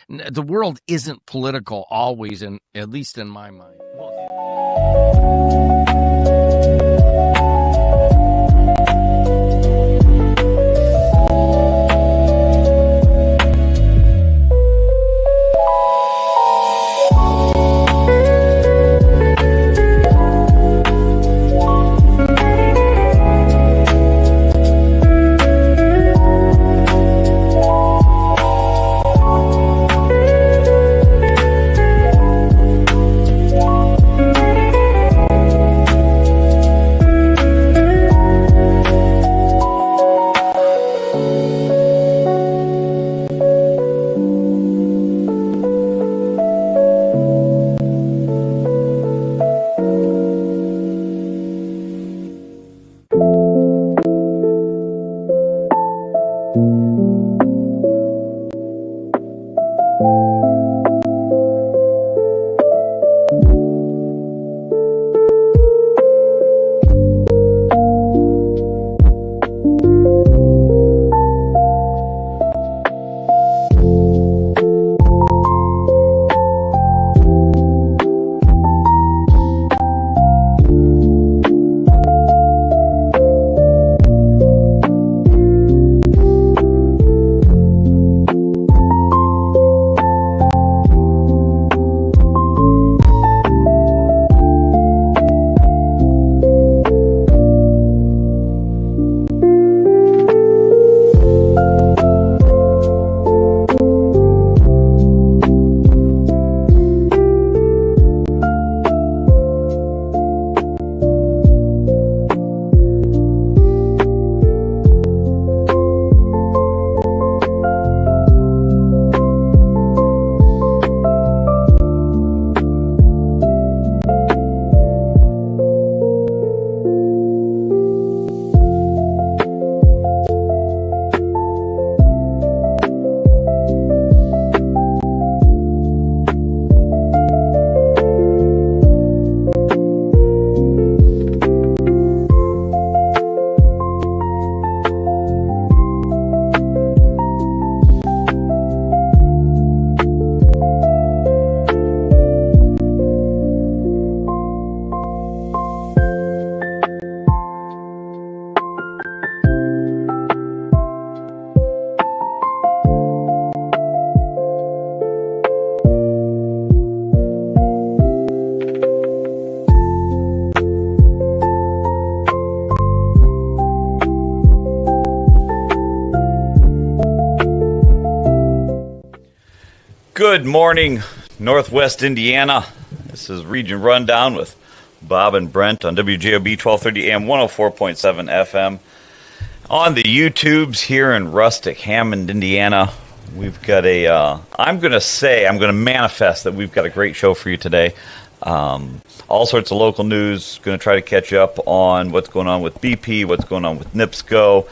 The world isn't political always, at least in my mind. Good morning, Northwest Indiana. This is Region Rundown with Bob and Brent on WJOB 1230 AM 104.7 FM. On the YouTubes here in rustic Hammond, Indiana, we've got I'm going to manifest that we've got a great show for you today. All sorts of local news. Going to try to catch up on what's going on with BP, what's going on with NIPSCO.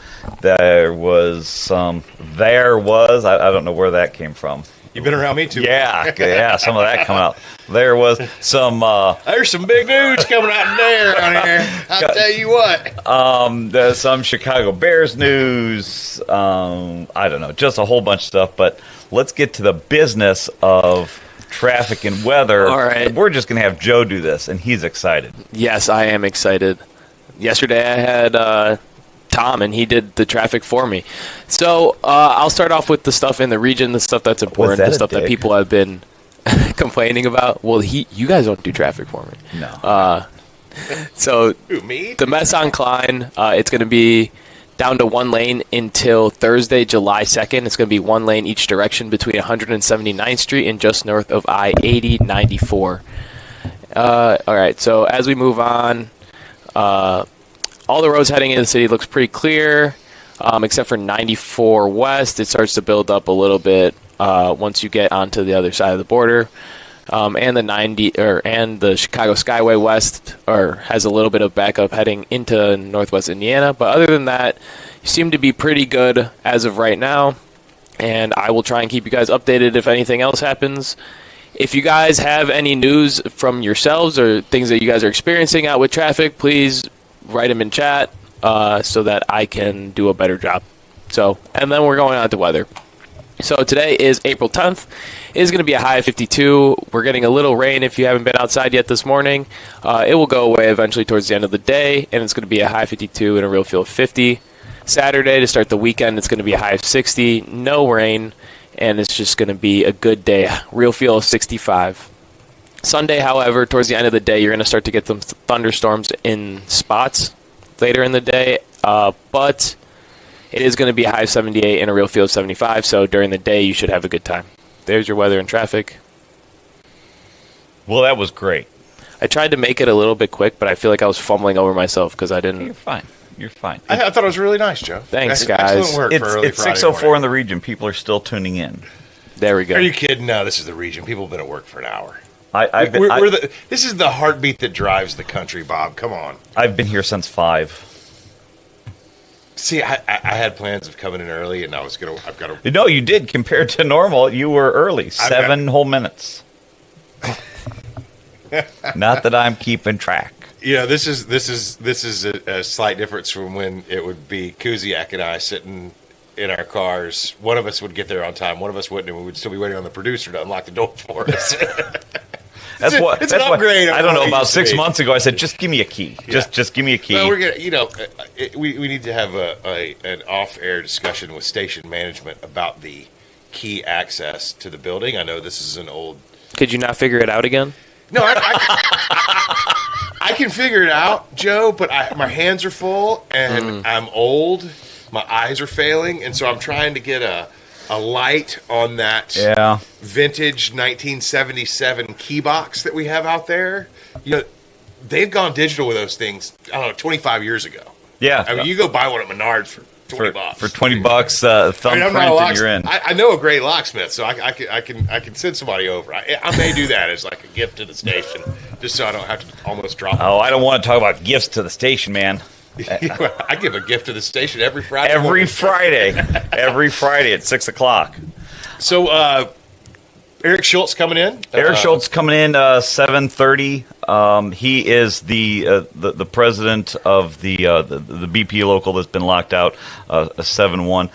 I don't know where that came from. You've been around me too. Yeah, some of that coming out. There was some. There's some big news coming out there on here. I'll tell you what. There's some Chicago Bears news. I don't know, just a whole bunch of stuff. But let's get to the business of traffic and weather. All right. We're just going to have Joe do this, and he's excited. Yes, I am excited. Yesterday I had Tom, and he did the traffic for me. So I'll start off with the stuff in the region, the stuff that's important, the stuff that people have been complaining about. Well, you guys don't do traffic for me. No. So me? The mess on Klein, it's going to be down to one lane until Thursday, July 2nd. It's going to be one lane each direction between 179th Street and just north of I-80-94. All right, so as we move on, all the roads heading into the city looks pretty clear, except for 94 West. It starts to build up a little bit once you get onto the other side of the border. And the Chicago Skyway West has a little bit of backup heading into Northwest Indiana. But other than that, you seem to be pretty good as of right now. And I will try and keep you guys updated if anything else happens. If you guys have any news from yourselves or things that you guys are experiencing out with traffic, please write them in chat so that I can do a better job. And then we're going on to weather. So today is April 10th. It is going to be a high of 52. We're getting a little rain if you haven't been outside yet this morning. It will go away eventually towards the end of the day, and it's going to be a high of 52 and a real feel of 50. Saturday, to start the weekend, it's going to be a high of 60, no rain, and it's just going to be a good day. Real feel of 65. Sunday, however, towards the end of the day, you're going to start to get some thunderstorms in spots later in the day, but it is going to be a high of 78 and a real feel of 75, so during the day you should have a good time. There's your weather and traffic. Well, that was great. I tried to make it a little bit quick, but I feel like I was fumbling over myself because I didn't. You're fine. You're fine. I thought it was really nice, Joe. Thanks, guys. Excellent work for early It's Friday 6:04 morning. in the region. People are still tuning in. There we go. Are you kidding? No, this is the region. People have been at work for an hour. This is the heartbeat that drives the country, Bob. Come on. I've been here since 5. See, I had plans of coming in early, and I've got to. No, you did. Compared to normal, you were early. 7 whole minutes. Not that I'm keeping track. You know, this is a slight difference from when it would be Kuziak and I sitting in our cars. One of us would get there on time, one of us wouldn't, and we would still be waiting on the producer to unlock the door for us. It's an upgrade. I don't know. About 6 months ago, I said, "Just give me a key. Just give me a key." Well, we're gonna, we need to have an off-air discussion with station management about the key access to the building. I know this is an old. Could you not figure it out again? No, I can figure it out, Joe. But my hands are full, and I'm old. My eyes are failing, and so I'm trying to get a light on that vintage 1977 key box that we have out there. You know, they've gone digital with those things, I don't know, 25 years ago. Yeah. I mean, you go buy one at Menards for $20. For $20, thumbprint, and you're in. I know a great locksmith, so I can send somebody over. I may do that as like a gift to the station, just so I don't have to almost drop it. Oh, I don't want to talk about gifts to the station, man. I give a gift to the station every Friday. Every Friday at 6:00. So, Eric Schultz coming in. Eric Schultz coming in 7:30. He is the president of the BP local that's been locked out. 7-1.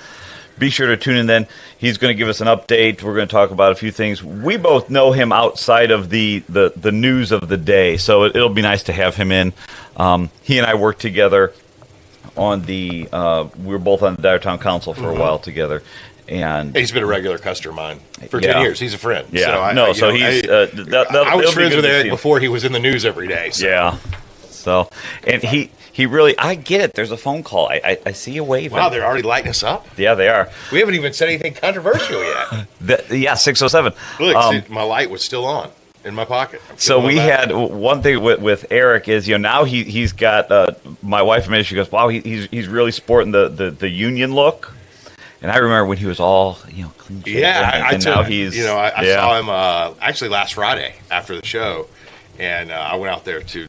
Be sure to tune in then. He's going to give us an update. We're going to talk about a few things. We both know him outside of the news of the day, so it'll be nice to have him in. He and I worked together on we were both on the Dyer Town Council for a while together. And he's been a regular customer of mine for 10 years. He's a friend. Yeah. So he's. I was friends with Eric before he was in the news every day. So. Yeah. So, and he really, I get it. There's a phone call. I see you waving. Wow, they're already lighting us up? Yeah, they are. We haven't even said anything controversial yet. 6:07. Look, see, my light was still on in my pocket. So we had one thing with Eric is, now he's got, my wife admitted, she goes, wow, he's really sporting the union look. And I remember when he was all, clean shaven. Yeah, and now he's, I saw him actually last Friday after the show, and I went out there to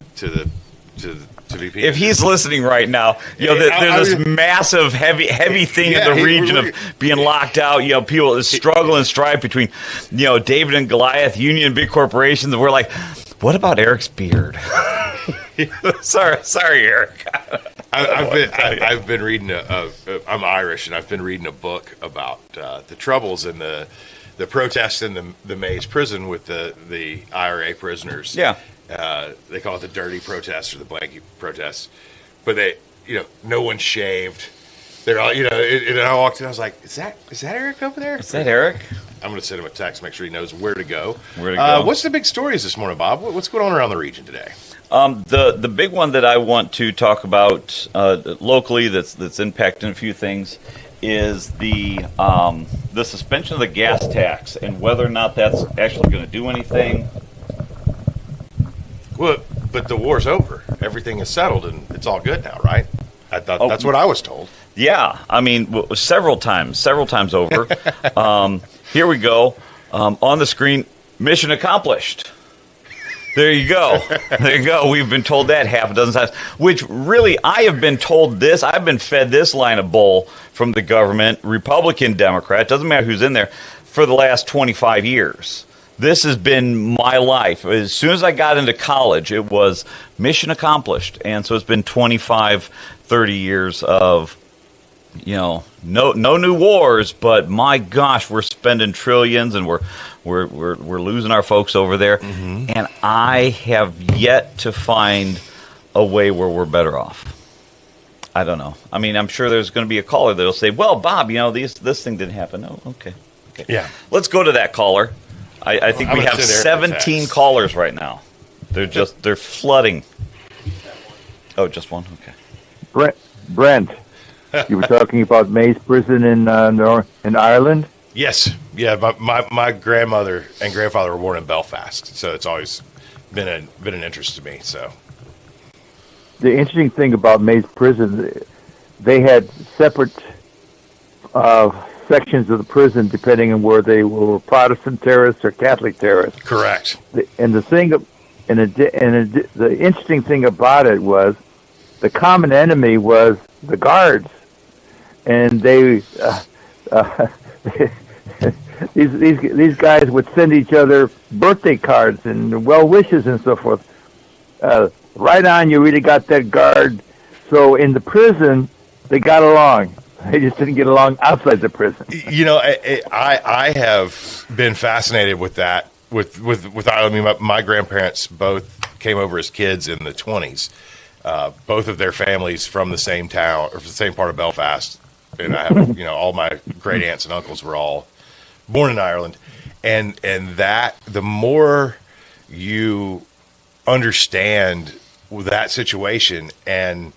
VP. If he's listening right now, there's this massive, heavy thing in the region of being locked out. People struggle and strive between, David and Goliath, union, big corporations. And we're like, what about Eric's beard? sorry, Eric. I've been reading I'm Irish, and I've been reading a book about the troubles and the protests in the Mays prison with the IRA prisoners. Yeah. They call it the dirty protests or the blanket protests, but they, no one shaved. They're all, and I walked in, I was like, is that Eric over there? Is that Eric? I'm going to send him a text, make sure he knows where to go. Go. What's the big stories this morning, Bob? What's going on around the region today? The big one that I want to talk about locally that's impacting a few things is the suspension of the gas tax and whether or not that's actually going to do anything. Well, but the war's over. Everything is settled, and it's all good now, right? I thought that's what I was told. Yeah, I mean, several times over. Here we go. On the screen, mission accomplished. There you go. We've been told that half a dozen times, which really, I have been told this. I've been fed this line of bull from the government, Republican, Democrat, doesn't matter who's in there, for the last 25 years. This has been my life. As soon as I got into college, it was mission accomplished. And so it's been 25, 30 years of no new wars, but my gosh, we're spending trillions and we're losing our folks over there, and I have yet to find a way where we're better off. I don't know. I mean, I'm sure there's going to be a caller that'll say, "Well, Bob, this thing didn't happen." Oh, okay. Yeah. Let's go to that caller. I think we have 17 callers right now. They're flooding. Oh, just one. Okay. Brent, you were talking about Mays Prison in Ireland. Yes. Yeah. My grandmother and grandfather were born in Belfast, so it's always been an interest to me. So. The interesting thing about Mays Prison, they had separate sections of the prison depending on where they were Protestant terrorists or Catholic terrorists. Correct. The interesting thing about it was the common enemy was the guards, and they these guys would send each other birthday cards and well wishes and so forth. Right on, you really got that guard. So in the prison, they got along. They just didn't get along outside the prison. I have been fascinated with that. With I mean, my grandparents both came over as kids in the 1920s. Both of their families from the same town or the same part of Belfast, and I have all my great aunts and uncles were all born in Ireland, and that the more you understand that situation, and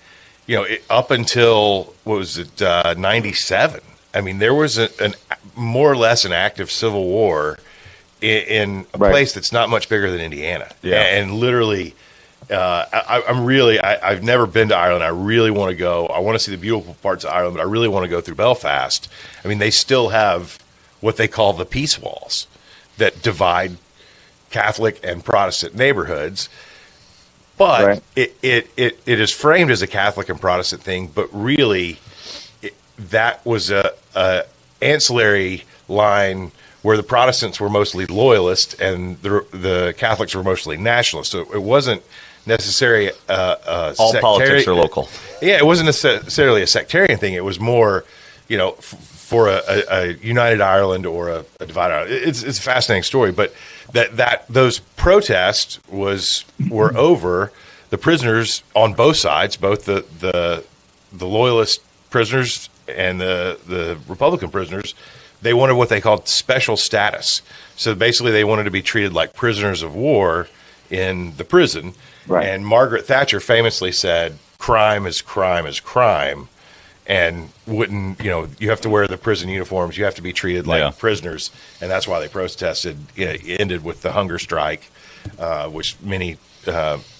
up until what was it 97? I mean, there was an more or less an active civil war in a place that's not much bigger than Indiana. Yeah. And literally, I've never been to Ireland. I really want to go. I want to see the beautiful parts of Ireland, but I really want to go through Belfast. I mean, they still have what they call the peace walls that divide Catholic and Protestant neighborhoods. But it is framed as a Catholic and Protestant thing, but really that was a ancillary line where the Protestants were mostly loyalist and the Catholics were mostly nationalist. So it wasn't necessarily all politics are local. Yeah, it wasn't necessarily a sectarian thing. It was more, for a united Ireland or a divided Ireland. It's a fascinating story, but that those protests were over. The prisoners on both sides, both the loyalist prisoners and the Republican prisoners, they wanted what they called special status. So basically, they wanted to be treated like prisoners of war in the prison. Right. And Margaret Thatcher famously said, "Crime is crime is crime." And wouldn't, you have to wear the prison uniforms. You have to be treated like prisoners. And that's why they protested. It ended with the hunger strike, which many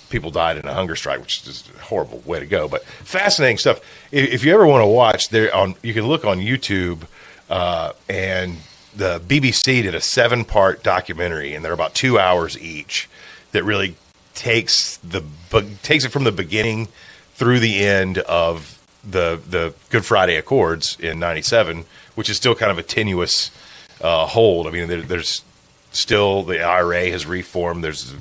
people died in a hunger strike, which is a horrible way to go. But fascinating stuff. If you ever want to watch, you can look on YouTube, and the BBC did a 7-part documentary, and they're about 2 hours each, that really takes it from the beginning through the end of the Good Friday Accords in 97, which is still kind of a tenuous hold. I mean, there's still the IRA has reformed. There's,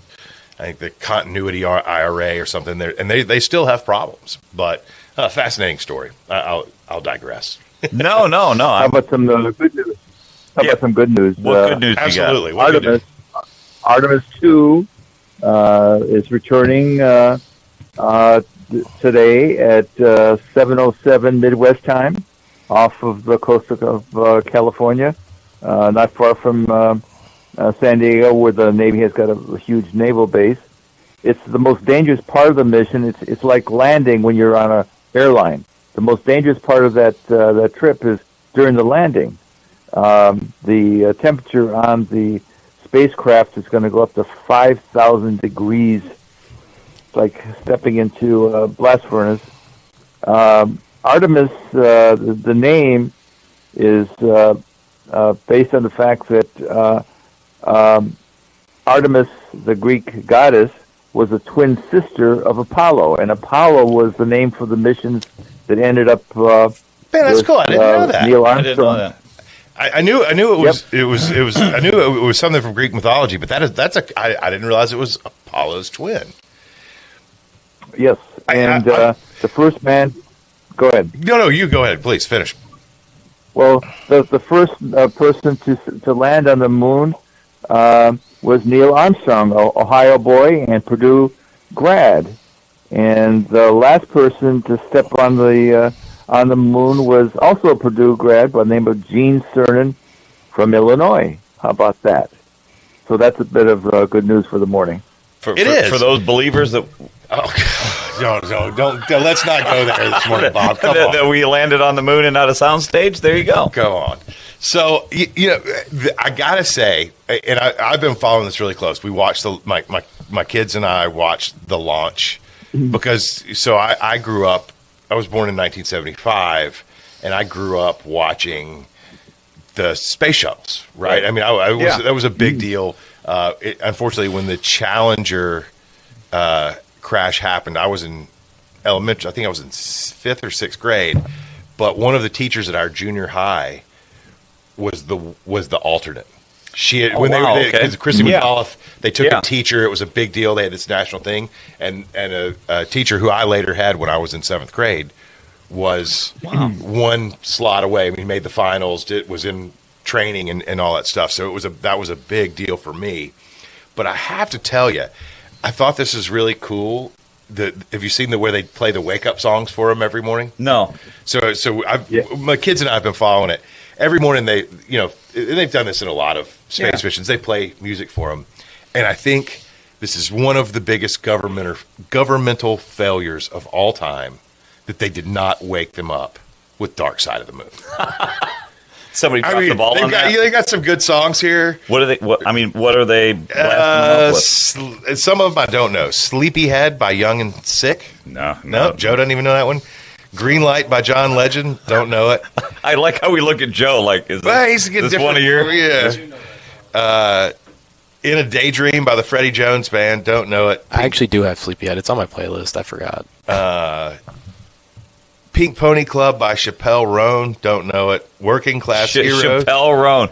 I think, the continuity IRA or something there, and they still have problems. But fascinating story. I'll digress. No. How about some good news? How about some good news? What good news Absolutely. you got? Artemis 2 is returning today at 7:07 Midwest time off of the coast of California, not far from San Diego, where the Navy has got a huge naval base. It's the most dangerous part of the mission. It's like landing when you're on an airline. The most dangerous part of that trip is during the landing. The temperature on the spacecraft is going to go up to 5,000 degrees. It's like stepping into a blast furnace. Artemis, the name is based on the fact that Artemis, the Greek goddess, was a twin sister of Apollo, and Apollo was the name for the missions that ended up. Man, that's cool. I didn't know that. Neil I didn't know that. I knew it was I knew it was something from Greek mythology, but I didn't realize it was Apollo's twin. Yes, and the first man Go ahead. No, you go ahead. Please finish. Well, the first person to land on the moon was Neil Armstrong, Ohio boy and Purdue grad, and the last person to step on the moon was also a Purdue grad by the name of Gene Cernan from Illinois. How about that? So that's a bit of good news for the morning. For those believers that. Oh, don't. Let's not go there this morning, Bob. Come on. That we landed on the moon and not a soundstage. There you go. Come on. So I gotta say, and I've been following this really close. We watched my kids and I watched the launch because I grew up. I was born in 1975, and I grew up watching the space shuttles. Right. I mean, that was a big deal. Unfortunately, when the Challenger crash happened, I was in elementary. I think I was in 5th or 6th grade. But one of the teachers at our junior high was the alternate. She had, Christy McAuliffe, they took a teacher. It was a big deal. They had this national thing, and a teacher who I later had when I was in 7th grade was one slot away. I mean, he made the finals. Was in training and all that stuff. So that was a big deal for me. But I have to tell you, I thought this is really cool. Have you seen where they play the wake up songs for them every morning? No. So my kids and I have been following it every morning. They've done this in a lot of space missions. They play music for them, and I think this is one of the biggest governmental failures of all time that they did not wake them up with "Dark Side of the Moon." Somebody dropped the ball on that. They got some good songs here. What are they? What are they? Some of them I don't know. "Sleepyhead" by Young and Sick. No. Joe doesn't even know that one. "Green Light" by John Legend. Don't know it. I like how we look at Joe. Like, is this one of your? Yeah. "In a Daydream" by the Freddie Jones Band. Don't know it. I actually do have Sleepyhead. It's on my playlist. I forgot. "Pink Pony Club" by Chappelle Roan. Don't know it. "Working Class Heroes." Chappelle Roan.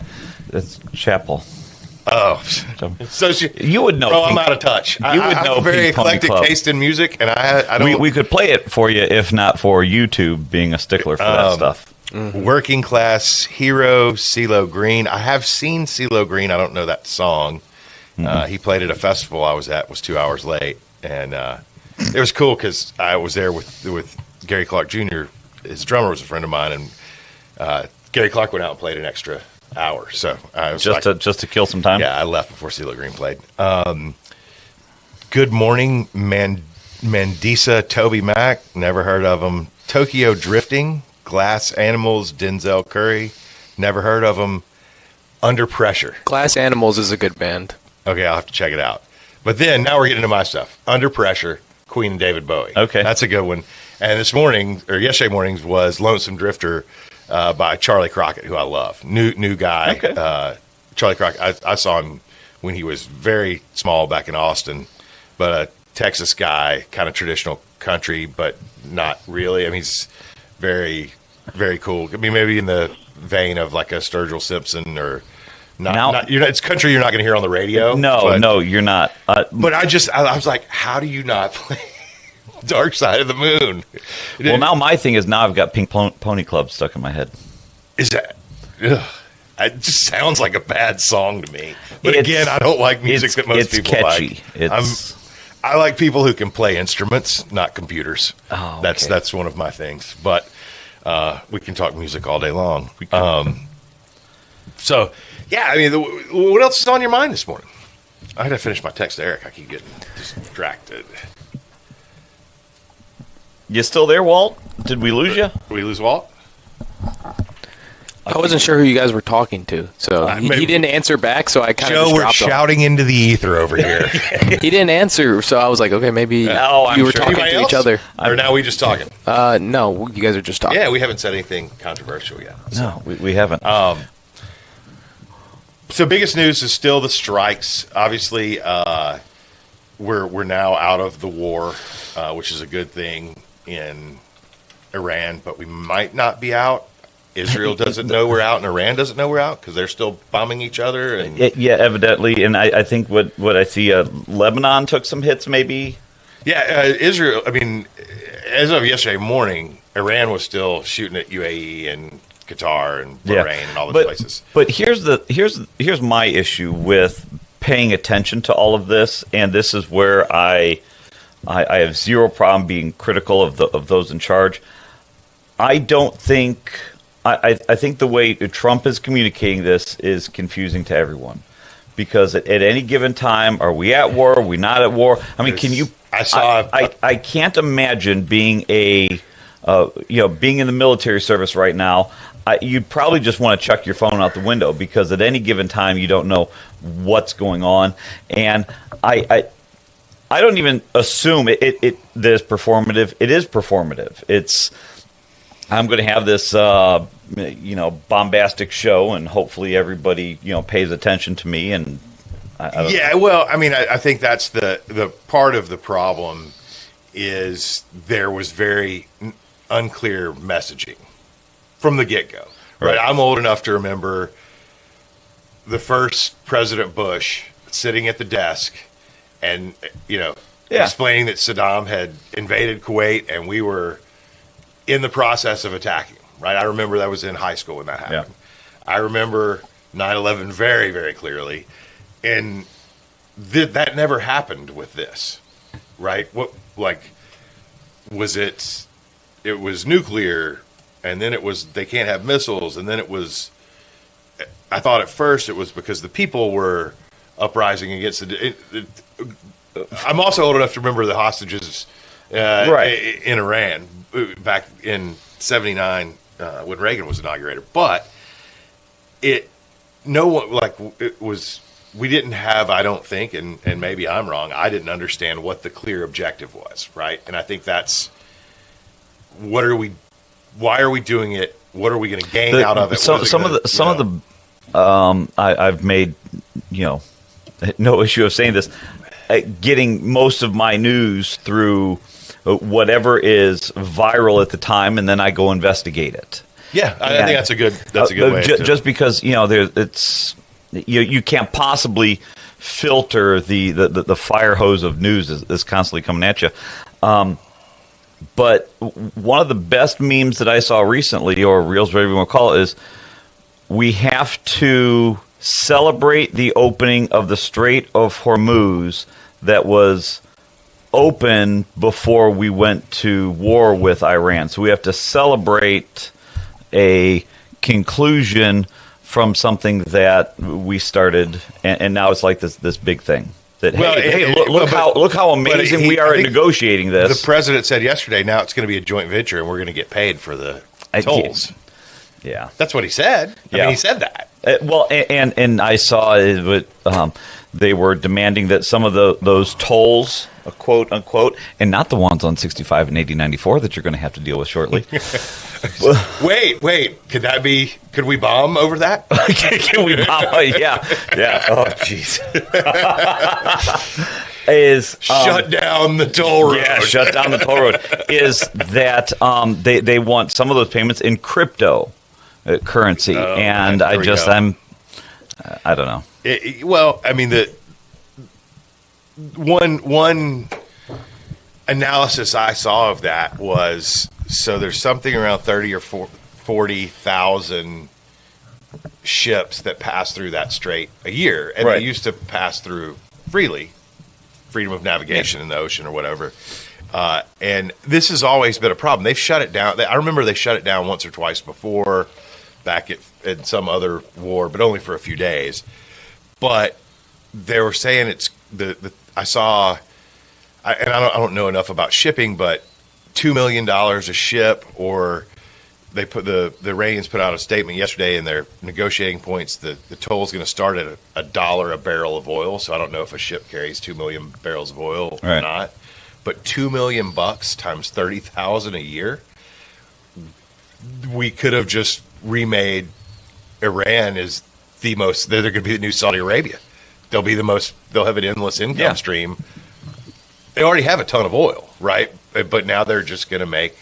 That's Chapel. Oh, so you would know. Bro, I'm out of touch. I have a very eclectic taste in music, and I don't. We could play it for you if not for YouTube being a stickler for that stuff. Mm-hmm. "Working Class Hero," CeeLo Green. I have seen CeeLo Green. I don't know that song. He played at a festival I was at. Was 2 hours late, and it was cool because I was there with Gary Clark Jr. His drummer was a friend of mine, and Gary Clark went out and played an extra hour. So I was just to kill some time. Yeah, I left before CeeLo Green played. "Good Morning Mandisa," Toby Mac. Never heard of him. "Tokyo Drifting," Glass Animals, Denzel Curry. Never heard of him. "Under Pressure." Glass Animals is a good band. Okay, I'll have to check it out. But then now we're getting into my stuff. "Under Pressure," Queen and David Bowie. Okay, that's a good one. And yesterday morning's was "Lonesome Drifter" by Charlie Crockett, who I love. New guy. Okay. Charlie Crockett. I saw him when he was very small back in Austin, but a Texas guy, kind of traditional country, but not really. I mean, he's very, very cool. I mean, maybe in the vein of like a Sturgill Simpson or not. It's country you're not going to hear on the radio. No, you're not. But I was like, how do you not play "Dark Side of the Moon"? Well, now my thing is I've got "Pink Pony Club" stuck in my head. Is that? Ugh. It just sounds like a bad song to me. But again, I don't like music that most people catchy. Like. I like people who can play instruments, not computers. Oh, okay. That's one of my things. But we can talk music all day long. So, yeah, I mean, what else is on your mind this morning? I had to finish my text to Eric. I keep getting distracted. You still there, Walt? Did we lose you? Did we lose Walt? I wasn't sure who you guys were talking to, so he didn't answer back. So I kind of Joe, we're shouting into the ether over here. He didn't answer, so I was like, okay, maybe you were talking to each other. Or now we just talking? No, you guys are just talking. Yeah, we haven't said anything controversial yet. So. No, we haven't. So biggest news is still the strikes. Obviously, we're now out of the war, which is a good thing in Iran, but we might not be out. Israel doesn't know we're out, and Iran doesn't know we're out because they're still bombing each other. And yeah, evidently. And I think what I see, Lebanon took some hits, maybe. Yeah, Israel. I mean, as of yesterday morning, Iran was still shooting at UAE and Qatar and Bahrain and all those places. But here's my issue with paying attention to all of this, and this is where I have zero problem being critical of those in charge. I don't think I think the way Trump is communicating this is confusing to everyone, because at any given time, are we at war? Are we not at war? I mean, can you? I can't imagine being being in the military service right now. You'd probably just want to chuck your phone out the window, because at any given time you don't know what's going on, and I don't even assume that it's performative. It is performative. I'm going to have this bombastic show, and hopefully everybody pays attention to me. And I think that's the part of the problem is there was very unclear messaging from the get-go. Right. I'm old enough to remember the first President Bush sitting at the desk and, explaining that Saddam had invaded Kuwait and we were in the process of attacking him, right? I remember that was in high school when that happened. Yeah. I remember 9/11 very, very clearly. And that never happened with this, right? Was it was nuclear, and then it was they can't have missiles, and then it was, I thought at first it was because the people were uprising against I'm also old enough to remember the hostages in Iran back in 79 when Reagan was inaugurated. But we didn't have, I don't think, and maybe I'm wrong, I didn't understand what the clear objective was, right? And I think that's, why are we doing it? What are we going to gain out of it? I've made, no issue of saying this, getting most of my news through whatever is viral at the time, and then I go investigate it. Yeah, I think that's a good way. Just because you can't possibly filter the fire hose of news that's constantly coming at you. But one of the best memes that I saw recently, or reels, whatever you want to call it, is we have to celebrate the opening of the Strait of Hormuz that was open before we went to war with Iran. So we have to celebrate a conclusion from something that we started, and now it's like this big thing. That look how amazing we are at negotiating this. The president said yesterday, now it's going to be a joint venture, and we're going to get paid for the tolls. Yeah, that's what he said. I mean, he said that. And I saw it. They were demanding that some of those tolls, quote unquote, and not the ones on 65 and 8094 that you're going to have to deal with shortly. Wait. Could we bomb over that? Can we bomb? Yeah. Oh, jeez. Shut down the toll road. Yeah, shut down the toll road. Is that they want some of those payments in crypto currency, and I don't know. The one analysis I saw of that was, so there's something around 30 or 40,000 ships that pass through that strait a year, and they used to pass through freely, freedom of navigation in the ocean or whatever. And this has always been a problem. They've shut it down. I remember they shut it down once or twice before, back in some other war, but only for a few days. But they were saying I don't know enough about shipping, but $2 million a ship, or they the Iranians put out a statement yesterday in their negotiating points that the toll is going to start at $1 a barrel of oil. So I don't know if a ship carries 2 million barrels of oil or not, but $2 million times 30,000 a year. We could have just remade Iran as they're going to be the new Saudi Arabia. They'll have an endless income stream. They already have a ton of oil, right? But now they're just going to make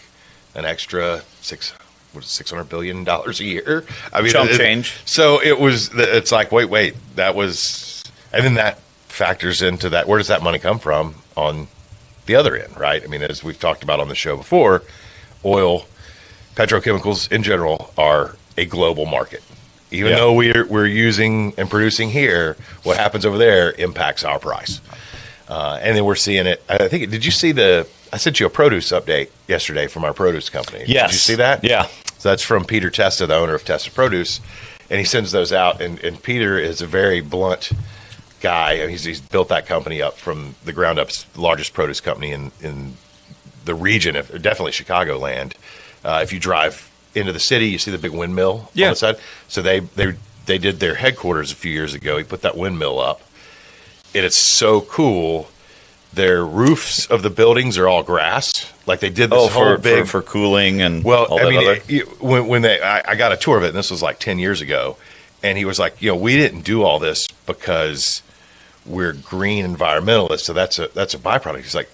an extra $600 billion a year. I mean, chump change. So it's like, wait, that was, and then that factors into that. Where does that money come from on the other end, right? I mean, as we've talked about on the show before, oil, petrochemicals in general are a global market. Even though we're using and producing here, what happens over there impacts our price. And then we're seeing it. I think, did you see I sent you a produce update yesterday from our produce company. Yes. Did you see that? Yeah. So that's from Peter Testa, the owner of Testa Produce. And he sends those out. And Peter is a very blunt guy. I mean, he's built that company up from the ground up. It's the largest produce company in the region, definitely Chicagoland. If you drive into the city, you see the big windmill on the side. So they did their headquarters a few years ago. He put that windmill up. And it's so cool. Their roofs of the buildings are all grass. Like they did this whole big for cooling and when I got a tour of it, and this was like 10 years ago, and he was like, we didn't do all this because we're green environmentalists, so that's a byproduct. He's like,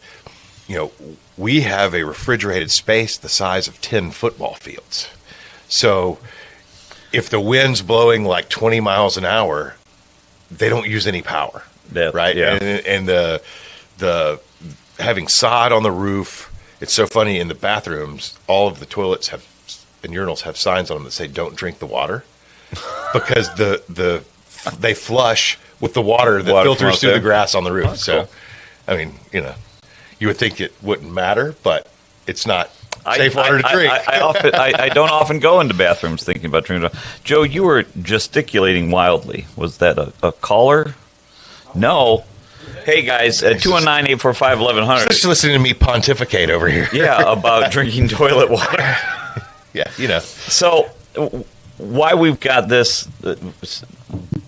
we have a refrigerated space the size of 10 football fields. So if the wind's blowing like 20 miles an hour, they don't use any power, right? Yeah. And the having sod on the roof. It's so funny, in the bathrooms, all of the toilets and urinals have signs on them that say "Don't drink the water," because they flush with the water that filters through the grass on the roof. So, I mean, you would think it wouldn't matter, but it's not safe water to drink. I don't often go into bathrooms thinking about drinking. Joe, you were gesticulating wildly. Was that a caller? No. Hey, guys, 219-845-1100. Just listening to me pontificate over here. Yeah, about drinking toilet water. Yeah, So, why we've got this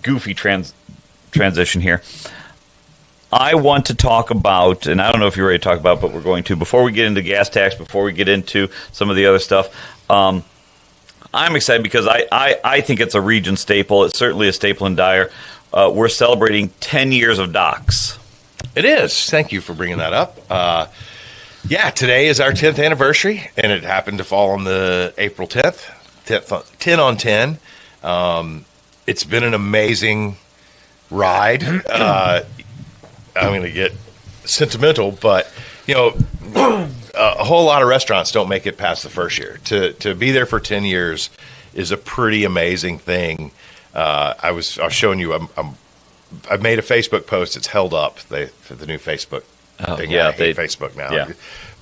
goofy transition here, I want to talk about, and I don't know if you're ready to talk about, but we're going to, before we get into gas tax, before we get into some of the other stuff, I'm excited because I think it's a region staple. It's certainly a staple in Dyer. We're celebrating 10 years of docks. it is. Thank you for bringing that up. Today is our 10th anniversary, and it happened to fall on the April 10th, 10 on 10. It's been an amazing ride. I'm going to get sentimental, but, a whole lot of restaurants don't make it past the first year. To be there for 10 years is a pretty amazing thing. I was showing you. I made a Facebook post. It's held up. For the new Facebook thing. I hate Facebook now. Yeah.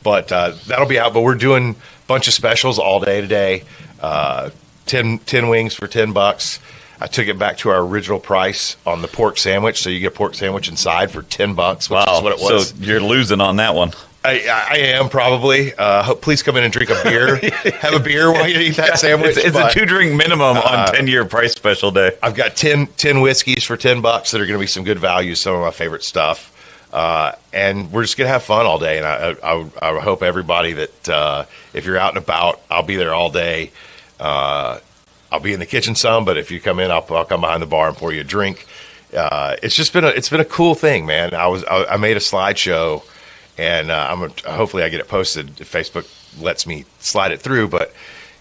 But that'll be out. But we're doing a bunch of specials all day today. 10 wings for $10. I took it back to our original price on the pork sandwich, so you get a pork sandwich inside for $10, which is what it was. So you're losing on that one. I am probably. Please come in and drink a beer. Have a beer while you eat that sandwich. It's a 2-drink minimum on 10-year price special day. I've got 10 whiskeys for $10 that are going to be some good value, some of my favorite stuff. And we're just going to have fun all day. And I hope everybody that if you're out and about, I'll be there all day. I'll be in the kitchen some, but if you come in, I'll come behind the bar and pour you a drink. It's been a cool thing, man. I made a slideshow. And hopefully I get it posted if Facebook lets me slide it through. But,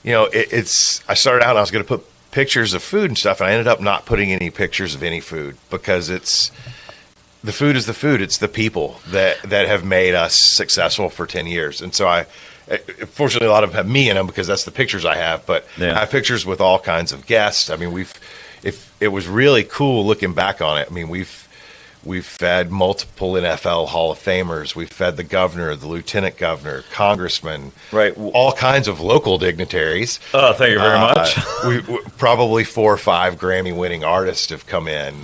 I started out and I was going to put pictures of food and stuff, and I ended up not putting any pictures of any food because the food is the food. It's the people that have made us successful for 10 years. And so fortunately, a lot of them have me in them because that's the pictures I have. But I have pictures with all kinds of guests. I mean, it was really cool looking back on it. I mean, We've fed multiple NFL Hall of Famers. We've fed the governor, the lieutenant governor, congressman, right? All kinds of local dignitaries. Oh, thank you very much. We probably 4 or 5 Grammy-winning artists have come in.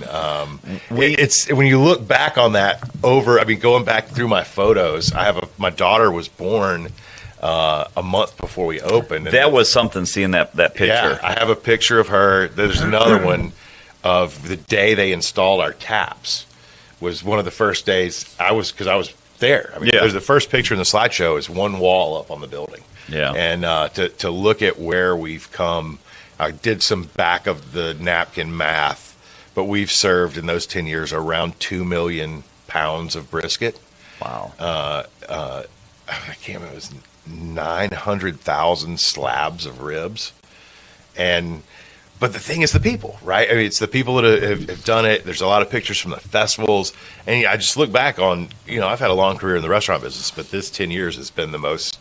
It's when you look back on that going back through my photos. My daughter was born a month before we opened. That was something seeing that picture. Yeah, I have a picture of her. There's another one of the day they installed our taps. Was one of the first days because I was there. I mean, there's the first picture in the slideshow is one wall up on the building. Yeah. And to look at where we've come, I did some back of the napkin math, but we've served in those 10 years around 2 million pounds of brisket. Wow. I can't remember, it was 900,000 slabs of ribs. But the thing is the people, right? I mean, it's the people that have done it. There's a lot of pictures from the festivals. And I just look back on, I've had a long career in the restaurant business, but this 10 years has been the most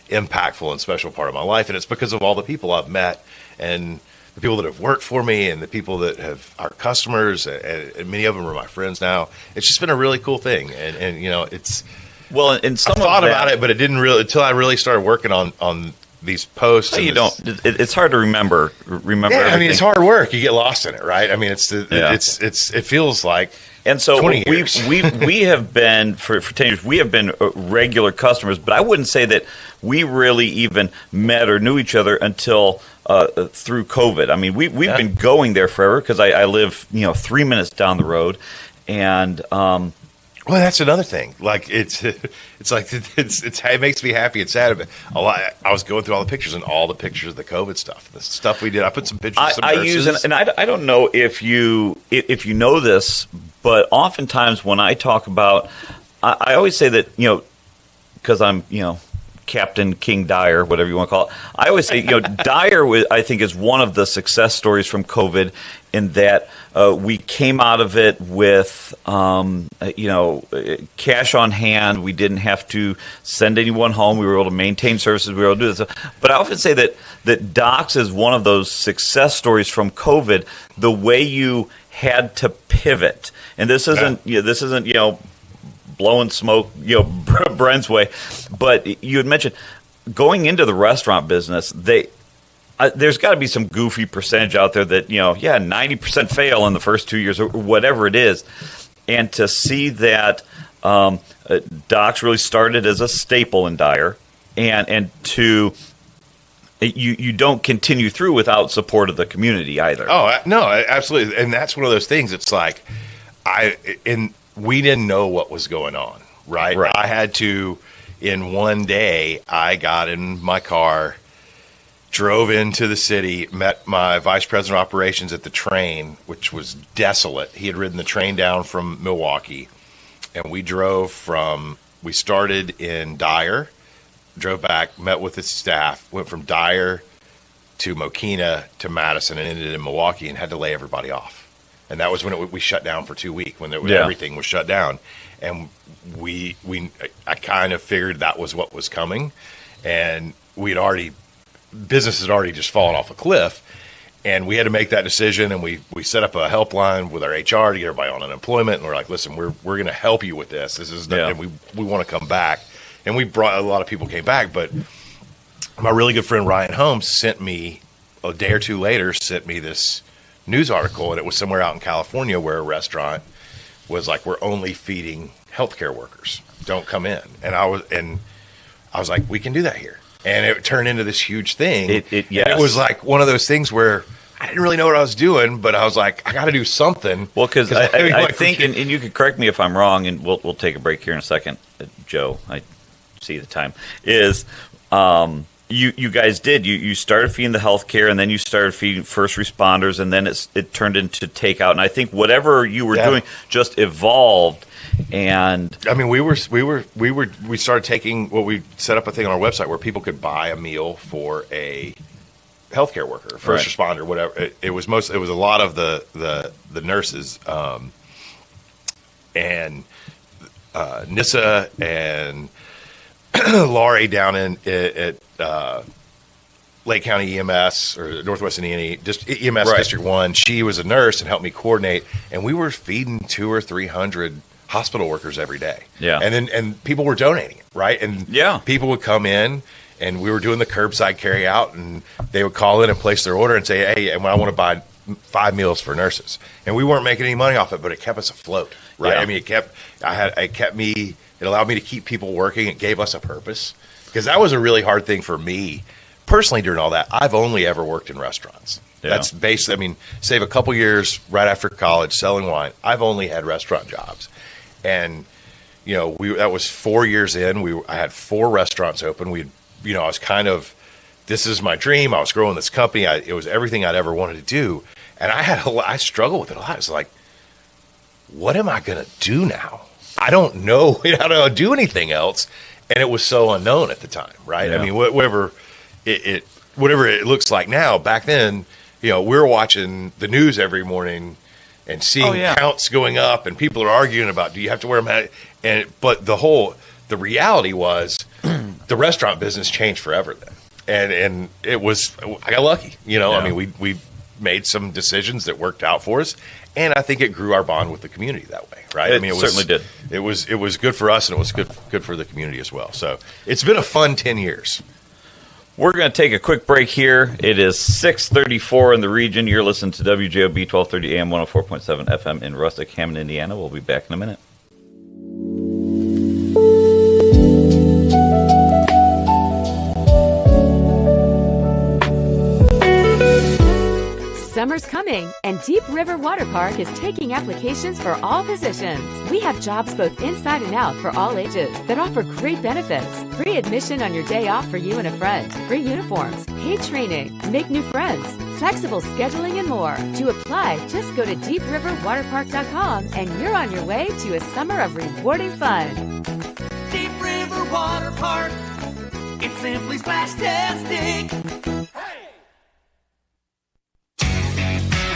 impactful and special part of my life. And it's because of all the people I've met and the people that have worked for me and the people that are customers. And many of them are my friends now. It's just been a really cool thing. And it's, well, and some I thought about it, but it didn't really, until I really started working on these posts. It's hard to remember. Yeah, everything. I mean, it's hard work. You get lost in it, right? I mean, it feels like. And so 20 years. we have been for 10 years. We have been regular customers, but I wouldn't say that we really even met or knew each other until through COVID. I mean, we've been going there forever because I live 3 minutes down the road, and. Well, that's another thing. Like it makes me happy and sad. But I was going through all the pictures and all the pictures of the COVID stuff, the stuff we did. I put some pictures. I use and I don't know if you know this, but oftentimes when I talk about, I always say that because I'm Captain King Dyer, whatever you want to call it. I always say Dyer I think is one of the success stories from COVID in that we came out of it with cash on hand. We didn't have to send anyone home. We were able to maintain services. We were able to do this. But I often say that Doc's is one of those success stories from COVID. The way you had to pivot, and this isn't blowing smoke, Brent's way. But you had mentioned going into the restaurant business, there's got to be some goofy percentage out there that 90% fail in the first 2 years or whatever it is, and to see that Doc's really started as a staple in Dyer, and to you don't continue through without support of the community either. Oh no, absolutely, and that's one of those things. It's like we didn't know what was going on, right? I had to, in one day, I got in my car, drove into the city, met my vice president of operations at the train, which was desolate. He had ridden the train down from Milwaukee, and we started in Dyer, drove back, met with his staff, went from Dyer to Mokina to Madison and ended in Milwaukee and had to lay everybody off. And that was when we shut down for 2 weeks, when everything was shut down. And I kind of figured that was what was coming. And business had already just fallen off a cliff. And we had to make that decision. And we set up a helpline with our HR to get everybody on unemployment. And we're like, listen, we're going to help you with this. And we want to come back. And we brought a lot of people came back. But my really good friend Ryan Holmes sent me, a day or two later, this news article, and it was somewhere out in California where a restaurant was like, we're only feeding healthcare workers, don't come in. And I was like, we can do that here. And it turned into this huge thing. It was like one of those things where I didn't really know what I was doing, but I was like, I got to do something. Well, because I think, and you can correct me if I'm wrong, and we'll take a break here in a second. Joe, I see the time is. You guys did. You started feeding the healthcare, and then you started feeding first responders, and then it turned into takeout. And I think whatever you were doing just evolved. And I mean, we started taking we set up a thing on our website where people could buy a meal for a healthcare worker, first responder, whatever. It was a lot of the nurses, and Nissa and Laurie down at Lake County EMS or Northwest Indiana EMS District 1. She was a nurse and helped me coordinate, and we were feeding 200 or 300 hospital workers every day. Yeah, and people were donating it, right? And people would come in, and we were doing the curbside carry out, and they would call in and place their order and say, hey, and I want to buy 5 meals for nurses, and we weren't making any money off it, but it kept us afloat, right? I mean, it allowed me to keep people working. It gave us a purpose, because that was a really hard thing for me personally during all that. I've only ever worked in restaurants. Yeah. That's basically, I mean, save a couple years right after college selling wine. I've only had restaurant jobs. And, that was 4 years in. I had 4 restaurants open. I was this is my dream. I was growing this company. It was everything I'd ever wanted to do. And I struggled with it a lot. It's like, what am I going to do now? I don't know how to do anything else. And it was so unknown at the time, right? Yeah. I mean, whatever it looks like now, back then, we're watching the news every morning and seeing counts going up, and people are arguing about, do you have to wear a mask? But the reality was the restaurant business changed forever then. And it was, I got lucky, I mean, we made some decisions that worked out for us, and I think it grew our bond with the community that way, right? It certainly did. It was good for us, and it was good for the community as well. So it's been a fun 10 years. We're going to take a quick break here. It is 6:34 in the region. You're listening to WJOB 1230 AM 104.7 FM in Rustic, Hammond, Indiana. We'll be back in a minute. Summer's coming, and Deep River Water Park is taking applications for all positions. We have jobs both inside and out for all ages that offer great benefits. Free admission on your day off for you and a friend. Free uniforms, paid training, make new friends, flexible scheduling, and more. To apply, just go to deepriverwaterpark.com and you're on your way to a summer of rewarding fun. Deep River Water Park. It's simply splash-tastic.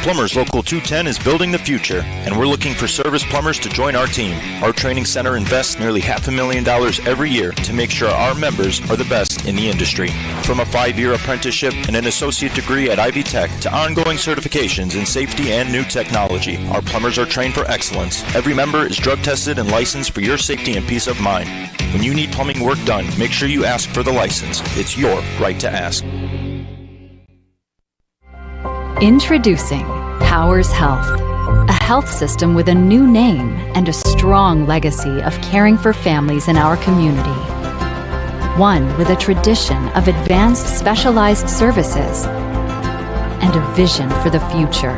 Plumbers Local 210 is building the future, and we're looking for service plumbers to join our team. Our training center invests nearly $500,000 every year to make sure our members are the best in the industry. From a 5-year apprenticeship and an associate degree at Ivy Tech to ongoing certifications in safety and new technology, our plumbers are trained for excellence. Every member is drug tested and licensed for your safety and peace of mind. When you need plumbing work done, make sure you ask for the license. It's your right to ask. Introducing Powers Health, a health system with a new name and a strong legacy of caring for families in our community. One with a tradition of advanced specialized services and a vision for the future.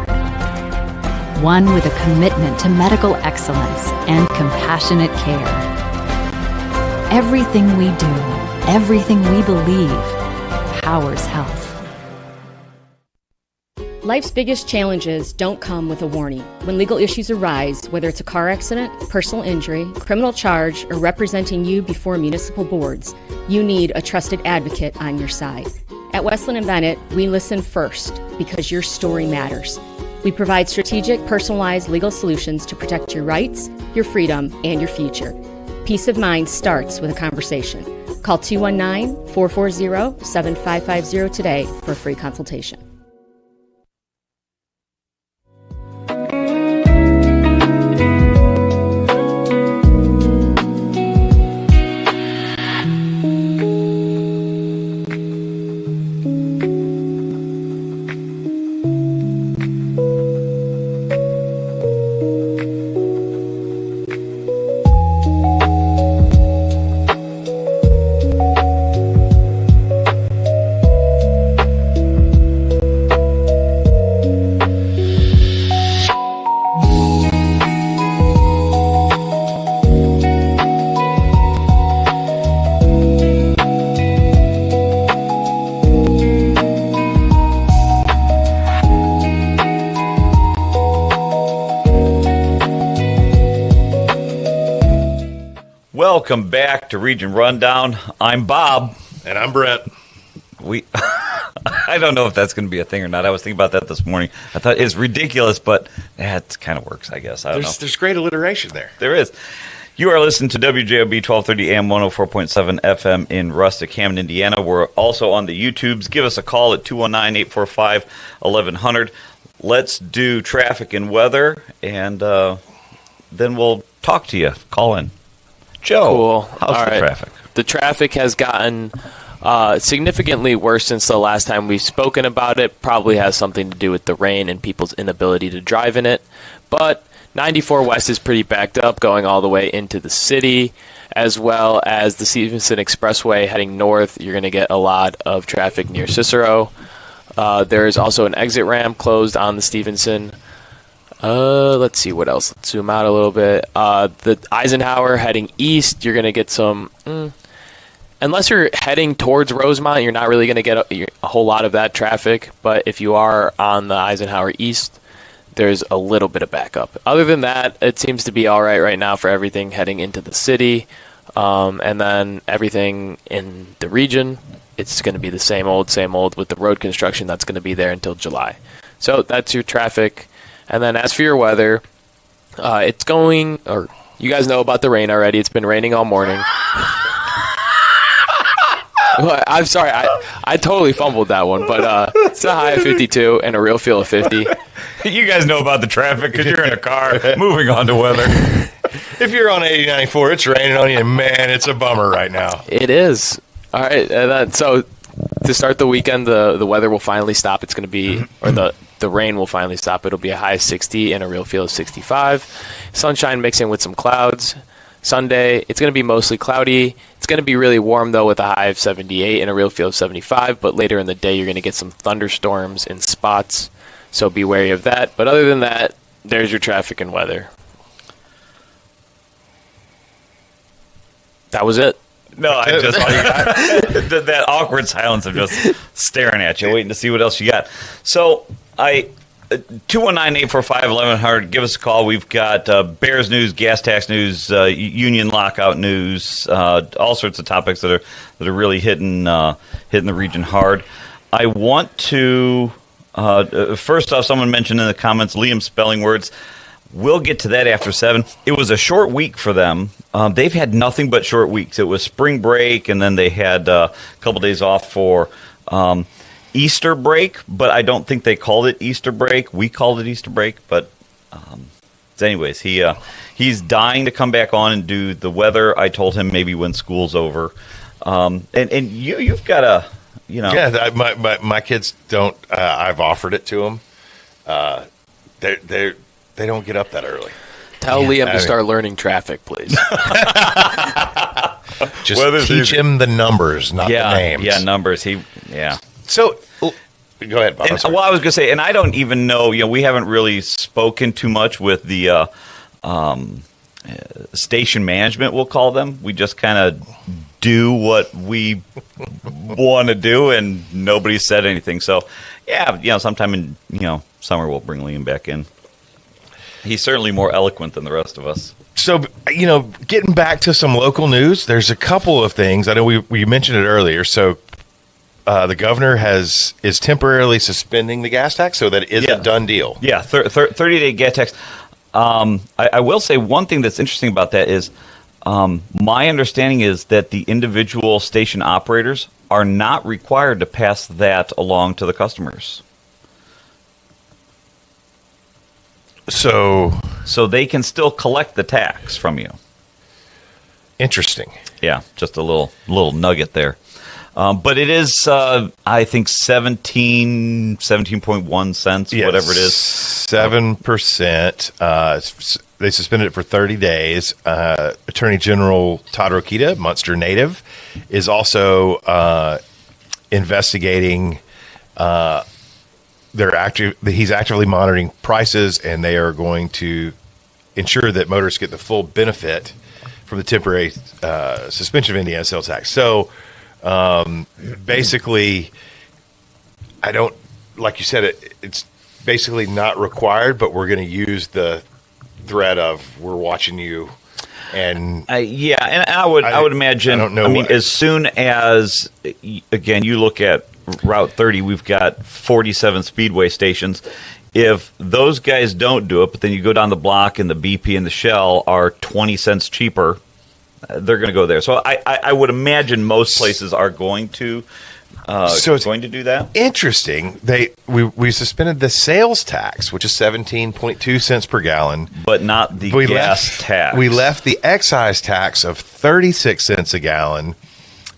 One with a commitment to medical excellence and compassionate care. Everything we do, everything we believe, Powers Health. Life's biggest challenges don't come with a warning. When legal issues arise, whether it's a car accident, personal injury, criminal charge, or representing you before municipal boards, you need a trusted advocate on your side. At Westland & Bennett, we listen first because your story matters. We provide strategic, personalized legal solutions to protect your rights, your freedom, and your future. Peace of mind starts with a conversation. Call 219-440-7550 today for a free consultation. Welcome back to Region Rundown. I'm Bob. And I'm Brent. I don't know if that's going to be a thing or not. I was thinking about that this morning. I thought it's ridiculous, but it kind of works, I guess. I don't know. There's great alliteration there. There is. You are listening to WJOB 1230 AM 104.7 FM in Rustic, Hammond, Indiana. We're also on the YouTubes. Give us a call at 219-845-1100. Let's do traffic and weather, and then we'll talk to you. Call in. Joe, cool. How's the traffic? The traffic has gotten significantly worse since the last time we've spoken about it. Probably has something to do with the rain and people's inability to drive in it. But 94 West is pretty backed up going all the way into the city, as well as the Stevenson Expressway heading north. You're going to get a lot of traffic near Cicero. There is also an exit ramp closed on the Stevenson. Let's see what else. Let's zoom out a little bit. The Eisenhower heading east, you're going to get some... unless you're heading towards Rosemont, you're not really going to get a whole lot of that traffic. But if you are on the Eisenhower east, there's a little bit of backup. Other than that, it seems to be all right now for everything heading into the city. And then everything in the region, it's going to be the same old with the road construction that's going to be there until July. So that's your traffic. And then as for your weather, it's going, or you guys know about the rain already. It's been raining all morning. I'm sorry, I totally fumbled that one, but it's a high of 52 and a real feel of 50. You guys know about the traffic because you're in a car. Moving on to weather. If you're on 8094, it's raining on you, and man, it's a bummer right now. It is. All right, and then, so to start the weekend, the weather will finally stop. It's going to be, or the rain will finally stop. It'll be a high of 60 and a real feel of 65. Sunshine mixing with some clouds. Sunday, it's going to be mostly cloudy. It's going to be really warm, though, with a high of 78 and a real feel of 75. But later in the day, you're going to get some thunderstorms in spots. So be wary of that. But other than that, there's your traffic and weather. That was it. No, I just that awkward silence of just staring at you, waiting to see what else you got. So 219-845-1100. Give us a call. We've got Bears news, gas tax news, union lockout news, all sorts of topics that are really hitting the region hard. I want to first off, someone mentioned in the comments Liam spelling words. We'll get to that after 7. It was a short week for them. They've had nothing but short weeks. It was spring break, and then they had a couple days off for Easter break, but I don't think they called it Easter break. We called it Easter break, but anyways, he's dying to come back on and do the weather. I told him maybe when school's over. And you've got a, Yeah, my kids don't. I've offered it to them. They don't get up that early. Tell Liam to start learning traffic, please. Just teach him the numbers, not the names. Yeah, numbers. So, go ahead, Bob. I was going to say, and I don't even know, we haven't really spoken too much with the station management, we'll call them. We just kind of do what we want to do, and nobody said anything. So, sometime in, summer we'll bring Liam back in. He's certainly more eloquent than the rest of us. So, getting back to some local news, there's a couple of things. I know we mentioned it earlier. So, the governor is temporarily suspending the gas tax, so that is a done deal. Yeah, 30-day gas tax. I will say one thing that's interesting about that is my understanding is that the individual station operators are not required to pass that along to the customers. So they can still collect the tax from you. Interesting. Yeah, just a little nugget there. But it is, I think, 17.1 cents, whatever it is. 7%. They suspended it for 30 days. Attorney General Todd Rokita, Munster native, is also investigating. He's actively monitoring prices, and they are going to ensure that motorists get the full benefit from the temporary suspension of Indiana sales tax. So, basically, I don't, like you said, it's basically not required, but we're going to use the threat of we're watching you. And and I would imagine, as soon as, again, you look at Route 30, we've got 47 Speedway stations. If those guys don't do it, but then you go down the block and the BP and the Shell are 20 cents cheaper, they're going to go there. So I would imagine most places are going to going to do that. Interesting. We suspended the sales tax, which is 17.2 cents per gallon, but not the gas tax. We left the excise tax of 36 cents a gallon,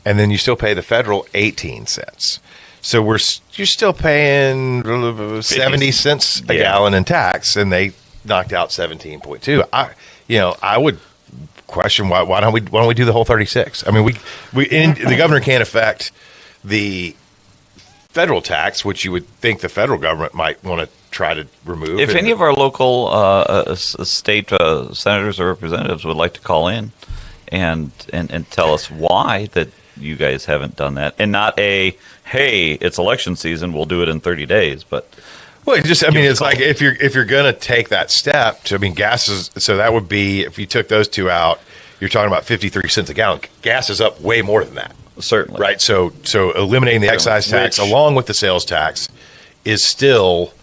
and then you still pay the federal 18 cents. So you're still paying 70 cents a gallon in tax, and they knocked out 17.2. I would question why don't we do the whole 36? I mean, the governor can't affect the federal tax, which you would think the federal government might want to try to remove. If any of our local state senators or representatives would like to call in and tell us why that you guys haven't done that, and not hey, it's election season, we'll do it in 30 days, but. Well, it's like if you're going to take that step gas is, so that would be, if you took those two out, you're talking about 53 cents a gallon. Gas is up way more than that. Certainly. Right. So eliminating the excise tax along with the sales tax is still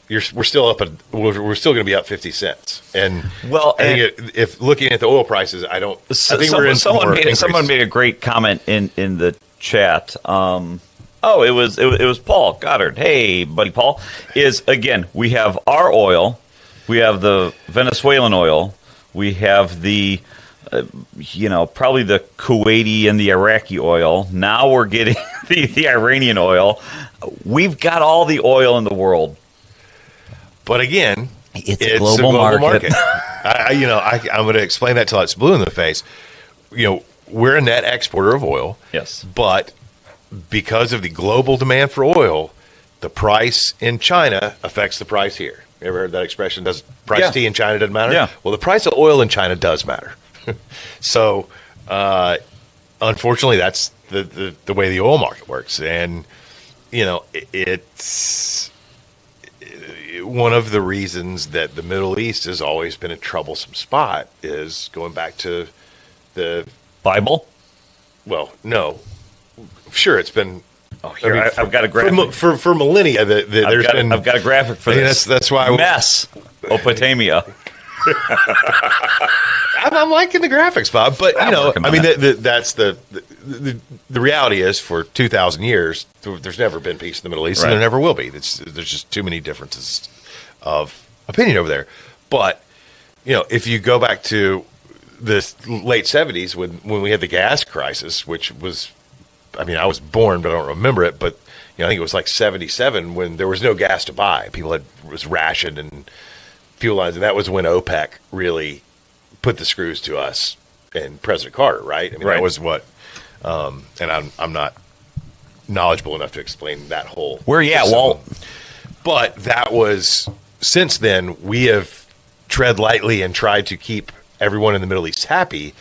we're still up. We're still going to be up 50 cents. And well, I think if looking at the oil prices, I think we're in someone made a great comment in the chat. It was Paul Goddard. Hey, buddy, Paul. Again, we have our oil, we have the Venezuelan oil, we have the probably the Kuwaiti and the Iraqi oil. Now we're getting the Iranian oil. We've got all the oil in the world. But again, it's a global market. I'm going to explain that till it's blue in the face. We're a net exporter of oil. Yes. But because of the global demand for oil, the price in China affects the price here. You ever heard that expression? Does price tea in China doesn't matter? Yeah. Well, the price of oil in China does matter. So, unfortunately, that's the way the oil market works. And, it's one of the reasons that the Middle East has always been a troublesome spot is going back to the Bible. Well, no, sure, it's been. Oh, here, I've got a graphic for millennia. I've got a graphic for this. That's why Mesopotamia. I'm liking the graphics, Bob. But that's the reality is for 2,000 years, there's never been peace in the Middle East, and there never will be. There's just too many differences of opinion over there. But if you go back to the late 70s when we had the gas crisis, which was, I was born, but I don't remember it. But I think it was like 77 when there was no gas to buy. People was rationed and fuel lines, and that was when OPEC really put the screws to us and President Carter, right? That was what. And I'm not knowledgeable enough to explain that whole. Walt. But that was since then we have tread lightly and tried to keep everyone in the Middle East happy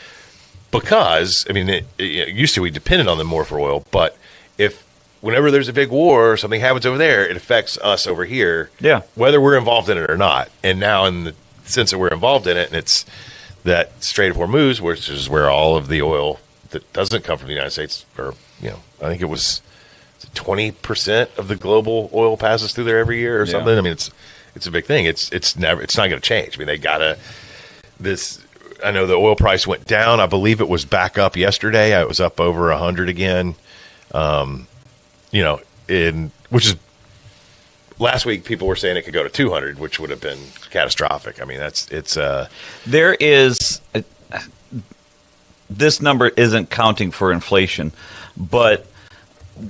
because it used to we depended on them more for oil, but whenever there's a big war or something happens over there, it affects us over here, whether we're involved in it or not. And now in the sense that we're involved in it, and it's that Strait of Hormuz, which is where all of the oil that doesn't come from the United States, or I think it was 20% of the global oil passes through there every year or something. It's a big thing. It's not going to change. They gotta this. I know the oil price went down. I believe it was back up yesterday. It was up over 100 again. Which is last week people were saying it could go to 200, which would have been catastrophic. There is this number isn't counting for inflation, but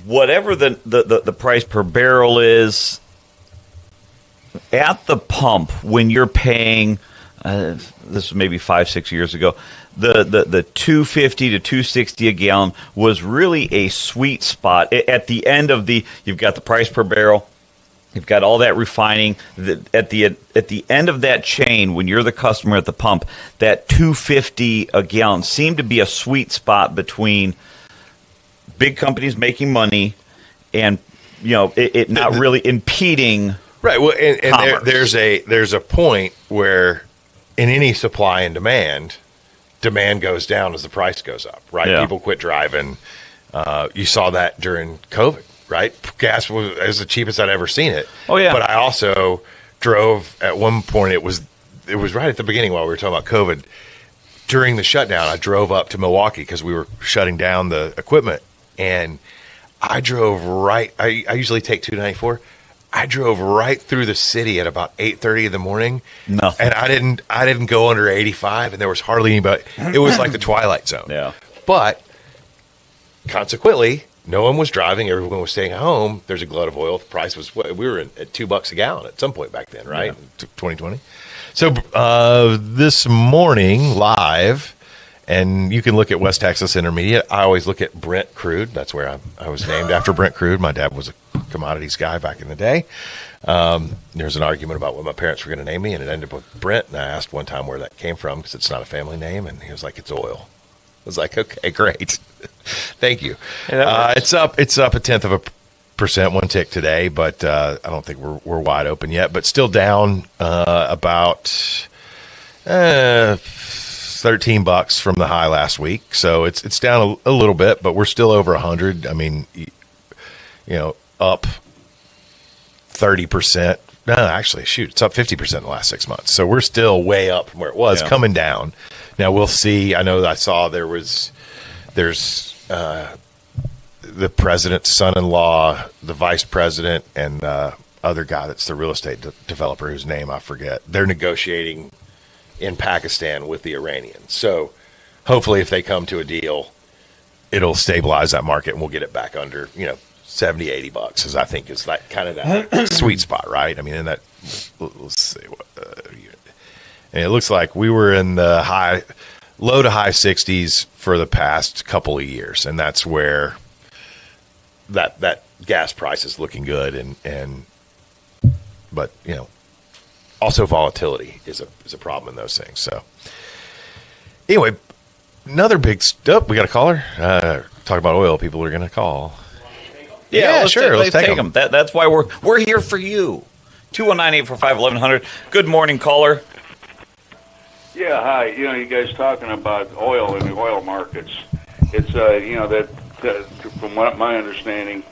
whatever the price per barrel is at the pump when you're paying, this was maybe 5-6 years ago, the 250 to 260 a gallon was really a sweet spot. At the end of you've got the price per barrel, you've got all that refining. At the end of that chain, when you're the customer at the pump, that 250 a gallon seemed to be a sweet spot between big companies making money and it not really impeding. Right. Well, and there's a point where in any supply and demand goes down as the price goes up, right? Yeah. People quit driving. You saw that during COVID, right? Gas was the cheapest I'd ever seen it. Oh, yeah. But I also drove at one point. It was right at the beginning while we were talking about COVID. During the shutdown, I drove up to Milwaukee because we were shutting down the equipment, and I drove right. I usually take 294. I drove right through the city at about 8:30 in the morning. Nothing. And I didn't go under 85, and there was hardly anybody. It was like the Twilight Zone. Yeah. But consequently, no one was driving. Everyone was staying at home. There's a glut of oil. The price was we were at $2 a gallon at some point back then, right? Yeah. 2020. So this morning live. And you can look at West Texas Intermediate. I always look at Brent Crude. That's where I was named after Brent Crude. My dad was a commodities guy back in the day. There's an argument about what my parents were going to name me, and it ended up with Brent. And I asked one time where that came from because it's not a family name. And he was like, it's oil. I was like, okay, great. Thank you. It's up 0.1%, one tick today, but I don't think we're wide open yet. But still down about $13 from the high last week, so it's down a little bit, but we're still over 100. Up 30% No, actually, shoot, it's up 50% in the last 6 months. So we're still way up from where it was, coming down. Now we'll see. I know that I saw there's the president's son-in-law, the vice president, and other guy that's the real estate developer whose name I forget. They're negotiating in Pakistan with the Iranians. So hopefully if they come to a deal, it'll stabilize that market and we'll get it back under, $70, $80 is I think is that kind of that sweet spot, right? I mean, in that, let's see, and it looks like we were in the low to high 60s for the past couple of years, and that's where that gas price is looking good, but also volatility is a problem in those things. So anyway, another big stuff. We got a caller. Talk about oil. People are going to call. Yeah, sure. Let's take them. That's why we're here for you. 219-845-1100. Good morning, caller. Yeah, hi. You guys talking about oil and the oil markets. It's that from what my understanding,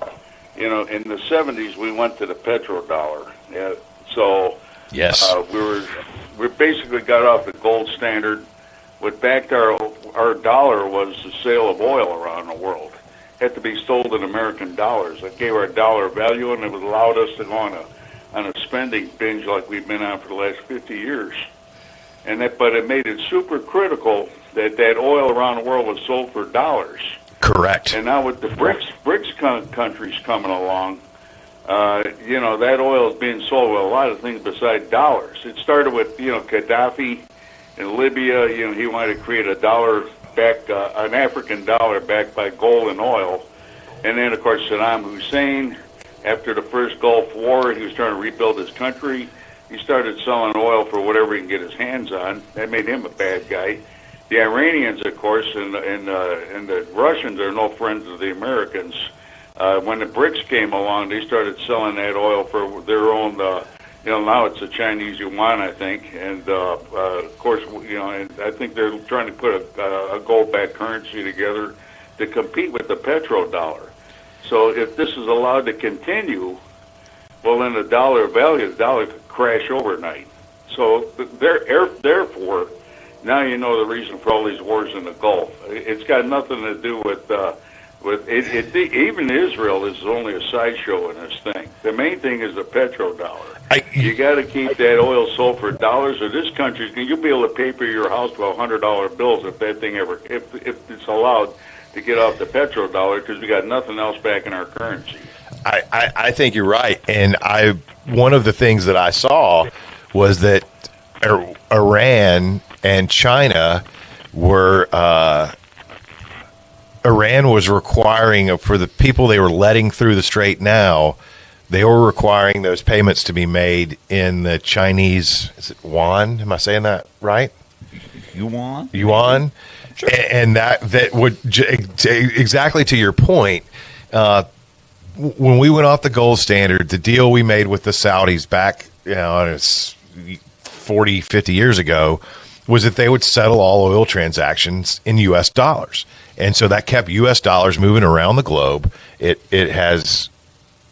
in the 70s we went to the petrodollar. Yeah, so yes, we basically got off the gold standard. What backed our dollar was the sale of oil around the world. Had to be sold in American dollars. That gave our dollar value, and it allowed us to go on a spending binge like we've been on for the last 50 years. But it made it super critical that oil around the world was sold for dollars. Correct. And now with the BRICS countries coming along, that oil is being sold with a lot of things besides dollars. It started with Gaddafi in Libya. He wanted to create a dollar back, an African dollar backed by gold and oil. And then, of course, Saddam Hussein, after the first Gulf War, he was trying to rebuild his country. He started selling oil for whatever he can get his hands on. That made him a bad guy. The Iranians, of course, and the Russians are no friends of the Americans. When the BRICS came along, they started selling that oil for their own. Now it's the Chinese yuan, I think, and of course, and I think they're trying to put a gold-backed currency together to compete with the petrodollar. So if this is allowed to continue, well, then the dollar could crash overnight. So therefore, now you know the reason for all these wars in the Gulf. It's got nothing to do with it. Even Israel is only a sideshow in this thing. The main thing is the petrodollar. You got to keep that oil sold for dollars, or this country, you'll be able to pay for your house with $100 bills if that thing if it's allowed to get off the petrodollar, because we got nothing else back in our currency. I think you're right, and one of the things that I saw was that Iran and China were Iran was requiring for the people they were letting through the Strait now. They were requiring those payments to be made in the Chinese, is it yuan? Am I saying that right? Yuan? Yuan. Sure. And that would, exactly to your point, when we went off the gold standard, the deal we made with the Saudis back, it's 40, 50 years ago, was that they would settle all oil transactions in U.S. dollars. And so that kept U.S. dollars moving around the globe. It has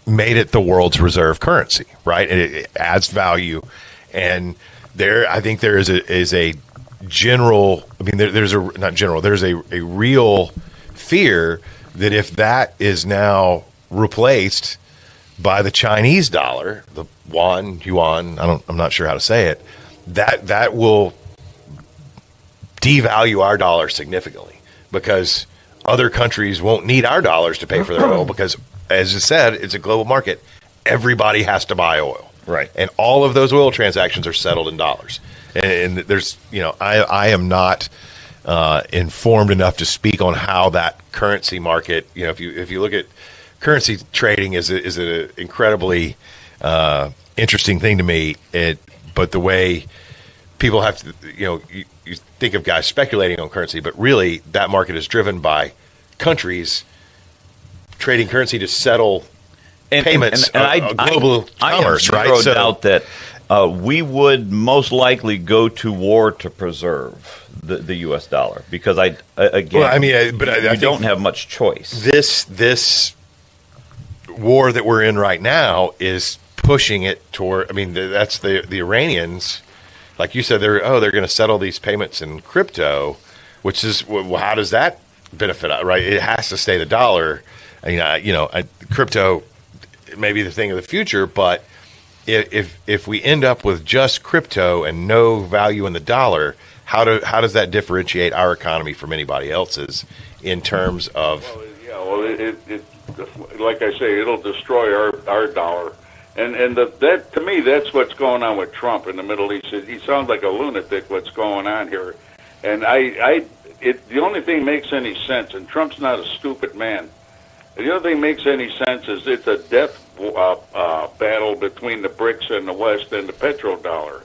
made it the world's reserve currency, right? It adds value, and I think there is a general. I mean, there's a real fear that if that is now replaced by the Chinese dollar, the yuan, I'm not sure how to say it, that will devalue our dollar significantly, because other countries won't need our dollars to pay for their oil, because, as I said, it's a global market. Everybody has to buy oil. Right. And all of those oil transactions are settled in dollars. And there's, I am not informed enough to speak on how that currency market, if you look at currency trading is an incredibly interesting thing to me. But the way people have to, you think of guys speculating on currency, but really that market is driven by countries trading currency to settle payments, global commerce, right? I have zero doubt that we would most likely go to war to preserve the U.S. dollar, because we don't have much choice. This war that we're in right now is pushing it toward. I mean, that's the Iranians, like you said. They're going to settle these payments in crypto, which is how does that benefit? Right, it has to stay the dollar. Crypto may be the thing of the future, but if we end up with just crypto and no value in the dollar, how does that differentiate our economy from anybody else's in terms of? It like I say, it'll destroy our dollar, and that to me, that's what's going on with Trump in the Middle East. He sounds like a lunatic. What's going on here? And the only thing makes any sense, and Trump's not a stupid man. The only thing makes any sense is it's a death battle between the BRICS and the West and the petrodollar.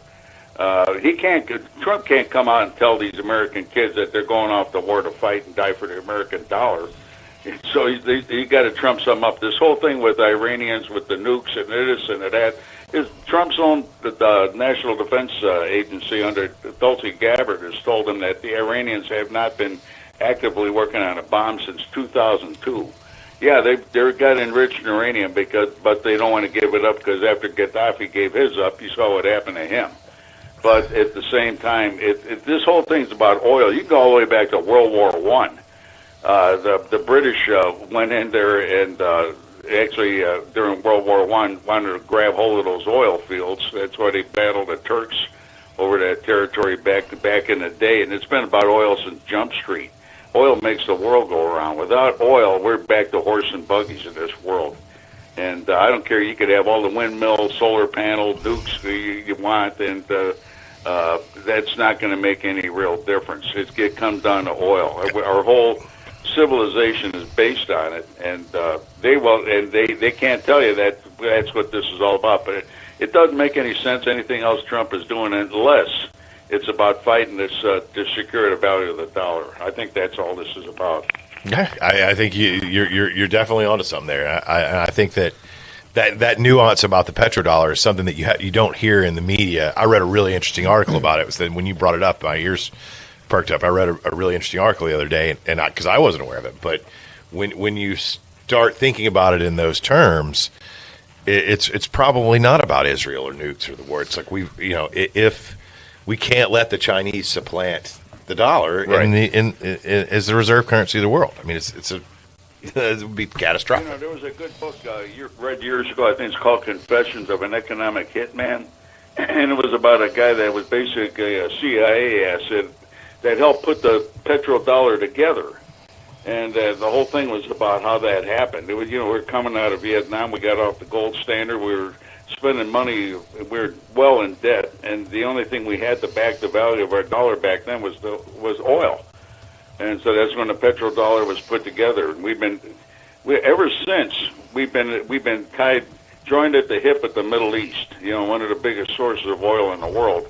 Trump can't come out and tell these American kids that they're going off to war to fight and die for the American dollar. So you got to trump something up. This whole thing with Iranians, with the nukes and this and that, is Trump's own the National Defense Agency under Tulsi Gabbard has told him that the Iranians have not been actively working on a bomb since 2002. Yeah, they got enriched uranium but they don't want to give it up because after Gaddafi gave his up, you saw what happened to him. But at the same time, this whole thing's about oil. You can go all the way back to World War I. The British went in there and actually during World War I wanted to grab hold of those oil fields. That's why they battled the Turks over that territory back in the day. And it's been about oil since Jump Street. Oil makes the world go around. Without oil, we're back to horse and buggies in this world. And I don't care. You could have all the windmills, solar panel, nukes you want, and that's not going to make any real difference. It comes down to oil. Our whole civilization is based on it, and they can't tell you that that's what this is all about. But it doesn't make any sense anything else Trump is doing unless it's about fighting this to secure the value of the dollar. I think that's all this is about. Yeah, I think you're definitely onto something there. I think that nuance about the petrodollar is something that you don't hear in the media. I read a really interesting article about it. It was that when you brought it up, my ears perked up. I read a really interesting article the other day, and because I wasn't aware of it, but when you start thinking about it in those terms, it's probably not about Israel or nukes or the war. It's like if we can't let the Chinese supplant the dollar as the reserve currency of the world. I mean, it would be catastrophic. There was a good book read years ago. I think it's called Confessions of an Economic Hitman, and it was about a guy that was basically a CIA asset that helped put the petrodollar together. And the whole thing was about how that happened. It was, we're coming out of Vietnam. We got off the gold standard. We were spending money. We were well in debt, and the only thing we had to back the value of our dollar back then was oil. And so that's when the petrodollar was put together. And ever since we've been joined at the hip at the Middle East. One of the biggest sources of oil in the world.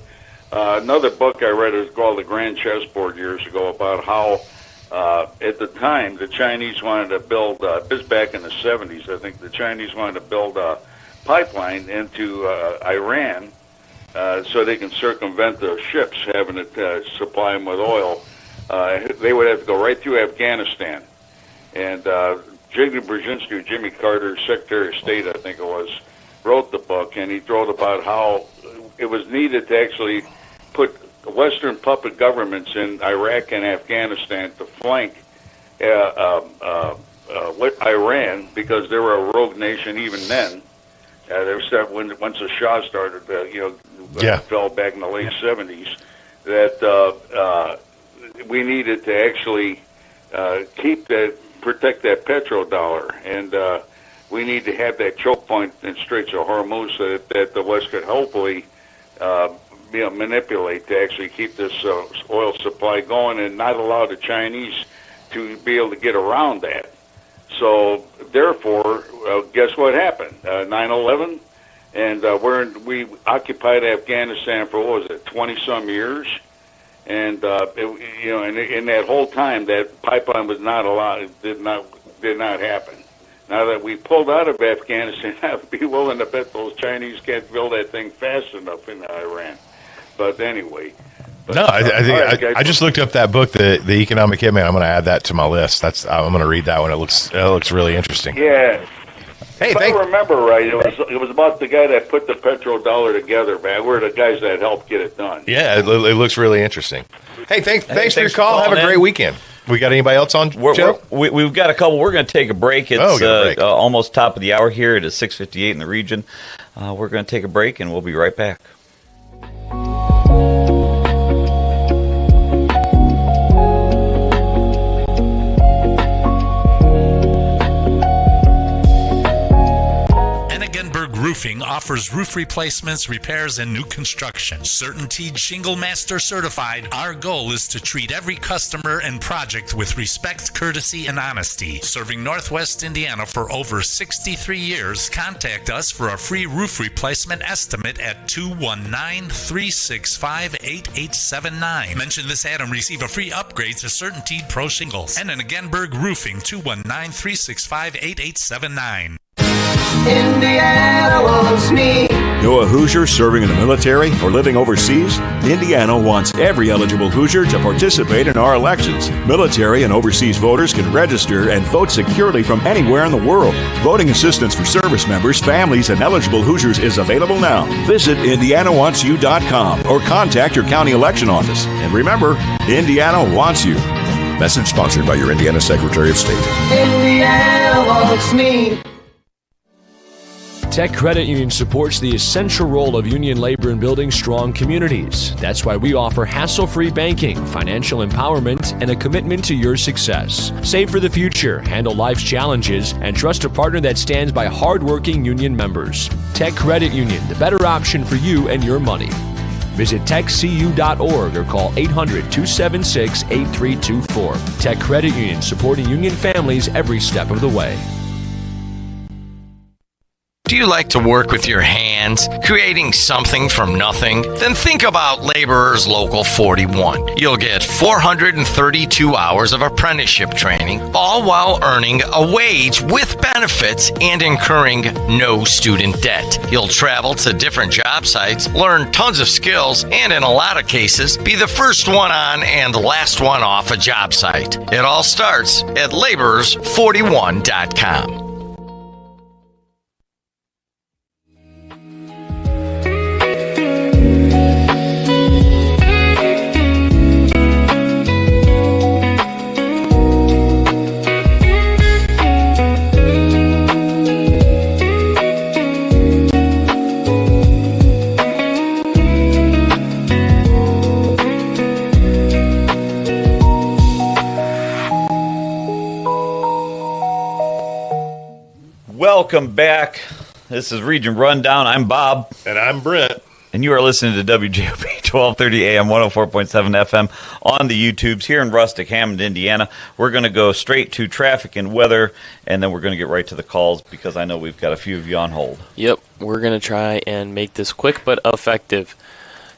Another book I read is called The Grand Chessboard years ago about how at the time the Chinese wanted to build, this back in the 70s, I think the Chinese wanted to build a pipeline into Iran so they can circumvent the ships having to supply them with oil. They would have to go right through Afghanistan. And Jimmy Brzezinski, Jimmy Carter's Secretary of State, I think it was, wrote the book, and he wrote about how it was needed to actually put Western puppet governments in Iraq and Afghanistan to flank Iran because they were a rogue nation even then. Once the Shah started, fell back in the late 70s, that we needed to actually protect that petrodollar, and we need to have that choke point in Straits of Hormuz so that the West could hopefully manipulate to actually keep this oil supply going and not allow the Chinese to be able to get around that. So, therefore, guess what happened? 9/11, and we occupied Afghanistan for, 20-some years, and in that whole time, that pipeline was not allowed. Did not happen. Now that we pulled out of Afghanistan, I'd be willing to bet those Chinese can't build that thing fast enough in Iran. But anyway. I just looked up that book, the Economic Hitman. I'm going to add that to my list. I'm going to read that one. It looks really interesting. Yeah. Hey, if I remember right, it was about the guy that put the petrodollar together, man. We're the guys that helped get it done. Yeah, it looks really interesting. Hey, thanks for your call. Have a great weekend. We got anybody else on, Joe? We've got a couple. We're going to take a break. It's almost top of the hour here. It is 6:58 in the region. We're going to take a break, and we'll be right back. Roofing offers roof replacements, repairs, and new construction. Certainteed Shingle Master certified, our goal is to treat every customer and project with respect, courtesy, and honesty. Serving Northwest Indiana for over 63 years, contact us for a free roof replacement estimate at 219-365-8879. Mention this ad and receive a free upgrade to Certainteed Pro Shingles. And in Egenberg Roofing, 219-365-8879. Indiana wants me. You're a Hoosier serving in the military or living overseas? Indiana wants every eligible Hoosier to participate in our elections. Military and overseas voters can register and vote securely from anywhere in the world. Voting assistance for service members, families, and eligible Hoosiers is available now. Visit IndianaWantsYou.com or contact your county election office. And remember, Indiana wants you. Message sponsored by your Indiana Secretary of State. Indiana wants me. Tech Credit Union supports the essential role of union labor in building strong communities. That's why we offer hassle-free banking, financial empowerment, and a commitment to your success. Save for the future, handle life's challenges, and trust a partner that stands by hardworking union members. Tech Credit Union, the better option for you and your money. Visit techcu.org or call 800-276-8324. Tech Credit Union, supporting union families every step of the way. Do you like to work with your hands, creating something from nothing? Then think about Laborers Local 41. You'll get 432 hours of apprenticeship training, all while earning a wage with benefits and incurring no student debt. You'll travel to different job sites, learn tons of skills, and in a lot of cases, be the first one on and the last one off a job site. It all starts at laborers41.com. Welcome back. This is Region Rundown. I'm Bob. And I'm Brent. And you are listening to WJOB 1230 AM, 104.7 FM on the YouTubes here in rustic Hammond, Indiana. We're going to go straight to traffic and weather, and then we're going to get right to the calls because I know we've got a few of you on hold. Yep, we're going to try and make this quick but effective.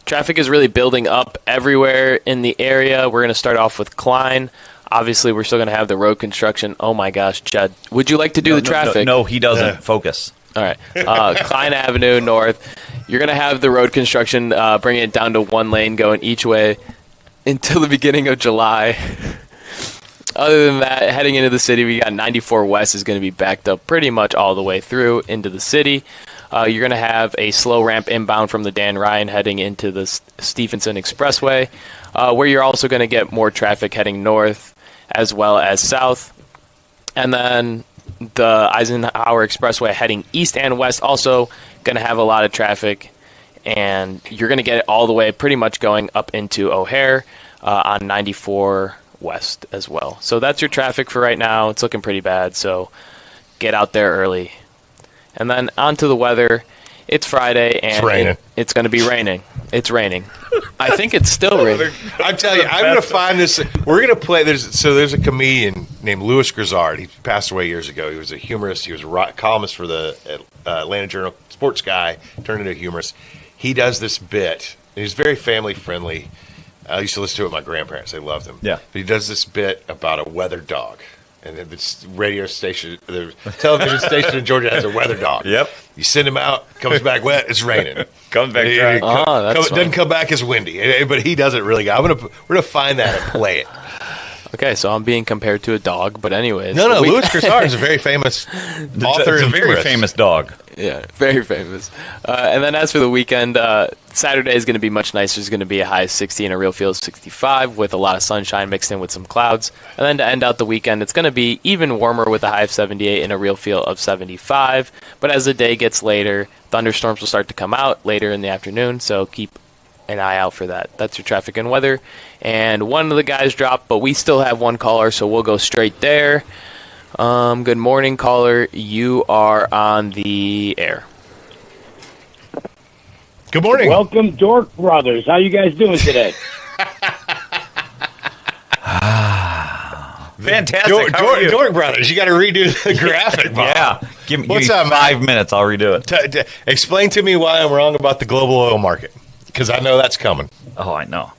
Traffic is really building up everywhere in the area. We're going to start off with Klein. Obviously, we're still going to have the road construction. Oh, my gosh, Chad. Would you like to do the traffic? No, he doesn't. Focus. All right. Klein Avenue North. You're going to have the road construction, bringing it down to one lane going each way until the beginning of July. Other than that, heading into the city, we got 94 West is going to be backed up pretty much all the way through into the city. You're going to have a slow ramp inbound from the Dan Ryan heading into the Stephenson Expressway, where you're also going to get more traffic heading north as well as south. And then the Eisenhower Expressway heading east and west also going to have a lot of traffic. And you're going to get it all the way pretty much going up into O'Hare on 94 West as well. So that's your traffic for right now. It's looking pretty bad, so get out there early. And then on to the weather. It's Friday, and it's going to be raining. It's raining. I think it's still raining. I'm telling you, I'm going to find this. We're going to play. There's a comedian named Louis Grizzard. He passed away years ago. He was a humorist. He was a columnist for the Atlanta Journal, sports guy, turned into a humorist. He does this bit. And he's very family friendly. I used to listen to it with my grandparents. They loved him. Yeah. But he does this bit about a weather dog. And then this radio station, the television station in Georgia has a weather dog. Yep. You send him out, comes back wet, it's raining. Comes back dry. That's doesn't come back as windy. But he does it really good. We're gonna find that and play it. Okay, so I'm being compared to a dog, but anyways. No, Louis Crissard is a very famous author. It's a and very humorist. famous dog. Yeah, very famous. And then as for the weekend, Saturday is going to be much nicer. It's going to be a high of 60 and a real feel of 65 with a lot of sunshine mixed in with some clouds. And then to end out the weekend, it's going to be even warmer with a high of 78 and a real feel of 75. But as the day gets later, thunderstorms will start to come out later in the afternoon, so keep an eye out for that. That's your traffic and weather. And one of the guys dropped, but we still have one caller, so we'll go straight there. Good morning, caller. You are on the air. Good morning. Welcome, Dork Brothers. How you guys doing today? Fantastic. Dork Brothers, you got to redo the graphic, Bob. Yeah. Give me What's up, 5 minutes. I'll redo it. Explain to me why I'm wrong about the global oil market, because I know that's coming. Oh, I know.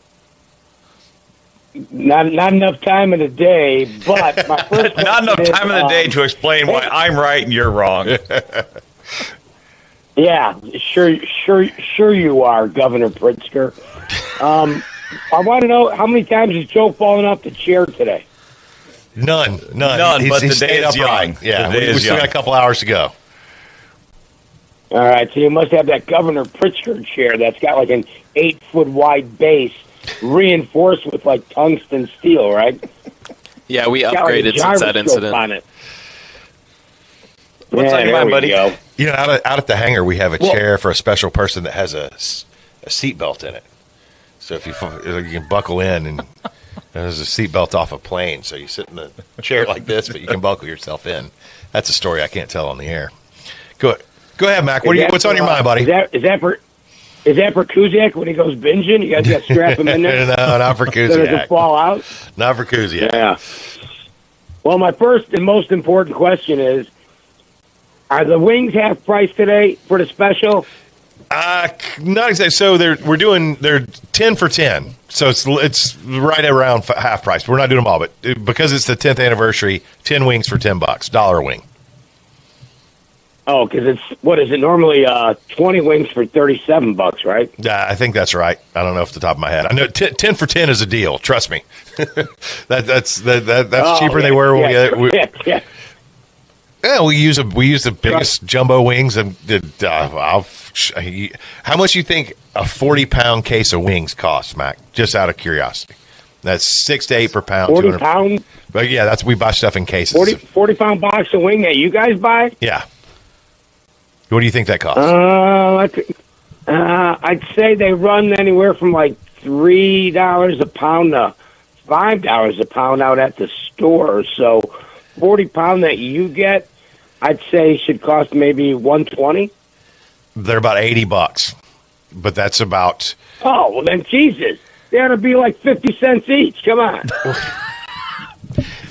Not enough time in the day, but my first Not enough question time is, in the day to explain why I'm right and you're wrong. Yeah, sure you are, Governor Pritzker. I want to know how many times has Joe fallen off the chair today? None. But the day stayed is upright. young. Yeah, The day we is still young. got a couple hours to go. All right, so you must have that Governor Pritzker chair that's got like an 8-foot wide base, reinforced with like tungsten steel, right? Yeah, we It's got, like, a upgraded since that gyroscope incident. on it. What's on your there mind, we buddy? go. You know, out at the hangar, we have a chair for a special person that has a seat belt in it. So if you can buckle in, and there's a seat belt off a plane, so you sit in the chair like this, but you can buckle yourself in. That's a story I can't tell on the air. Go ahead, Mac. What's on your mind, buddy? Is that for Kuziak when he goes binging? You guys got to strap him in there? No, not for So it doesn't Kuziak. fall out? Not for Kuziak. Yeah. Well, my first and most important question is, are the wings half price today for the special? Not exactly. So they're 10 for 10. So it's right around half price. We're not doing them all, but because it's the 10th anniversary, 10 wings for $10, $1 wing. Oh, because what is it normally? 20 wings for $37, right? I think that's right. I don't know off the top of my head. I know 10 for 10 is a deal. Trust me. that's cheaper than they were when we. Yeah. Yeah, we use the biggest jumbo wings, and how much do you think a 40-pound case of wings costs, Mac? Just out of curiosity, that's 6 to 8 per pound. 40 pounds. But yeah, we buy stuff in cases. 40-pound box of wing that you guys buy? Yeah. What do you think that costs? I'd say they run anywhere from like $3 a pound to $5 a pound out at the store. So 40-pound that you get, I'd say should cost maybe $120. They're about $80, but that's about. Oh well, then Jesus, they ought to be like 50 cents each. Come on.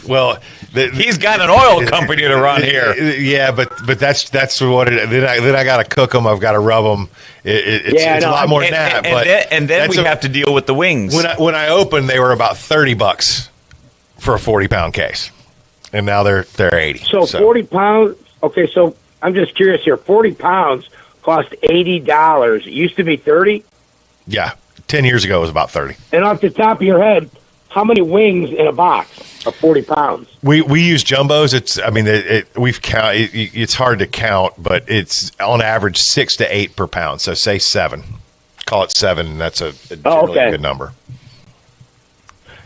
Well, he's got an oil company to run here. Yeah, but that's what it. Then I got to cook them. I've got to rub them. It's a lot more than that. And then we have to deal with the wings. When I opened, they were about $30 for a 40-pound case, and now they're 80. So 40 pounds. Okay, so I'm just curious here. 40 pounds cost $80. It used to be 30. Yeah, 10 years ago it was about 30. And off the top of your head, how many wings in a box of 40 pounds? We use jumbos. It's hard to count, but it's on average 6 to 8 per pound. So say 7. Call it 7, and that's a generally good number.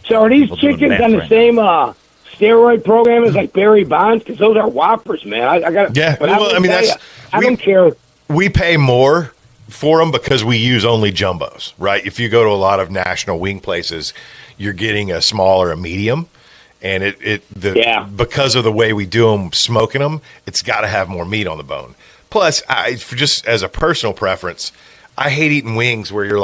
So are these chickens on the same steroid program as like Barry Bonds? Because those are Whoppers, man. I got. Yeah, but I we don't care. We pay more for them because we use only jumbos, right? If you go to a lot of national wing places, you're getting a small or a medium, and because of the way we do them, smoking them, it's got to have more meat on the bone. Plus, just as a personal preference, I hate eating wings where you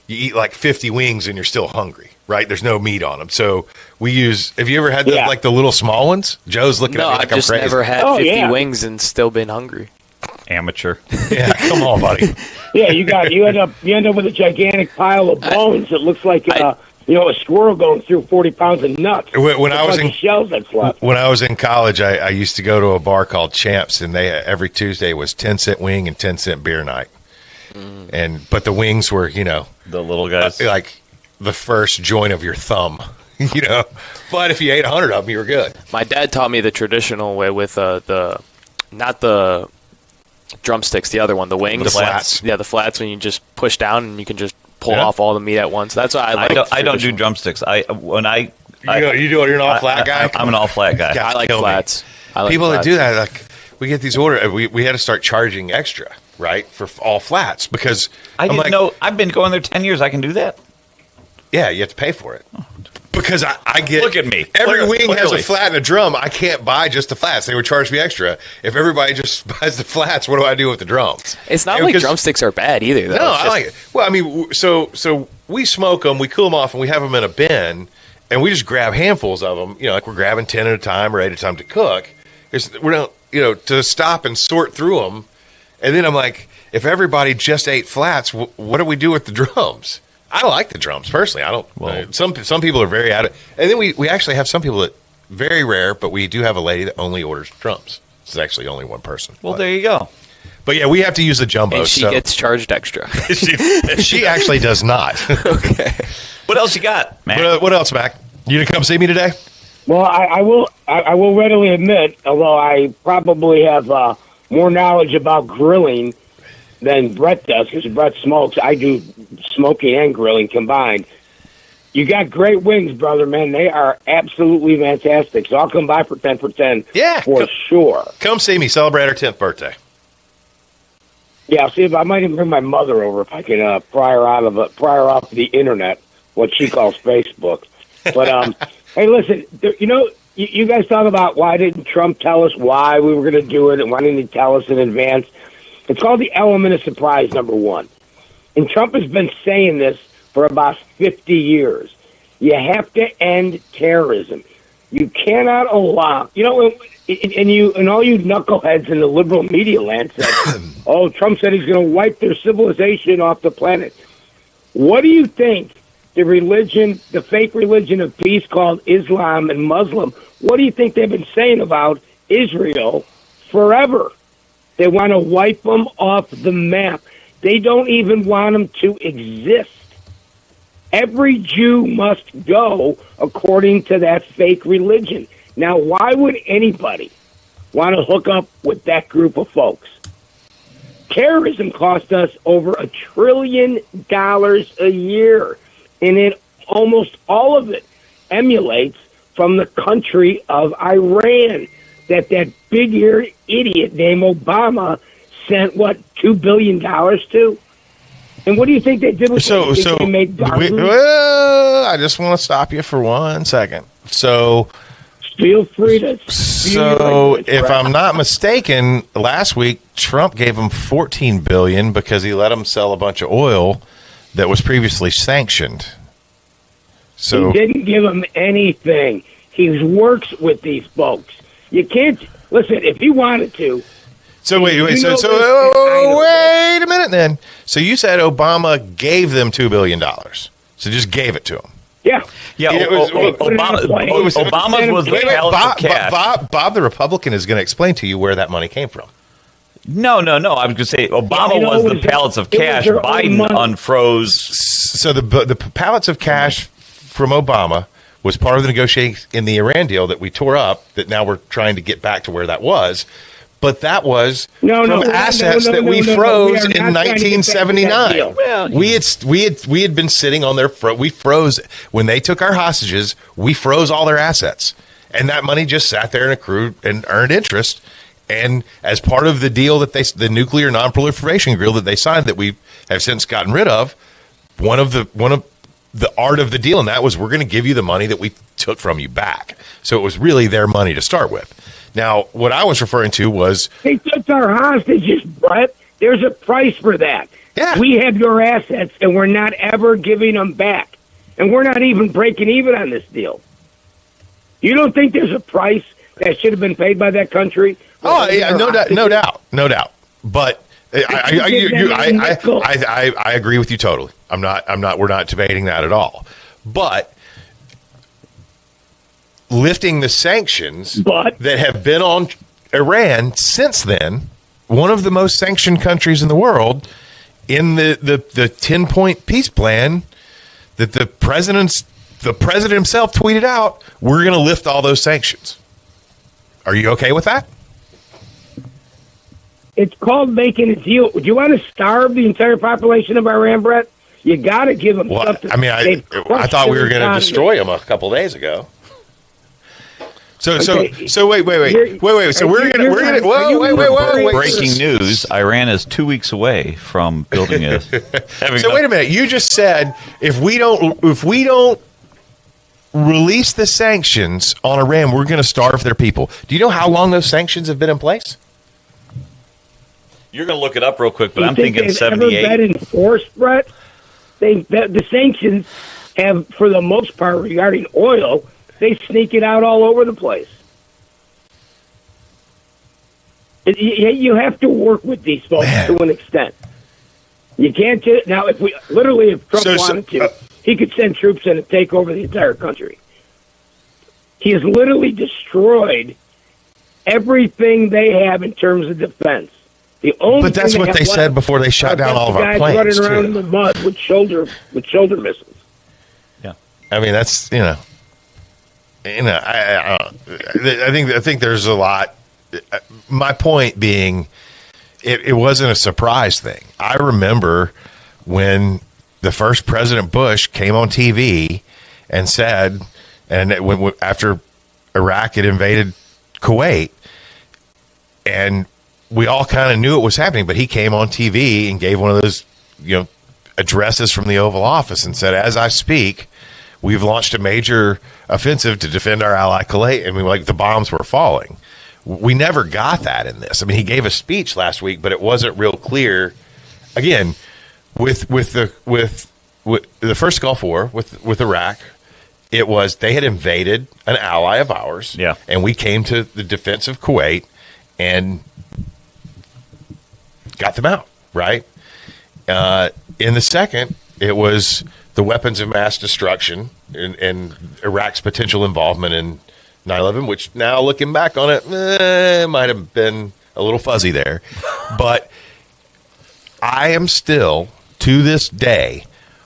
eat like 50 wings and you're still hungry, right? There's no meat on them. So we use. Have you ever had the little small ones? Joe's looking at me like I'm crazy. No, I've just never had 50 wings and still been hungry. Amateur. Yeah, come on, buddy. Yeah, you end up with a gigantic pile of bones that looks like a squirrel going through 40 pounds of nuts. When I was in shells that's left. When I was in college, I used to go to a bar called Champs, and they every Tuesday was 10-cent wing and 10-cent beer night. But the wings were, the little guys, like the first joint of your thumb. you know. But if you ate 100 of them, you were good. My dad taught me the traditional way with not the drumsticks, the other one, the wings. The flats. Yeah, the flats when you just push down and you can just pull off all the meat at once. That's why I like. I don't do drumsticks. You're an all flat guy. I'm an all flat guy. I like flats. People that do that, like we get these orders. We had to start charging extra, right, for all flats because I didn't know. I've been going there 10 years. I can do that. Yeah, you have to pay for it. Because I get... Look at me. Every wing has a flat and a drum. I can't buy just the flats. They would charge me extra. If everybody just buys the flats, what do I do with the drums? It's not like drumsticks are bad either, though. No, I like it. Well, I mean, so we smoke them, we cool them off, and we have them in a bin, and we just grab handfuls of them. You know, like we're grabbing 10 at a time or 8 at a time to cook. We don't, to stop and sort through them. And then I'm like, if everybody just ate flats, what do we do with the drums? I like the drums personally. I don't. Well, some people are very out of. And then we actually have some people that very rare, but we do have a lady that only orders drums. It's actually only one person. Well, there you go. But yeah, we have to use the jumbo. And she gets charged extra. she actually does not. Okay. What else you got, Mac? What else, Mac? You gonna come see me today? Well, I will readily admit, although I probably have more knowledge about grilling than Brett does, because Brett smokes. I do smoking and grilling combined. You got great wings, brother, man. They are absolutely fantastic. So I'll come by for 10 for 10 for sure. Come see me. Celebrate our 10th birthday. Yeah, I'll see if I might even bring my mother over if I can pry her off the internet, what she calls Facebook. But, hey, listen, you guys talk about why didn't Trump tell us why we were going to do it and why didn't he tell us in advance? It's called the element of surprise, number one. And Trump has been saying this for about 50 years. You have to end terrorism. You cannot allow, and all you knuckleheads in the liberal media land said, oh, Trump said he's going to wipe their civilization off the planet. What do you think the fake religion of peace called Islam and Muslim, what do you think they've been saying about Israel forever? They want to wipe them off the map. They don't even want them to exist. Every Jew must go according to that fake religion. Now, why would anybody want to hook up with that group of folks? Terrorism cost us over $1 trillion a year, and almost all of it emulates from the country of Iran that big-eared idiot named Obama sent, $2 billion to? And what do you think they did with it? They made I just want to stop you for 1 second. So, feel free to. If I'm not mistaken, last week Trump gave him $14 billion because he let him sell a bunch of oil that was previously sanctioned. So he didn't give him anything. He works with these folks. You can't listen if he wanted to. So wait a minute then. So you said Obama gave them $2 billion. So just gave it to them. Yeah. Obama's was the pallets of cash. Bob, the Republican, is going to explain to you where that money came from. No. I was going to say Obama was the pallets of cash. Biden unfroze. So the pallets of cash from Obama was part of the negotiation in the Iran deal that we tore up, that now we're trying to get back to where that was. But that was from assets that we froze in 1979. Well, we had been sitting on their we froze when they took our hostages. We froze all their assets, and that money just sat there and accrued and earned interest. And as part of the deal that the nuclear non-proliferation deal that they signed, that we have since gotten rid of, one of the art of the deal, and that was we're going to give you the money that we took from you back. So it was really their money to start with. Now, what I was referring to was... They took our hostages, Brett. There's a price for that. Yeah. We have your assets, and we're not ever giving them back. And we're not even breaking even on this deal. You don't think there's a price that should have been paid by that country? Oh, yeah, no doubt. But I agree with you totally. We're not debating that at all. But... lifting the sanctions that have been on Iran since then, one of the most sanctioned countries in the world, in the 10-point peace plan that the president's the president himself tweeted out, we're going to lift all those sanctions. Are you okay with that? It's called making a deal. Do you want to starve the entire population of Iran, Brett? You got to give them something. I mean, I thought we were going to destroy them a couple days ago. So wait. So we're gonna. Whoa. Breaking news: Iran is 2 weeks away from building it. So wait a minute. You just said if we don't release the sanctions on Iran, we're going to starve their people. Do you know how long those sanctions have been in place? You're going to look it up real quick, but I'm think thinking they've 78. ever been enforced, Brett? The sanctions have, for the most part, regarding oil, they sneak it out all over the place. You have to work with these folks to an extent. You can't just now. If Trump wanted to, he could send troops in and take over the entire country. He has literally destroyed everything they have in terms of defense. But that's what they said before they shot down all of our planes. Running around in the mud with shoulder missiles. Yeah, I mean that's I think there's a lot. My point being, it wasn't a surprise thing. I remember when the first President Bush came on TV and said, after Iraq had invaded Kuwait, and we all kind of knew it was happening, but he came on TV and gave one of those, addresses from the Oval Office and said, "As I speak, we've launched a major offensive to defend our ally Kuwait," and the bombs were falling. We never got that in this. I mean, he gave a speech last week, but it wasn't real clear. Again, with the first Gulf War with Iraq, it was they had invaded an ally of ours, and we came to the defense of Kuwait and got them out, right? In the second, it was the weapons of mass destruction and Iraq's potential involvement in 9/11, which now looking back on it, might have been a little fuzzy there. But I am still, to this day,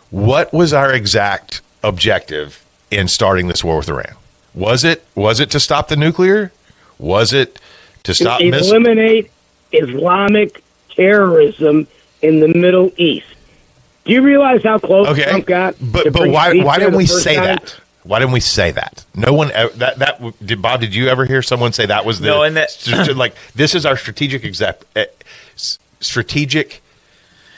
what was our exact objective in starting this war with Iran? Was it to stop the nuclear? Was it to stop eliminate Islamic terrorism in the Middle East? Do you realize how close Trump got? But why didn't we say that? Why didn't we say that? No one did. Bob, did you ever hear someone say that was the no? And that this is our strategic strategic.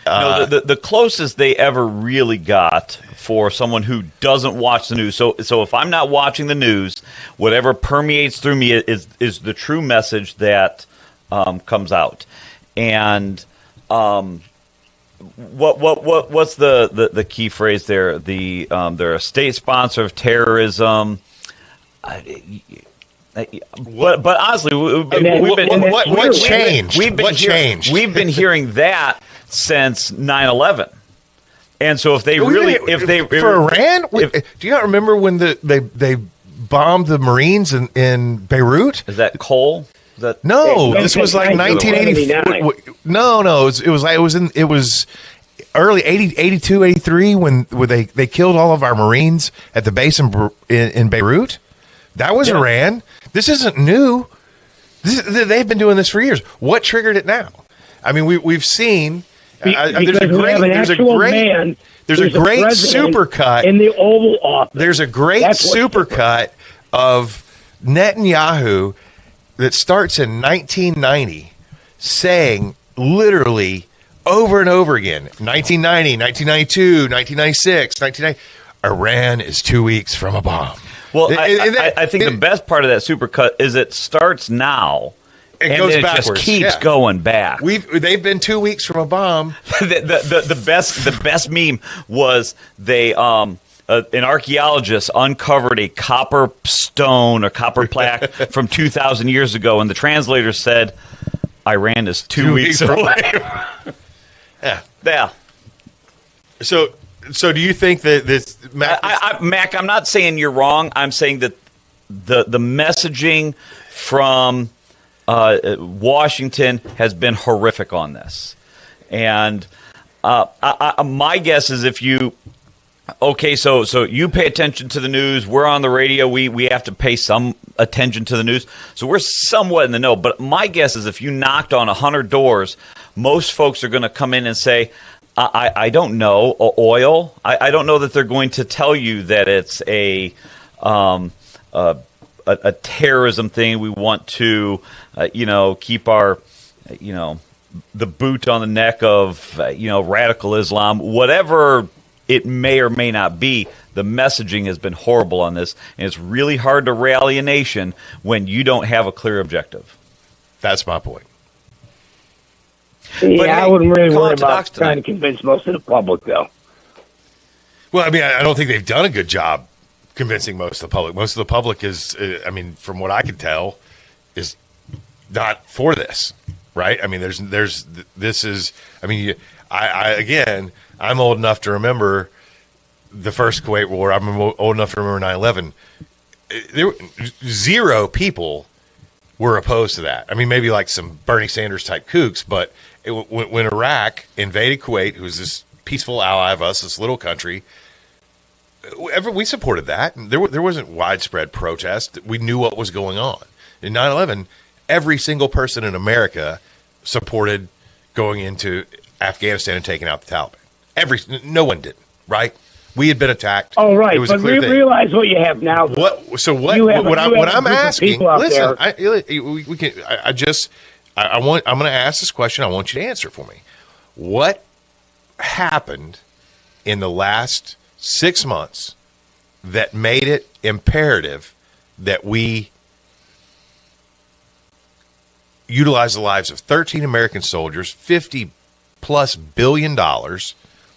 No, the closest they ever really got for someone who doesn't watch the news. So if I'm not watching the news, whatever permeates through me is the true message that comes out. And what's the key phrase there? They're a state sponsor of terrorism. But honestly, what changed? We've been hearing that since 9/11. And so if they for Iran, do you not remember when they bombed the Marines in Beirut? Is that Cole? No, this was like 1980. No, it was early 82, 83 when they killed all of our Marines at the base in Beirut. That was Iran. This isn't new. They've been doing this for years. What triggered it now? I mean, we've seen. There's a great supercut in the Oval Office. There's a great supercut of Netanyahu that starts in 1990, saying literally over and over again, 1990, 1992, 1996, 1990, Iran is 2 weeks from a bomb. Well, I think the best part of that supercut is it starts now. It goes backwards. It just keeps going back. They've been 2 weeks from a bomb. the best meme was an archaeologist uncovered a copper stone or copper plaque from 2,000 years ago, and the translator said, "Iran is 2 weeks away." Yeah. So do you think that this Mac? I'm not saying you're wrong. I'm saying that the messaging from Washington has been horrific on this, and my guess is if you Okay, so you pay attention to the news. We're on the radio. We have to pay some attention to the news. So we're somewhat in the know. But my guess is if you knocked on 100 doors, most folks are going to come in and say, I don't know, oil. I don't know that they're going to tell you that it's a terrorism thing. We want to, keep our, the boot on the neck of, radical Islam, whatever it may or may not be. The messaging has been horrible on this, and it's really hard to rally a nation when you don't have a clear objective. That's my point. Yeah, I wouldn't really worry about trying to convince most of the public, though. Well, I mean, I don't think they've done a good job convincing most of the public. Most of the public is, from what I can tell, is not for this, right? I mean, I'm old enough to remember the first Kuwait War. I'm old enough to remember 9/11. Zero people were opposed to that. I mean, maybe like some Bernie Sanders type kooks, but when Iraq invaded Kuwait, who was this peaceful ally of us, this little country, we supported that. There wasn't widespread protest. We knew what was going on. In 9/11, every single person in America supported going into Afghanistan and taking out the Taliban. No one did, right? We had been attacked. Oh, right. It was but a clear thing. Realize what you have now. What I'm asking, listen, I'm going to ask this question. I want you to answer for me. What happened in the last 6 months that made it imperative that we utilize the lives of 13 American soldiers, $50+ billion?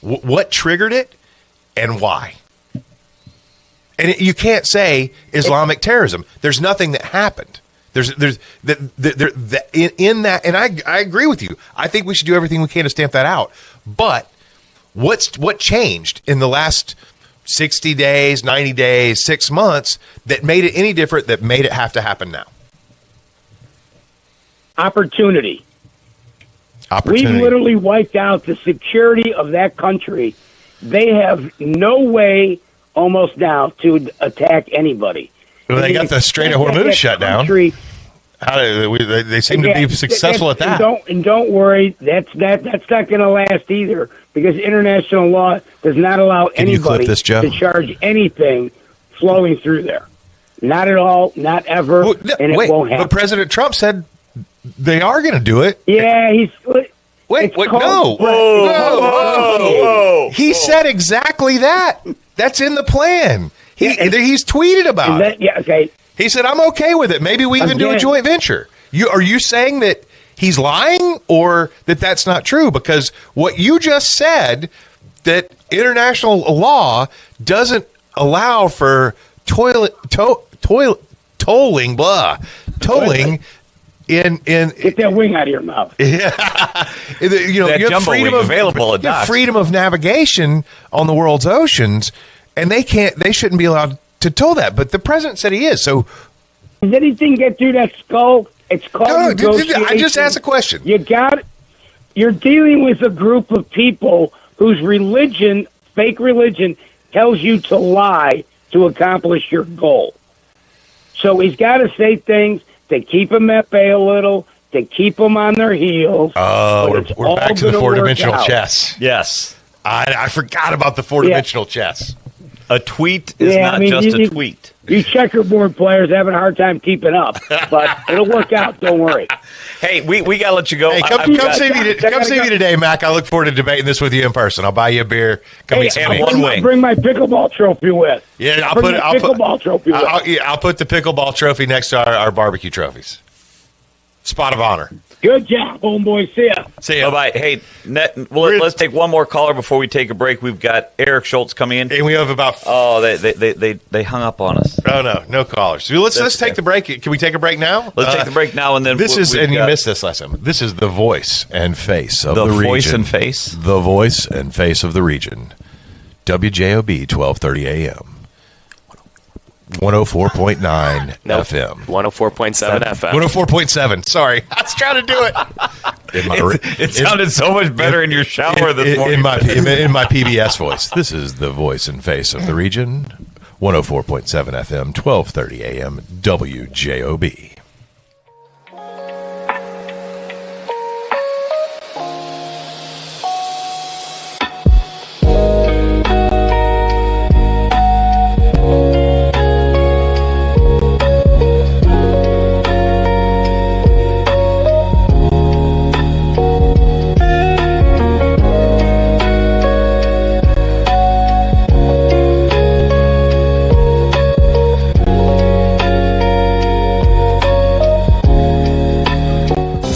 What triggered it and why? And you can't say Islamic terrorism. There's nothing that happened. There's in that, and I agree with you. I think we should do everything we can to stamp that out. But what changed in the last 60 days, 90 days, 6 months that made it any different, that made it have to happen now? Opportunity. We've literally wiped out the security of that country. They have no way almost now to attack anybody. Well, they got the Strait of Hormuz shut down. They seem to be successful at that. And don't worry, that's not going to last either, because international law does not allow anybody to charge anything flowing through there. Not at all, not ever, and it won't happen. But President Trump said they are going to do it. Yeah, Whoa. He said exactly that. That's in the plan. He's tweeted about it. Yeah, okay. He said, I'm okay with it. Maybe we even do a joint venture. Are you saying that he's lying or that that's not true? Because what you just said, that international law doesn't allow for tolling in get that wing out of your mouth. Yeah, you have freedom of navigation on the world's oceans, and they shouldn't be allowed to toll that. But the president said he is. So does anything get through that skull? It's called negotiation. I just asked a question. You're dealing with a group of people whose religion, fake religion, tells you to lie to accomplish your goal. So he's got to say things to keep them at bay a little, to keep them on their heels. Oh, we're back to the four-dimensional chess. Yes. I forgot about the four-dimensional chess. A tweet is not just a tweet. You checkerboard players having a hard time keeping up, but it'll work out. Don't worry. Hey, we got to let you go. Hey, come see me today, Mac. I look forward to debating this with you in person. I'll buy you a beer. I'll bring my pickleball trophy with. Yeah, I'll put the pickleball trophy next to our barbecue trophies. Spot of honor. Good job, homeboy. See ya. Bye-bye. Hey, let's take one more caller before we take a break. We've got Eric Schultz coming in. And we have about... Oh, they hung up on us. Oh, no callers. So let's take the break. Can we take a break now? Let's take the break now, and then... You missed this last time. This is the voice and face of the region. The voice and face? The voice and face of the region. WJOB, 1230 AM. 104.9 FM. 104.7 FM. 104.7. Sorry. I was trying to do it. It sounded so much better in your shower this morning. In my PBS voice. This is the voice and face of the region. 104.7 FM, 1230 AM, WJOB.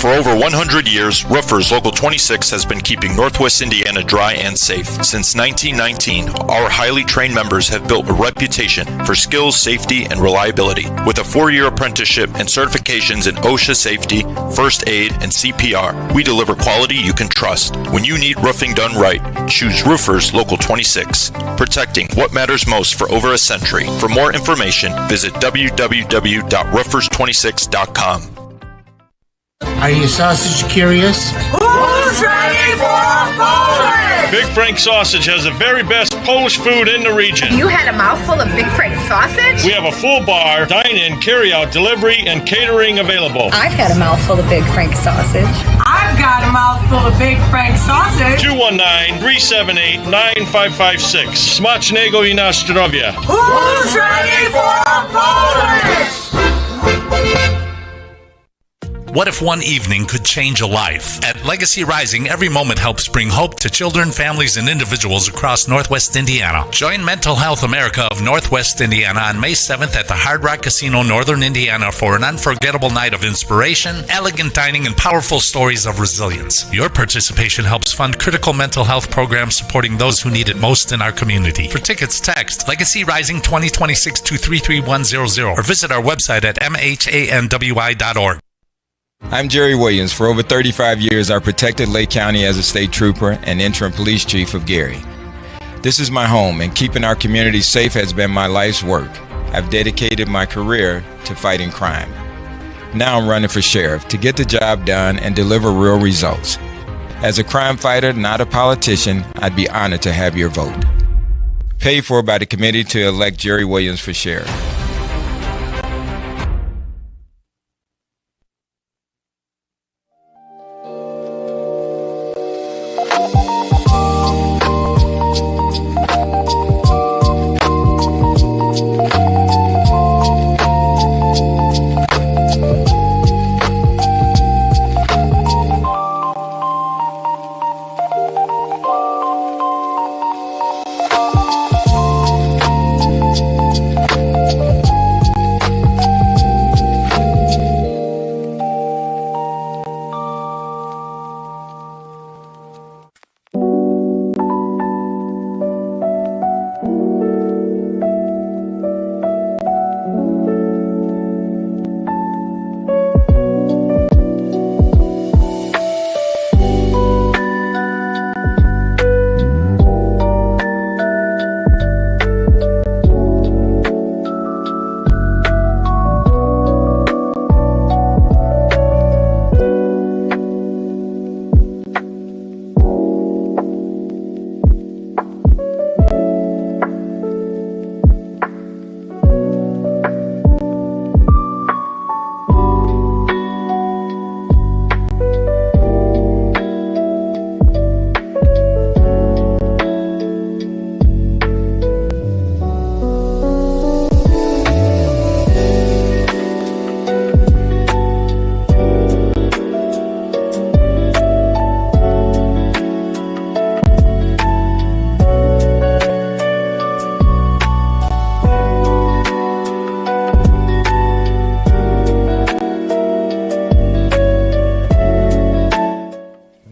For over 100 years, Roofers Local 26 has been keeping Northwest Indiana dry and safe. Since 1919, our highly trained members have built a reputation for skills, safety, and reliability. With a 4-year apprenticeship and certifications in OSHA safety, first aid, and CPR, we deliver quality you can trust. When you need roofing done right, choose Roofers Local 26, protecting what matters most for over a century. For more information, visit www.roofers26.com. Are you sausage curious? Who's ready for Polish? Big Frank Sausage has the very best Polish food in the region. You had a mouthful of Big Frank sausage? We have a full bar, dine-in, carry-out, delivery, and catering available. I've had a mouthful of Big Frank sausage. I've got a mouthful of Big Frank sausage. 219-378-9556. Smacznego i na zdrowie. Who's ready for Polish? What if one evening could change a life? At Legacy Rising, every moment helps bring hope to children, families, and individuals across Northwest Indiana. Join Mental Health America of Northwest Indiana on May 7th at the Hard Rock Casino, Northern Indiana, for an unforgettable night of inspiration, elegant dining, and powerful stories of resilience. Your participation helps fund critical mental health programs supporting those who need it most in our community. For tickets, text Legacy Rising 2026 to 33100 or visit our website at mhanwi.org. I'm Jerry Williams. For over 35 years, I protected Lake County as a state trooper and interim police chief of Gary. This is my home, and keeping our community safe has been my life's work. I've dedicated my career to fighting crime. Now I'm running for sheriff to get the job done and deliver real results. As a crime fighter, not a politician, I'd be honored to have your vote. Paid for by the committee to elect Jerry Williams for sheriff.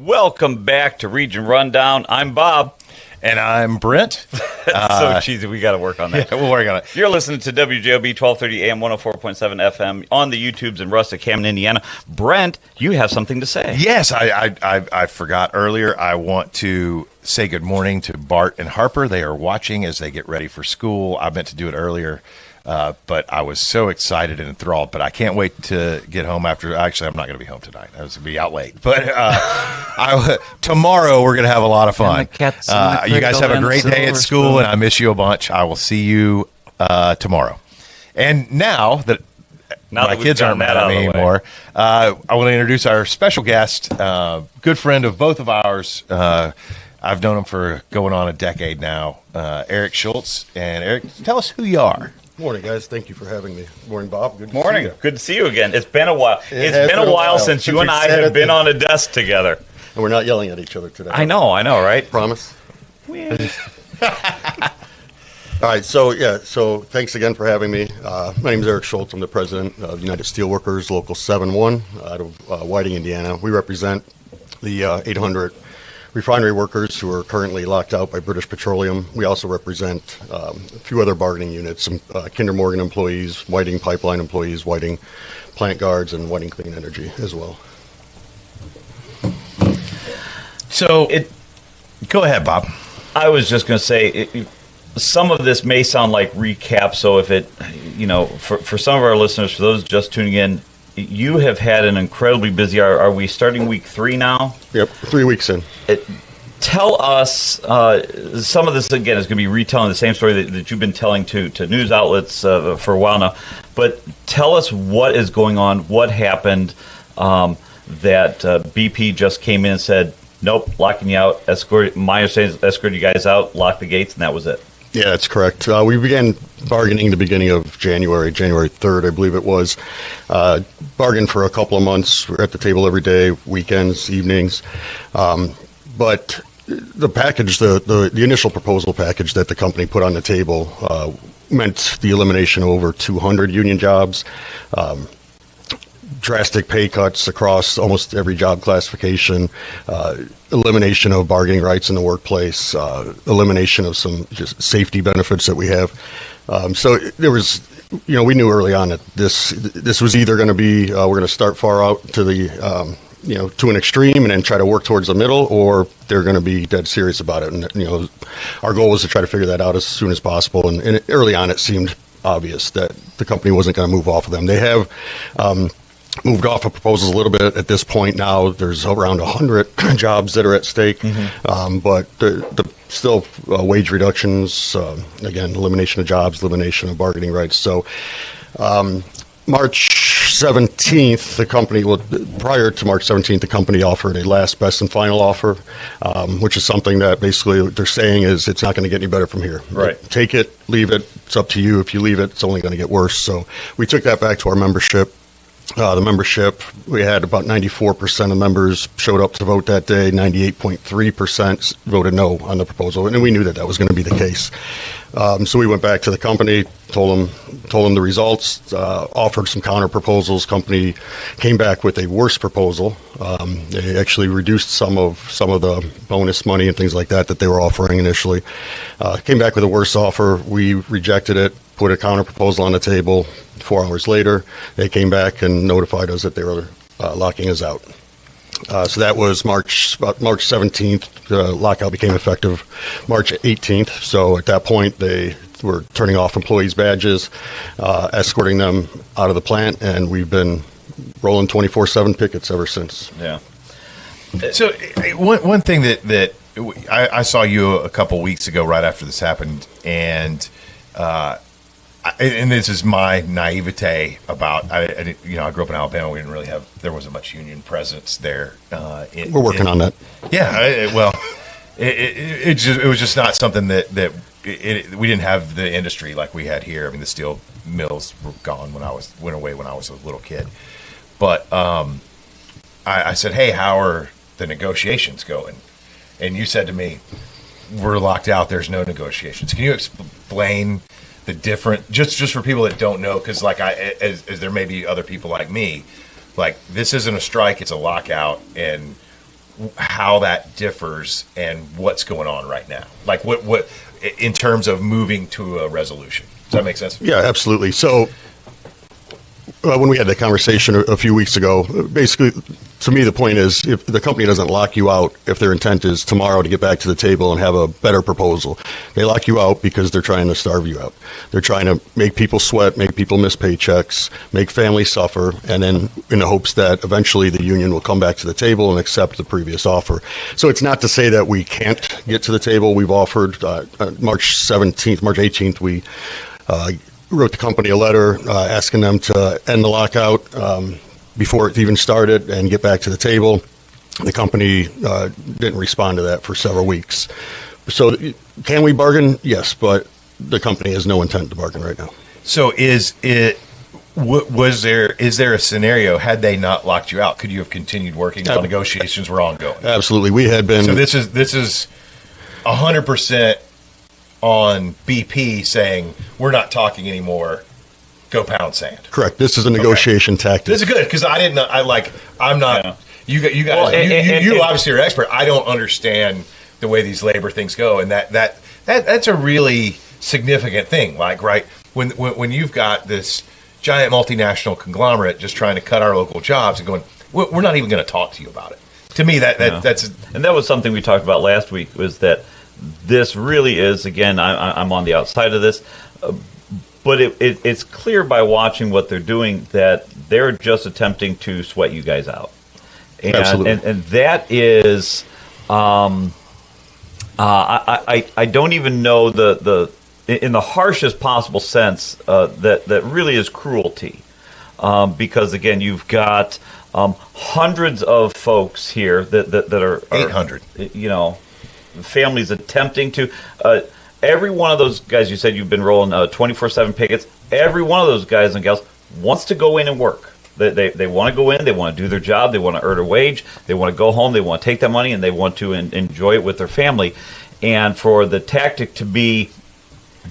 Welcome back to Region Rundown. I'm Bob. And I'm Brent. That's so cheesy. We got to work on that. Yeah, we'll work on it. You're listening to WJOB 1230 AM 104.7 FM on the YouTubes in Rustic, Hammond, Indiana. Brent, you have something to say. Yes, I forgot earlier. I want to say good morning to Bart and Harper. They are watching as they get ready for school. I meant to do it earlier. But I was so excited and enthralled. But I can't wait to get home after. Actually, I'm not going to be home tonight. I was going to be out late. But tomorrow we're going to have a lot of fun. You guys have a great day at school, and I miss you a bunch. I will see you tomorrow. And now that my kids aren't mad at me anymore, I want to introduce our special guest, good friend of both of ours. I've known him for going on a decade now, Eric Schultz. And Eric, tell us who you are. Morning, guys. Thank you for having me. Morning, Bob. Good Morning. To see you. Good to see you again. It's been a while. It's been a while since you and I have been on a desk together. And we're not yelling at each other today. I know, right? Promise? All right, so thanks again for having me. My name is Eric Schultz. I'm the president of United Steelworkers, Local 7-1 out of Whiting, Indiana. We represent the 800 refinery workers who are currently locked out by British Petroleum. We also represent a few other bargaining units, some Kinder Morgan employees, Whiting Pipeline employees, Whiting Plant Guards, and Whiting Clean Energy as well. So, go ahead, Bob. I was just going to say, some of this may sound like recap, so if it, for some of our listeners, for those just tuning in, you have had an incredibly busy, are we starting week 3 now? Yep, 3 weeks in. Tell us, some of this, again, is going to be retelling the same story that you've been telling to news outlets for a while now, but tell us what is going on, what happened, that BP just came in and said, nope, locking you out, my understanding is escort you guys out, lock the gates, and that was it. Yeah, that's correct. We began bargaining the beginning of January 3rd, I believe it was. Bargained for a couple of months. We're at the table every day, weekends, evenings. But the package, the initial proposal package that the company put on the table meant the elimination of over 200 union jobs, drastic pay cuts across almost every job classification, elimination of bargaining rights in the workplace, elimination of some just safety benefits that we have. So there was, we knew early on that this was either going to be, we're going to start far out to the, to an extreme and then try to work towards the middle, or they're going to be dead serious about it. And, our goal was to try to figure that out as soon as possible. And early on, it seemed obvious that the company wasn't going to move off of them. They have, moved off of proposals a little bit at this point. Now there's around 100 jobs that are at stake, but the still wage reductions, again, elimination of jobs, elimination of bargaining rights. So March 17th, the company, prior to March 17th, the company offered a last, best, and final offer, which is something that basically they're saying is it's not going to get any better from here. Right. Take it, leave it. It's up to you. If you leave it, it's only going to get worse. So we took that back to our membership. The membership, we had about 94% of members showed up to vote that day. 98.3% voted no on the proposal, and we knew that was going to be the case. So we went back to the company, told them the results, offered some counter proposals. Company came back with a worse proposal. They actually reduced some of the bonus money and things like that they were offering initially. Came back with a worse offer. We rejected it. Put a counter proposal on the table. 4 hours later, they came back and notified us that they were locking us out. So that was March 17th. The lockout became effective March 18th. So at that point, they were turning off employees' badges, escorting them out of the plant, and we've been rolling 24/7 pickets ever since. Yeah. So one thing that I saw you a couple weeks ago, right after this happened, and this is my naivete about, I grew up in Alabama. We didn't really there wasn't much union presence there. We're working on that. Yeah. It was just not something that we didn't have the industry like we had here. I mean, the steel mills were gone went away when I was a little kid. But I said, hey, how are the negotiations going? And you said to me, we're locked out. There's no negotiations. Can you explain the different, just for people that don't know, because as there may be other people like me, like this isn't a strike, it's a lockout, and how that differs and what's going on right now, like what in terms of moving to a resolution. Does that make sense? Yeah, absolutely. So when we had that conversation a few weeks ago, basically to me, the point is, if the company doesn't lock you out, if their intent is tomorrow to get back to the table and have a better proposal, they lock you out because they're trying to starve you out. They're trying to make people sweat, make people miss paychecks, make families suffer, and then in the hopes that eventually the union will come back to the table and accept the previous offer. So it's not to say that we can't get to the table. We've offered March 18th, we wrote the company a letter asking them to end the lockout before it even started and get back to the table. The company didn't respond to that for several weeks. So can we bargain? Yes, but the company has no intent to bargain right now. So is there a scenario, had they not locked you out, could you have continued working while negotiations were ongoing? Absolutely. We had been. So this is 100% on BP saying we're not talking anymore. Go pound sand. Correct. This is a negotiation tactic. This is good because I didn't know. I'm not. Yeah. You guys. Well, you obviously are an expert. I don't understand the way these labor things go, and that's a really significant thing. Like, right when you've got this giant multinational conglomerate just trying to cut our local jobs and going, we're not even going to talk to you about it. To me, that's and that was something we talked about last week. Was that this really is, again, I'm on the outside of this, but it's clear by watching what they're doing that they're just attempting to sweat you guys out. And, absolutely. And that is, I don't even know the in the harshest possible sense that really is cruelty. Because, again, you've got hundreds of folks here that are 800. Families attempting to every one of those guys, you said you've been rolling 24/7 pickets, every one of those guys and gals wants to go in and work. They want to go in, they want to do their job, they want to earn a wage, they want to go home, they want to take that money, and they want to enjoy it with their family. And for the tactic to be,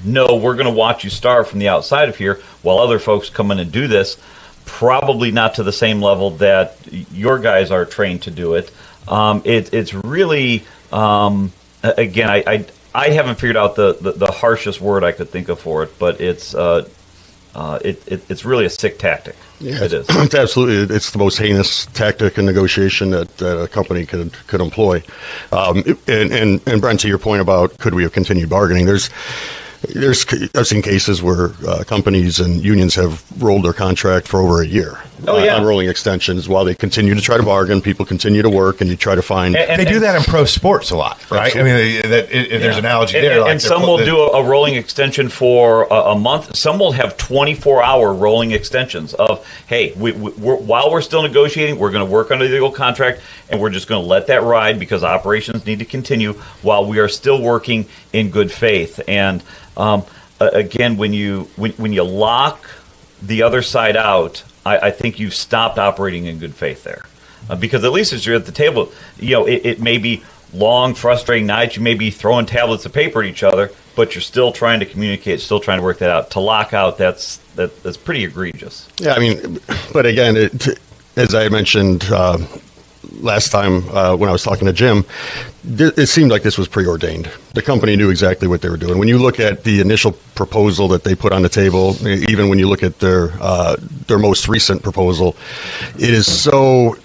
no, we're going to watch you starve from the outside of here while other folks come in and do this, probably not to the same level that your guys are trained to do it. It's really... again, I haven't figured out the harshest word I could think of for it, but it's really a sick tactic. Yeah, it is. It's absolutely. It's the most heinous tactic in negotiation that a company could employ. And Brent, to your point about could we have continued bargaining, I've seen cases where companies and unions have rolled their contract for over a year on rolling extensions while they continue to try to bargain. People continue to work, and you try to find. And they do that in pro sports a lot, right? Absolutely. I mean, there's an analogy there. And some will do a rolling extension for a month. Some will have 24-hour rolling extensions of, hey, while we're still negotiating, we're going to work under the legal contract, and we're just going to let that ride because operations need to continue while we are still working in good faith. And again, when you lock the other side out, I think you've stopped operating in good faith there, because at least as you're at the table, it may be long, frustrating nights. You may be throwing tablets of paper at each other, but you're still trying to communicate, still trying to work that out. To lock out, that's pretty egregious. Yeah, I mean, but again, as I mentioned last time when I was talking to Jim, it seemed like this was preordained. The company knew exactly what they were doing. When you look at the initial proposal that they put on the table, even when you look at their most recent proposal, it is so.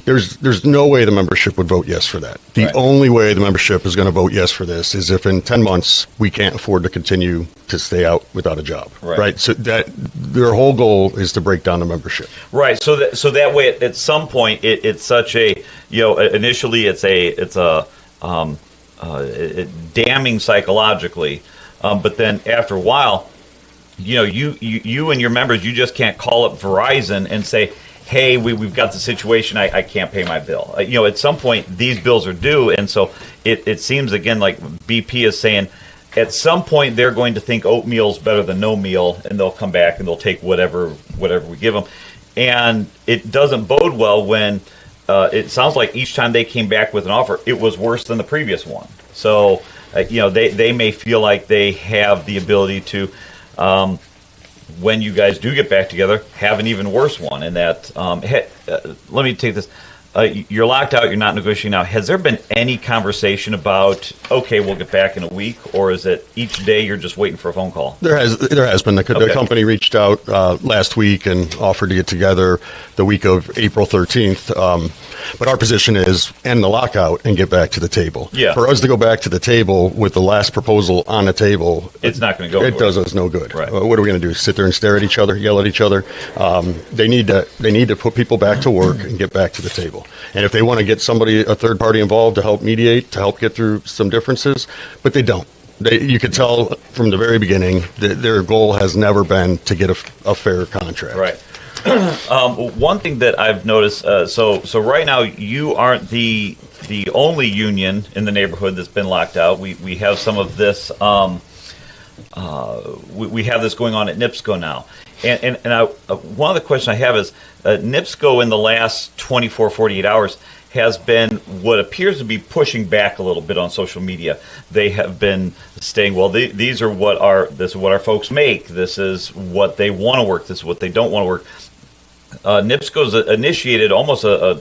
There's no way the membership would vote yes for that. The only way the membership is going to vote yes for this is if in 10 months we can't afford to continue to stay out without a job. Right? So that their whole goal is to break down the membership. Right. So that way, at some point, it's such a initially it's damning psychologically, but then after a while, you and your members, you just can't call up Verizon and say, hey, we've got the situation, I can't pay my bill. At some point, these bills are due, and so it seems, again, like BP is saying, at some point, they're going to think oatmeal's better than no meal, and they'll come back and they'll take whatever we give them. And it doesn't bode well when it sounds like each time they came back with an offer, it was worse than the previous one. So, they may feel like they have the ability to... when you guys do get back together, have an even worse one. And that, let me take this. you're locked out, you're not negotiating now. Has there been any conversation about, okay, we'll get back in a week, or is it each day you're just waiting for a phone call? There has been. The company reached out last week and offered to get together the week of April 13th. But our position is end the lockout and get back to the table. Yeah. For us to go back to the table with the last proposal on the table, it's not going to go It anywhere. does us no good. Right. What are we going to do? Sit there and stare at each other, yell at each other? They need to put people back to work and get back to the table. And if they want to get a third party involved to help mediate, to help get through some differences, but they don't. You could tell from the very beginning that their goal has never been to get a fair contract. Right. One thing that I've noticed, so right now you aren't the only union in the neighborhood that's been locked out. We have some of this. We have this going on at NIPSCO now, and one of the questions I have is NIPSCO in the last 24, 48 hours has been what appears to be pushing back a little bit on social media. They have been saying, well, these are this is what our folks make. This is what they want to work. This is what they don't want to work. NIPSCO's initiated almost a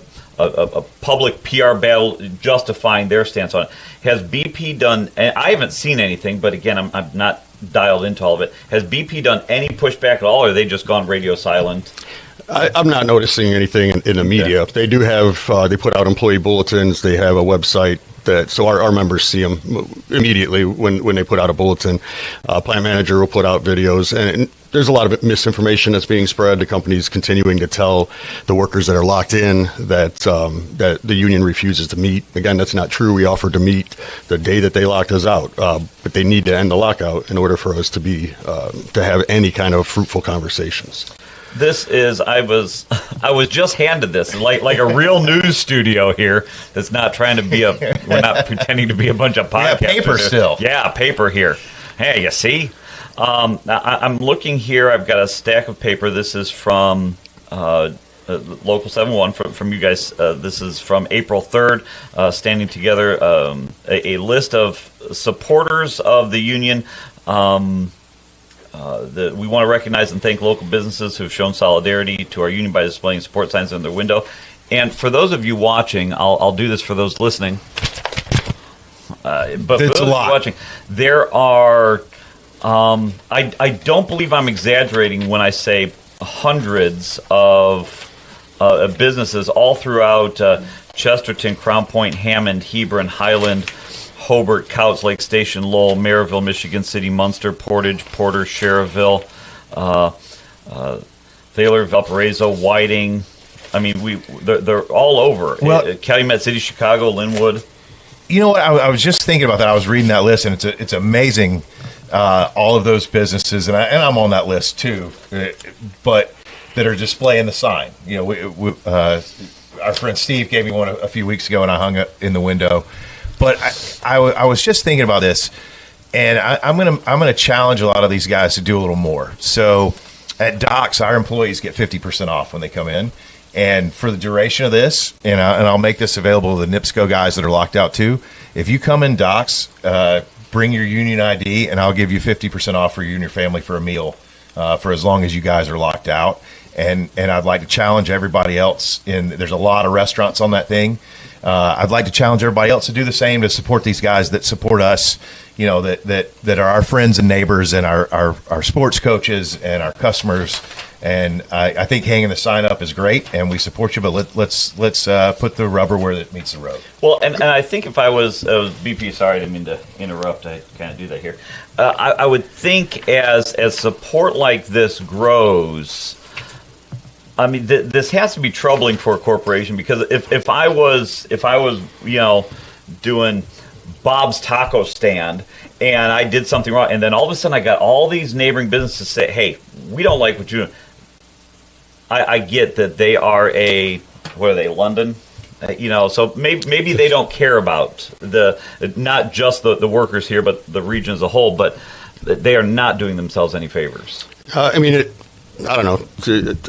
public PR battle justifying their stance on it. Has BP done, and I haven't seen anything, but again, I'm not dialed into all of it. Has BP done any pushback at all, or have they just gone radio silent? I'm not noticing anything in the media. They do have, they put out employee bulletins. They have a website so our members see them immediately when they put out a bulletin. Plant manager will put out videos, and there's a lot of misinformation that's being spread. The company's continuing to tell the workers that are locked in that the union refuses to meet. Again, that's not true. We offered to meet the day that they locked us out, but they need to end the lockout in order for us to have any kind of fruitful conversations. This is I was just handed this like a real news studio here. That's not trying to be we're not pretending to be a bunch of podcasters. Yeah, paper still. Yeah, paper here. Hey, you see? I'm looking here. I've got a stack of paper. This is from Local 71 from you guys. This is from April 3rd. Standing together, a list of supporters of the union. We want to recognize and thank local businesses who have shown solidarity to our union by displaying support signs in their window. And for those of you watching, I'll do this for those listening. But for those of you watching, there are, I don't believe I'm exaggerating when I say hundreds of businesses all throughout Chesterton, Crown Point, Hammond, Hebron, Highland, Hobart, Couts, Lake Station, Lowell, Maryville, Michigan City, Munster, Portage, Porter, Cherville, Thaler, Valparaiso, Whiting. I mean, they're all over. Well, Calumet City, Chicago, Linwood. You know what? I was just thinking about that. I was reading that list, and it's amazing. All of those businesses, and I'm on that list too, but that are displaying the sign. You know, our friend Steve gave me one a few weeks ago, and I hung it in the window. But I was just thinking about this, and I'm gonna challenge a lot of these guys to do a little more. So at Docks, our employees get 50% off when they come in, and for the duration of this, and I'll make this available to the NIPSCO guys that are locked out too. If you come in Docks, bring your union ID, and I'll give you 50% off for you and your family for a meal for as long as you guys are locked out. And I'd like to challenge everybody else. There's a lot of restaurants on that thing. I'd like to challenge everybody else to do the same, to support these guys that support us, you know, that are our friends and neighbors and our sports coaches and our customers. And I think hanging the sign up is great, and we support you, but let's put the rubber where it meets the road. Well, and I think if I was BP, sorry, I didn't mean to interrupt. I kind of do that here. I would think as support like this grows, I mean, this has to be troubling for a corporation, because if I was you know, doing Bob's Taco Stand and I did something wrong, and then all of a sudden I got all these neighboring businesses say, "Hey, we don't like what you're doing." I get that they are what are they, London? You know, so maybe they don't care about not just the workers here, but the region as a whole. But they are not doing themselves any favors. I mean, I don't know.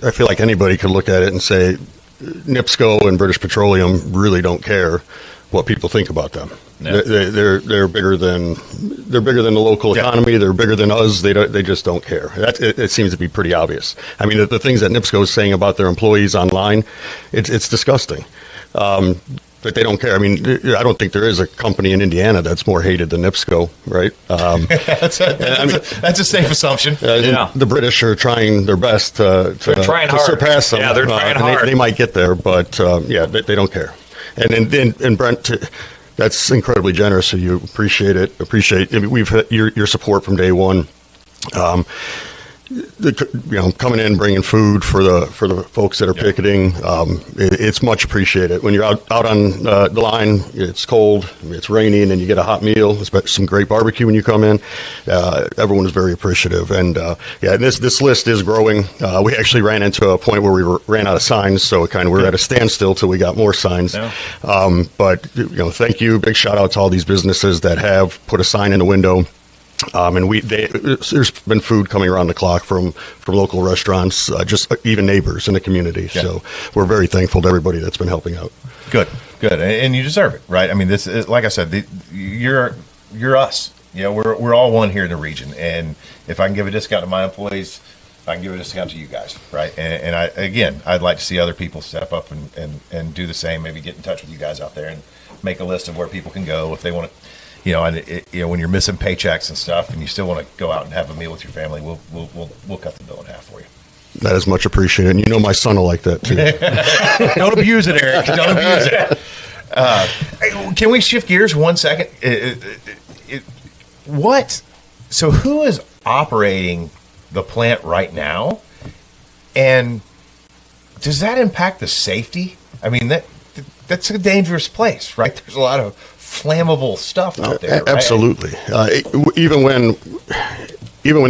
I feel like anybody could look at it and say NIPSCO and British Petroleum really don't care what people think about them. Yeah. They're bigger than the local economy. Yeah. They're bigger than us. They just don't care. It seems to be pretty obvious. I mean, the things that NIPSCO is saying about their employees online, it's disgusting. But they don't care. I mean, I don't think there is a company in Indiana that's more hated than NIPSCO, right? That's a safe assumption. The British are trying their best to surpass them. Yeah, they're trying hard. They might get there, but they don't care. And Brent, that's incredibly generous of you. Appreciate it. We've had your support from day one. Coming in, bringing food for the folks that are picketing, it's much appreciated. When you're out on the line, it's cold, it's rainy, and then you get a hot meal, some great barbecue when you come in. Everyone is very appreciative, and this list is growing. We actually ran into a point where we ran out of signs, so we're at a standstill till we got more signs. Yeah. But thank you, big shout out to all these businesses that have put a sign in the window. There's been food coming around the clock from local restaurants, just even neighbors in the community. Yeah. So we're very thankful to everybody that's been helping out. Good, and you deserve it, right? I mean, this is, like I said, you're us. We're all one here in the region, and if I can give a discount to my employees, I can give a discount to you guys, right? And I'd like to see other people step up and do the same. Maybe get in touch with you guys out there and make a list of where people can go if they want to. When you're missing paychecks and stuff, and you still want to go out and have a meal with your family, we'll cut the bill in half for you. That is much appreciated, and my son will like that too. Don't abuse it, Eric. Don't abuse it. Can we shift gears 1 second? So who is operating the plant right now, and does that impact the safety? I mean, that's a dangerous place, right? There's a lot of flammable stuff out there. Absolutely. Right? Even when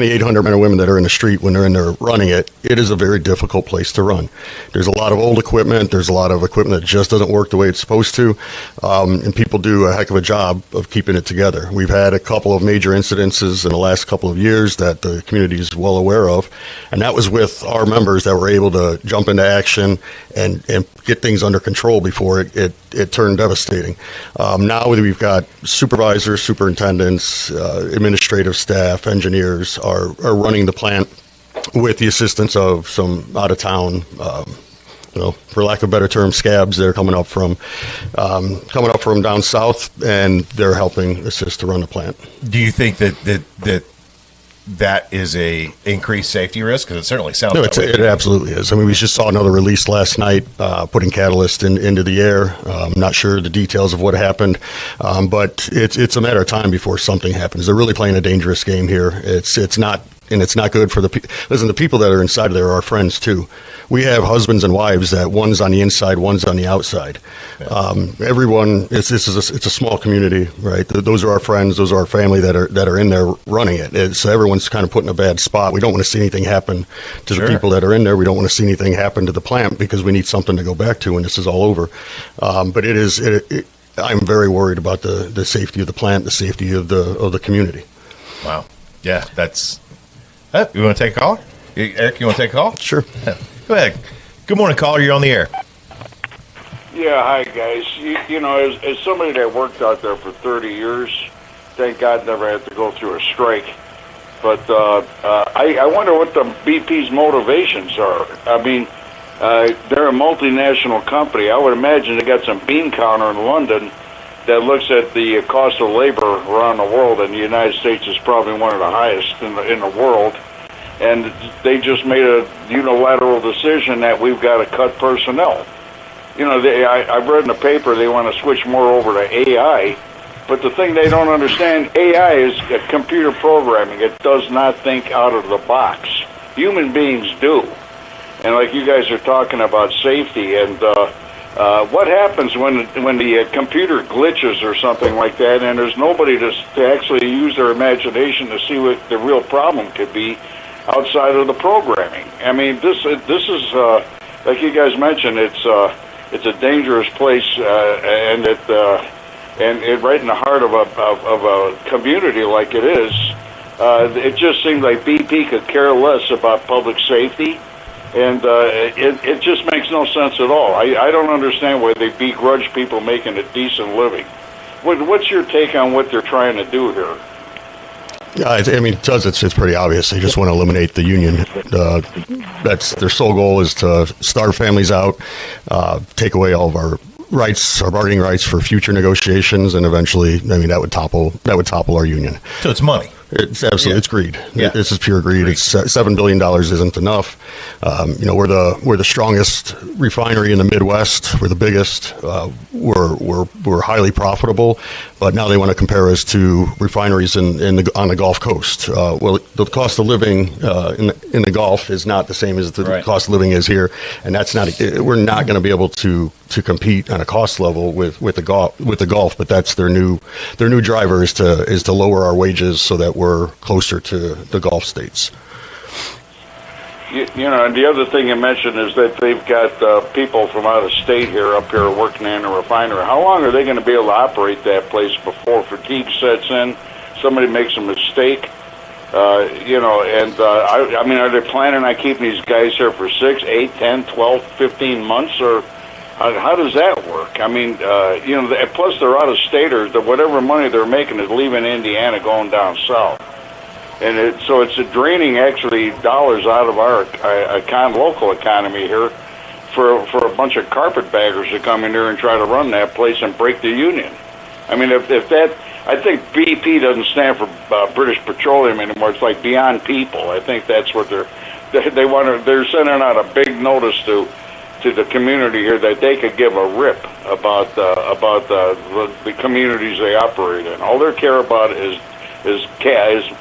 the 800 men and women that are in the street, when they're in there running it is a very difficult place to run. There's a lot of old equipment. There's a lot of equipment that just doesn't work the way it's supposed to. And people do a heck of a job of keeping it together. We've had a couple of major incidences in the last couple of years that the community is well aware of. And that was with our members that were able to jump into action and get things under control before it turned devastating. Now we've got supervisors, superintendents, administrative staff, engineers are running the plant with the assistance of some out of town, for lack of a better term, scabs. They're coming up from down south, and they're helping assist to run the plant. Do you think that is a increased safety risk? Because it certainly sounds that way. It absolutely is. I mean, we just saw another release last night, putting catalyst into the air. Not sure the details of what happened, but it's a matter of time before something happens. They're really playing a dangerous game here. It's not good for the people. Listen, the people that are inside there are our friends too. We have husbands and wives that one's on the inside, one's on the outside. Yeah. Everyone, it's a small community, right? Those are our friends, those are our family that are in there running it. So everyone's kind of put in a bad spot. We don't want to see anything happen to the people that are in there. We don't want to see anything happen to the plant because we need something to go back to when this is all over. But I'm very worried about the safety of the plant, the safety of the community. Wow. Yeah, that's. You want to take a call? Eric, you want to take a call? Sure. Go ahead. Good morning, caller. You're on the air. Yeah, hi, guys. As somebody that worked out there for 30 years, thank God never had to go through a strike. But I wonder what the BP's motivations are. I mean, they're a multinational company. I would imagine they got some bean counter in London that looks at the cost of labor around the world, and the United States is probably one of the highest in the world. And they just made a unilateral decision that we've got to cut personnel. I've read in the paper they want to switch more over to AI, but the thing they don't understand, AI is computer programming. It does not think out of the box. Human beings do. And like you guys are talking about safety, and what happens when the computer glitches or something like that, and there's nobody to actually use their imagination to see what the real problem could be outside of the programming? I mean, this is like you guys mentioned, it's a dangerous place, and it right in the heart of a community like it is. It just seems like BP could care less about public safety. And it just makes no sense at all. I don't understand why they begrudge people making a decent living. What's your take on what they're trying to do here? Yeah, I mean, it's pretty obvious. They just want to eliminate the union. That's their sole goal, is to starve families out, take away all of rights, our bargaining rights for future negotiations, and eventually, I mean, that would topple our union. So it's money. It's absolutely it's greed. Yeah. This is pure greed. It's $7 billion isn't enough. We're the strongest refinery in the Midwest. We're the biggest. We're highly profitable, but now they want to compare us to refineries on the Gulf Coast. Well, the cost of living in the Gulf is not the same as the cost of living is here, and that's not. We're not going to be able to compete on a cost level with the Gulf. But that's their new driver is to lower our wages so that we're closer to the Gulf states. And the other thing you mentioned is that they've got people from out of state up here working in a refinery. How long are they going to be able to operate that place before fatigue sets in? Somebody makes a mistake, I mean, are they planning on keeping these guys here for 6, 8, 10, 12, 15 months, or how does that work? I mean, plus they're out of staters. Whatever money they're making is leaving Indiana, going down south. And so it's draining actually dollars out of our local economy here for a bunch of carpetbaggers to come in here and try to run that place and break the union. I mean, if that, I think BP doesn't stand for British Petroleum anymore. It's like Beyond People. I think that's what they're sending out a big notice to the community here that they could give a rip about the communities they operate in. All they care about is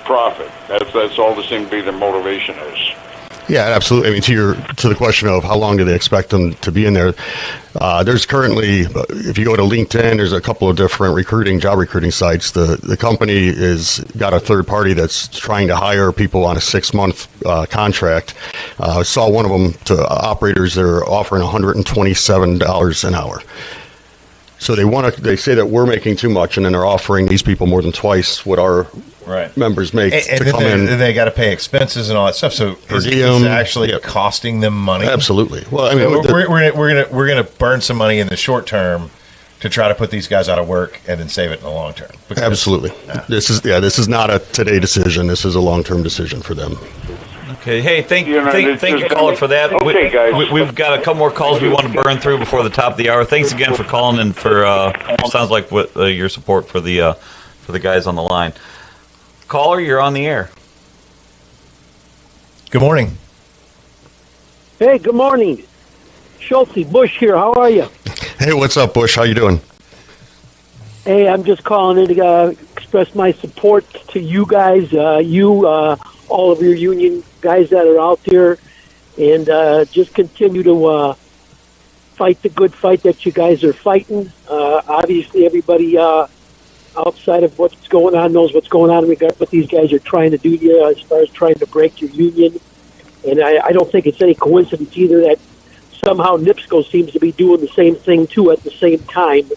profit. That's all that seems to be their motivation is. Yeah, absolutely. I mean, to the question of how long do they expect them to be in there, there's currently, if you go to LinkedIn, there's a couple of different job recruiting sites. The company is got a third party that's trying to hire people on a 6-month contract. I saw one of them to operators. They're offering $127 an hour. So they say that we're making too much, and then they're offering these people more than twice what our members make to come in. And they got to pay expenses and all that stuff. So is it actually costing them money? Absolutely. Well, I mean, we're gonna burn some money in the short term to try to put these guys out of work and then save it in the long term. Absolutely. This is not a today decision. This is a long term decision for them. Okay. Hey, thank you, caller, for that. Okay, guys. We've got a couple more calls we want to burn through before the top of the hour. Thanks again for calling and for sounds like your support for the guys on the line. Caller, you're on the air. Good morning. Hey, good morning. Schulte, Bush here. How are you? Hey, what's up, Bush? How you doing? Hey, I'm just calling in to express my support to you guys, all of your union guys that are out there, and just continue to fight the good fight that you guys are fighting. Obviously, everybody outside of what's going on knows what's going on in regard to what these guys are trying to do to you as far as trying to break your union. And I don't think it's any coincidence either that somehow NIPSCO seems to be doing the same thing, too, at the same time.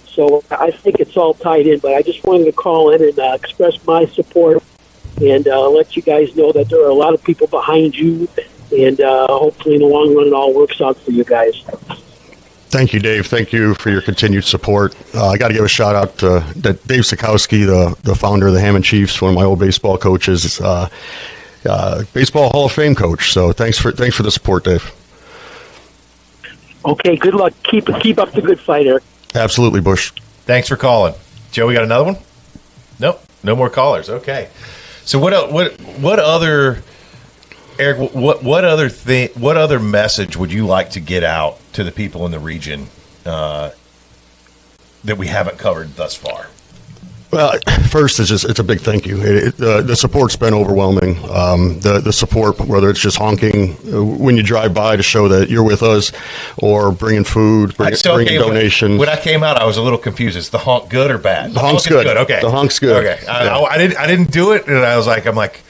So I think it's all tied in. But I just wanted to call in and express my support and let you guys know that there are a lot of people behind you. And hopefully in the long run it all works out for you guys. Thank you, Dave. Thank you for your continued support. I got to give a shout out to Dave Sikowski, the founder of the Hammond Chiefs, one of my old baseball coaches, baseball Hall of Fame coach. So thanks for the support, Dave. Okay, good luck. Keep up the good fight, Eric. Absolutely, Bush. Thanks for calling, Joe. We got another one? Nope, no more callers. Okay. So what other, Eric? What other message would you like to get out to the people in the region that we haven't covered thus far? Well, first, it's a big thank you. The support's been overwhelming. The support, whether it's just honking when you drive by to show that you're with us, or bringing food, bringing donations. When I came out, I was a little confused. Is the honk good or bad? The honk's good. Okay. The honk's good. Okay. I didn't do it, and I'm like,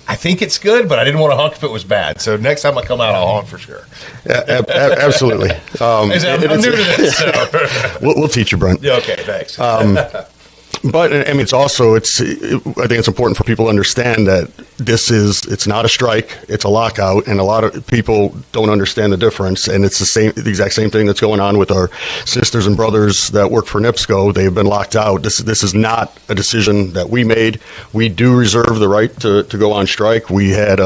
I think it's good, but I didn't want to honk if it was bad. So next time I come out, I'll honk for sure. Absolutely. I'm new to this, so we'll teach you, Brent. Yeah, okay, thanks. But I mean, I think it's important for people to understand that it's not a strike, it's a lockout, and a lot of people don't understand the difference. And it's the exact same thing that's going on with our sisters and brothers that work for NIPSCO. They've been locked out. This is not a decision that we made. We do reserve the right to go on strike. We had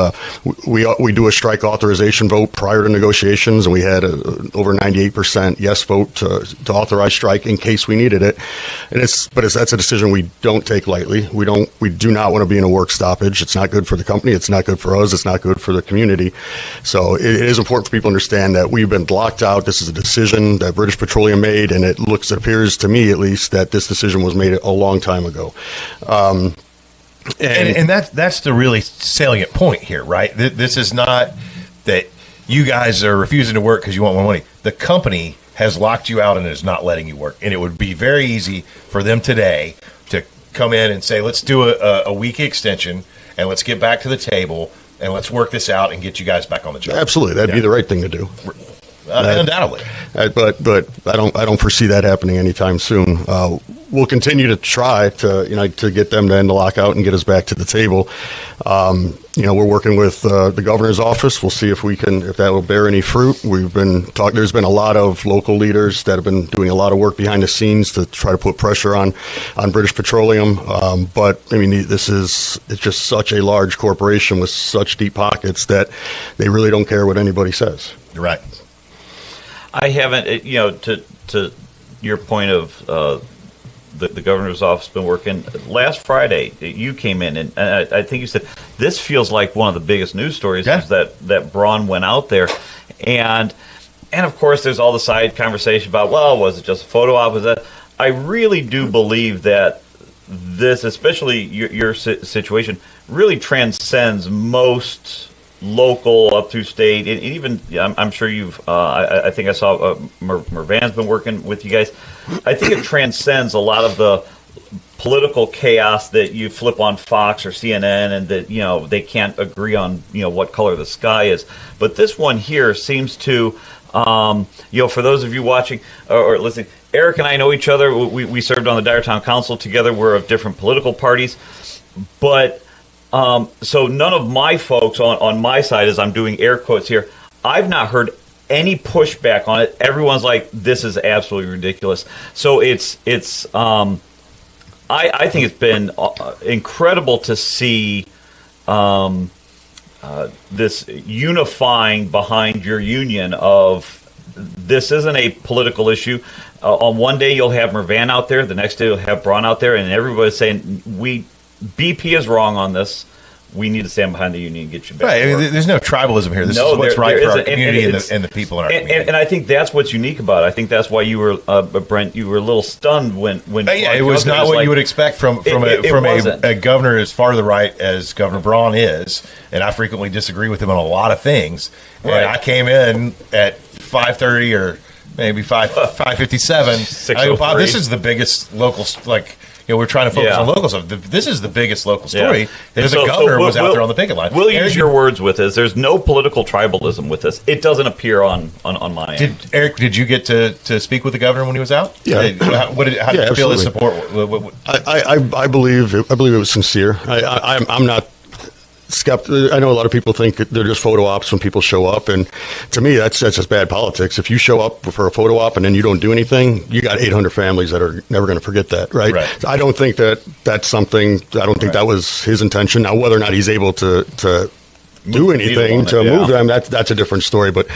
we do a strike authorization vote prior to negotiations, and we had over 98% yes vote to authorize strike in case we needed it. And that's a decision we don't take lightly. We do not want to be in a work stoppage. It's not good for the company. It's not good for us. It's not good for the community. So it is important for people to understand that we've been locked out. This is a decision that British Petroleum made, and it appears to me at least that this decision was made a long time ago. And that's the really salient point here, right? This is not that you guys are refusing to work because you want more money. The company has locked you out and is not letting you work. And it would be very easy for them today to come in and say, let's do a week extension and let's get back to the table and let's work this out and get you guys back on the job. Absolutely. That'd be the right thing to do. Undoubtedly. But I don't foresee that happening anytime soon. We'll continue to try to get them to end the lockout and get us back to the table. We're working with the governor's office. We'll see if that will bear any fruit. There's been a lot of local leaders that have been doing a lot of work behind the scenes to try to put pressure on British Petroleum. But I mean, it's just such a large corporation with such deep pockets that they really don't care what anybody says. You're right. I haven't, to your point of the governor's office been working. Last Friday, you came in, and I think you said this feels like one of the biggest news stories is that Braun went out there, and of course there's all the side conversation about, well, was it just a photo op? Was that? I really do believe that this, especially your situation, really transcends most local up through state, and even I'm sure you've I think I saw Mervan's been working with you guys. I think it transcends a lot of the political chaos that you flip on Fox or CNN, and that they can't agree on what color the sky is. But this one here seems to for those of you watching or listening, Eric and I know each other. We served on the Dyertown Council together. We're of different political parties, but so none of my folks on my side, as I'm doing air quotes here, I've not heard any pushback on it. Everyone's like, this is absolutely ridiculous. So I think it's been incredible to see this unifying behind your union of this isn't a political issue. On one day you'll have Mervan out there, the next day you'll have Braun out there, and everybody's saying BP is wrong on this. We need to stand behind the union and get you back. Right. I mean, there's no tribalism here. This is what's right for our community and the people in our community. And I think that's what's unique about it. I think that's why you were, Brent, you were a little stunned when it was not what you would expect from a governor as far to the right as Governor Braun is. And I frequently disagree with him on a lot of things. Right. And I came in at 5:30 or maybe 5:57. I go, Bob, this is the biggest local, we're trying to focus on local stuff. This is the biggest local story. Yeah. The governor was out there on the picket line. We'll use your words with this. There's no political tribalism with this. It doesn't appear on my end. Eric, did you get to speak with the governor when he was out? Yeah. How did you feel his support? I believe it was sincere. I'm not skeptical. I know a lot of people think they're just photo ops when people show up, and to me that's just bad politics. If you show up for a photo op and then you don't do anything, you got 800 families that are never going to forget that, right? So I don't think that's something. I don't think that was his intention. Now, whether or not he's able to do anything to move them, that's a different story. But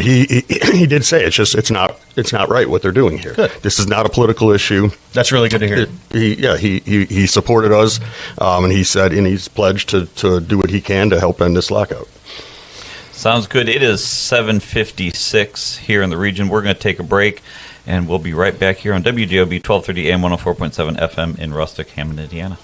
he did say it's not right what they're doing here. Good. This is not a political issue. That's really good to hear. He supported us, and he said, and he's pledged to do what he can to help end this lockout. Sounds good. It is 7:56 here in the region. We're going to take a break, and we'll be right back here on WJOB 1230 AM 104.7 FM in Rustic, Hammond, Indiana.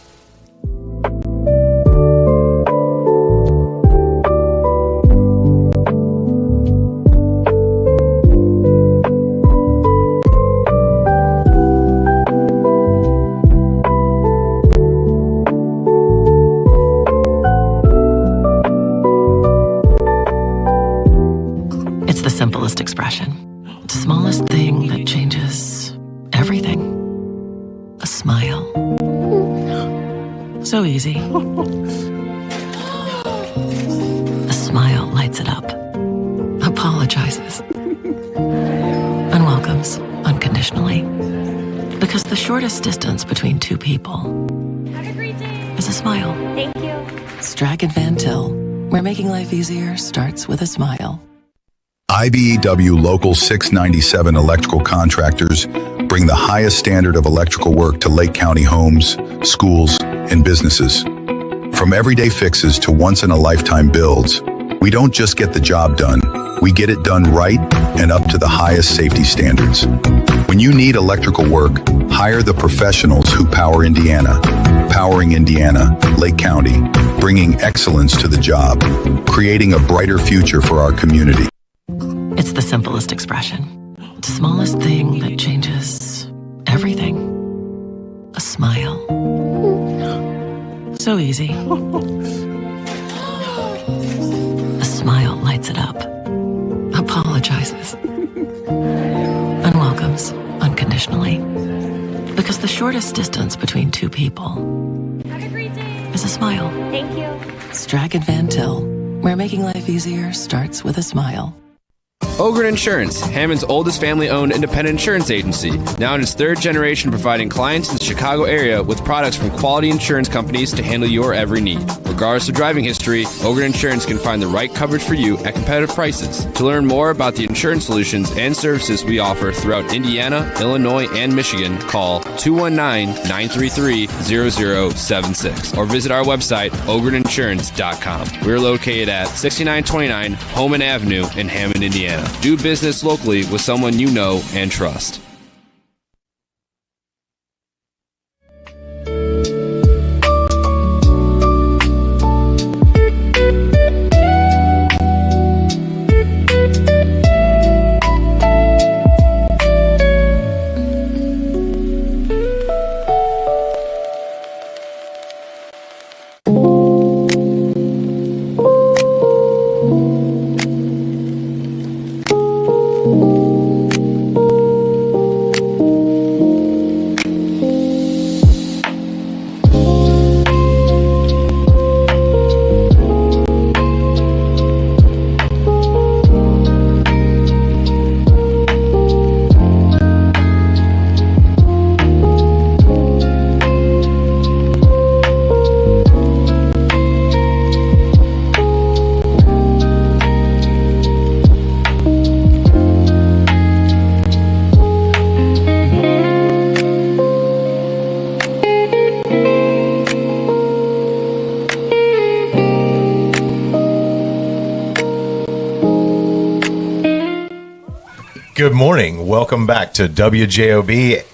Simplest expression. The smallest thing that changes everything. A smile. So easy. apologizes and welcomes unconditionally. Because the shortest distance between two people is a smile. Thank you. Strachan Van Til, where making life easier starts with a smile. IBEW Local 697 electrical contractors bring the highest standard of electrical work to Lake County homes, schools, and businesses. From everyday fixes to once-in-a-lifetime builds, we don't just get the job done, we get it done right and up to the highest safety standards. When you need electrical work, hire the professionals who power Indiana. Powering Indiana, Lake County, bringing excellence to the job, creating a brighter future for our community. It's the simplest expression. The smallest thing that changes everything. A smile. So easy. A smile lights it up. Apologizes. And welcomes unconditionally. Because the shortest distance between two people is a smile. Thank you. Strachan Van Til, where making life easier starts with a smile. Ogren Insurance, Hammond's oldest family-owned independent insurance agency, now in its third generation providing clients in the Chicago area with products from quality insurance companies to handle your every need. Regardless of driving history, Ogren Insurance can find the right coverage for you at competitive prices. To learn more about the insurance solutions and services we offer throughout Indiana, Illinois, and Michigan, call 219-933-0076 or visit our website, ogreninsurance.com. We're located at 6929 Homan Avenue in Hammond, Indiana. Do business locally with someone you know and trust. Good morning. Welcome back to WJOB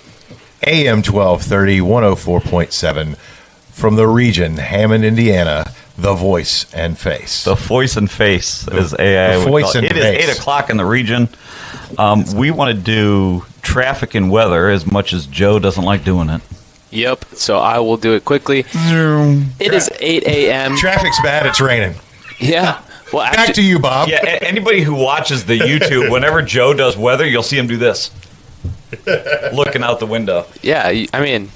AM 1230 104.7 from the region, Hammond, Indiana, the voice and face. The voice and face is AI. The voice and it face. is 8 o'clock in the region. We want to do traffic and weather as much as Joe doesn't like doing it. Yep, so I will do it quickly. It is 8 a.m. Traffic's bad. It's raining. Yeah. Well, back to you, Bob. Yeah, anybody who watches the YouTube, whenever Joe does weather, you'll see him do this. Looking out the window. Yeah, I mean,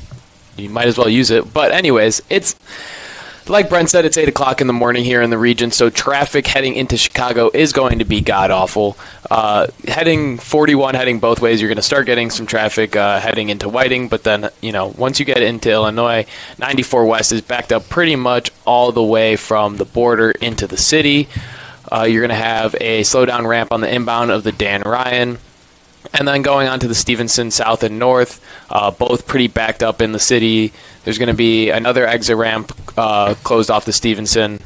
you might as well use it. But anyways, it's, like Brent said, it's 8 o'clock in the morning here in the region, so traffic heading into Chicago is going to be god-awful. Heading 41, heading both ways, you're going to start getting some traffic heading into Whiting, but then, once you get into Illinois, 94 West is backed up pretty much all the way from the border into the city. You're going to have a slowdown ramp on the inbound of the Dan Ryan. And then going on to the Stevenson South and North, both pretty backed up in the city. There's going to be another exit ramp closed off the Stevenson.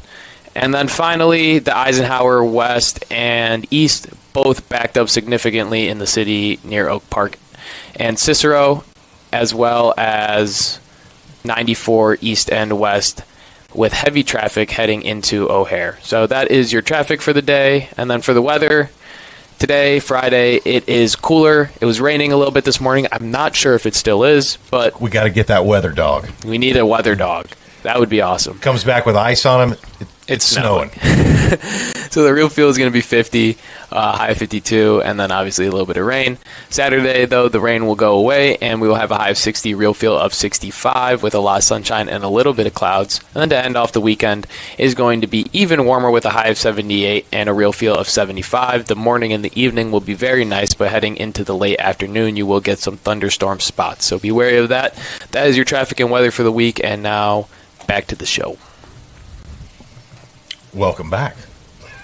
And then finally, the Eisenhower West and East, both backed up significantly in the city near Oak Park and Cicero, as well as 94 East and West, with heavy traffic heading into O'Hare. So that is your traffic for the day. And then for the weather, today, Friday, it is cooler. It was raining a little bit this morning. I'm not sure if it still is, but we got to get that weather dog. We need a weather dog. That would be awesome. Comes back with ice on him. It's snowing. So the real feel is going to be 50, high of 52, and then obviously a little bit of rain. Saturday, though, the rain will go away, and we will have a high of 60, real feel of 65 with a lot of sunshine and a little bit of clouds. And then to end off the weekend is going to be even warmer with a high of 78 and a real feel of 75. The morning and the evening will be very nice, but heading into the late afternoon, you will get some thunderstorm spots. So be wary of that. That is your traffic and weather for the week, and now back to the show. Welcome back.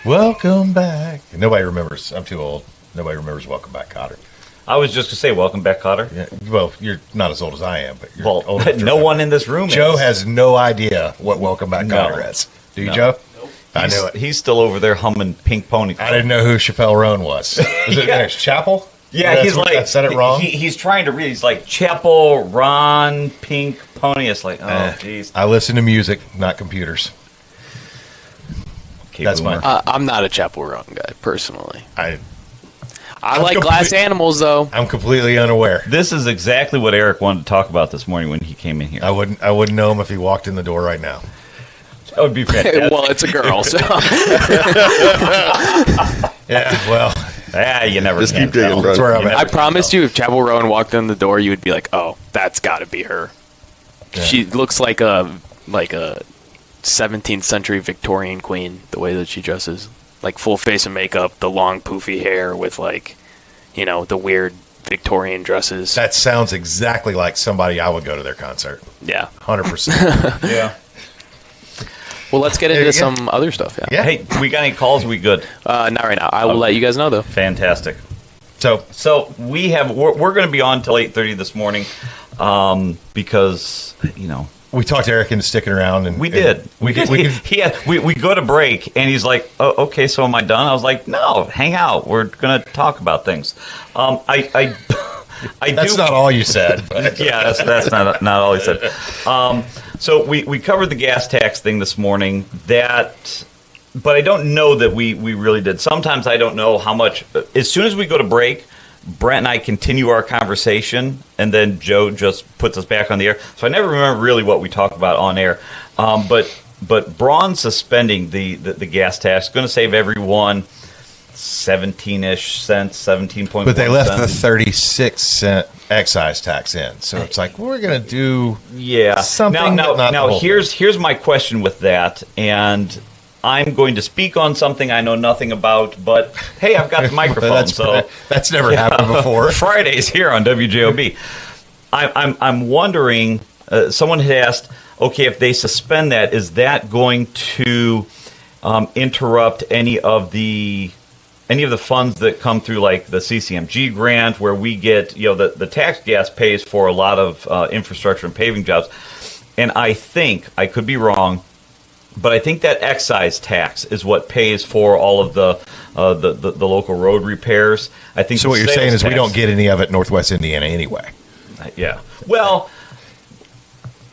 Welcome back. Nobody remembers. I'm too old. Nobody remembers Welcome Back, Cotter. I was just going to say, welcome back, Cotter. Yeah, well, you're not as old as I am, but you're old. No one in this room Joe is. has no idea what Welcome Back, Cotter is. Do you, Joe? Nope. I knew it. He's still over there humming Pink Pony. I didn't know who Chappelle Roan was. Is it Chapel? Yeah, he's like, I said it wrong. He's trying to read. He's like Chapel, Ron, Pink Pony. It's like, oh, jeez. I listen to music, not computers. That's my. I'm not a Chapel Roan guy personally. I like Glass Animals though. I'm completely unaware. This is exactly what Eric wanted to talk about this morning when he came in here. I wouldn't know him if he walked in the door right now. That would be fantastic. Well, it's a girl, so. Yeah, well. You never just keep digging, bro. That's where I'm at. I promised you, if Chapel Rowan walked in the door, you would be like, "Oh, that's got to be her." Yeah. She looks like a 17th century Victorian queen. The way that she dresses, like full face of makeup, the long poofy hair with the weird Victorian dresses. That sounds exactly like somebody I would go to their concert. Yeah, 100%. Yeah. Well, let's get into some other stuff. Yeah. Hey, we got any calls? We good? Not right now. I will let you guys know though. Fantastic. So we're going to be on till 8:30 this morning, because we talked Eric into sticking around, and we did. We go to break, and he's like, "Oh, okay, so am I done?" I was like, "No, hang out. We're going to talk about things." That's not all you said. But. Yeah, that's not all he said. So we covered the gas tax thing this morning. But I don't know that we really did. Sometimes I don't know how much. As soon as we go to break, Brent and I continue our conversation, and then Joe just puts us back on the air. So I never remember really what we talked about on air. But Braun suspending the gas tax is going to save everyone 17-ish cents, 17.1 But they left cents. the 36-cent excise tax in. So it's like, we're going to do something. Now here's my question with that, and I'm going to speak on something I know nothing about, but hey, I've got the microphone. That's never happened before. Fridays here on WJOB. I'm wondering, someone had asked, okay, if they suspend that, is that going to interrupt any of the funds that come through, like the CCMG grant, where we get, the tax gas pays for a lot of infrastructure and paving jobs. And I think, I could be wrong, but I think that excise tax is what pays for all of the local road repairs. I think. So what you're saying is we don't get any of it in Northwest Indiana anyway. Yeah. Well,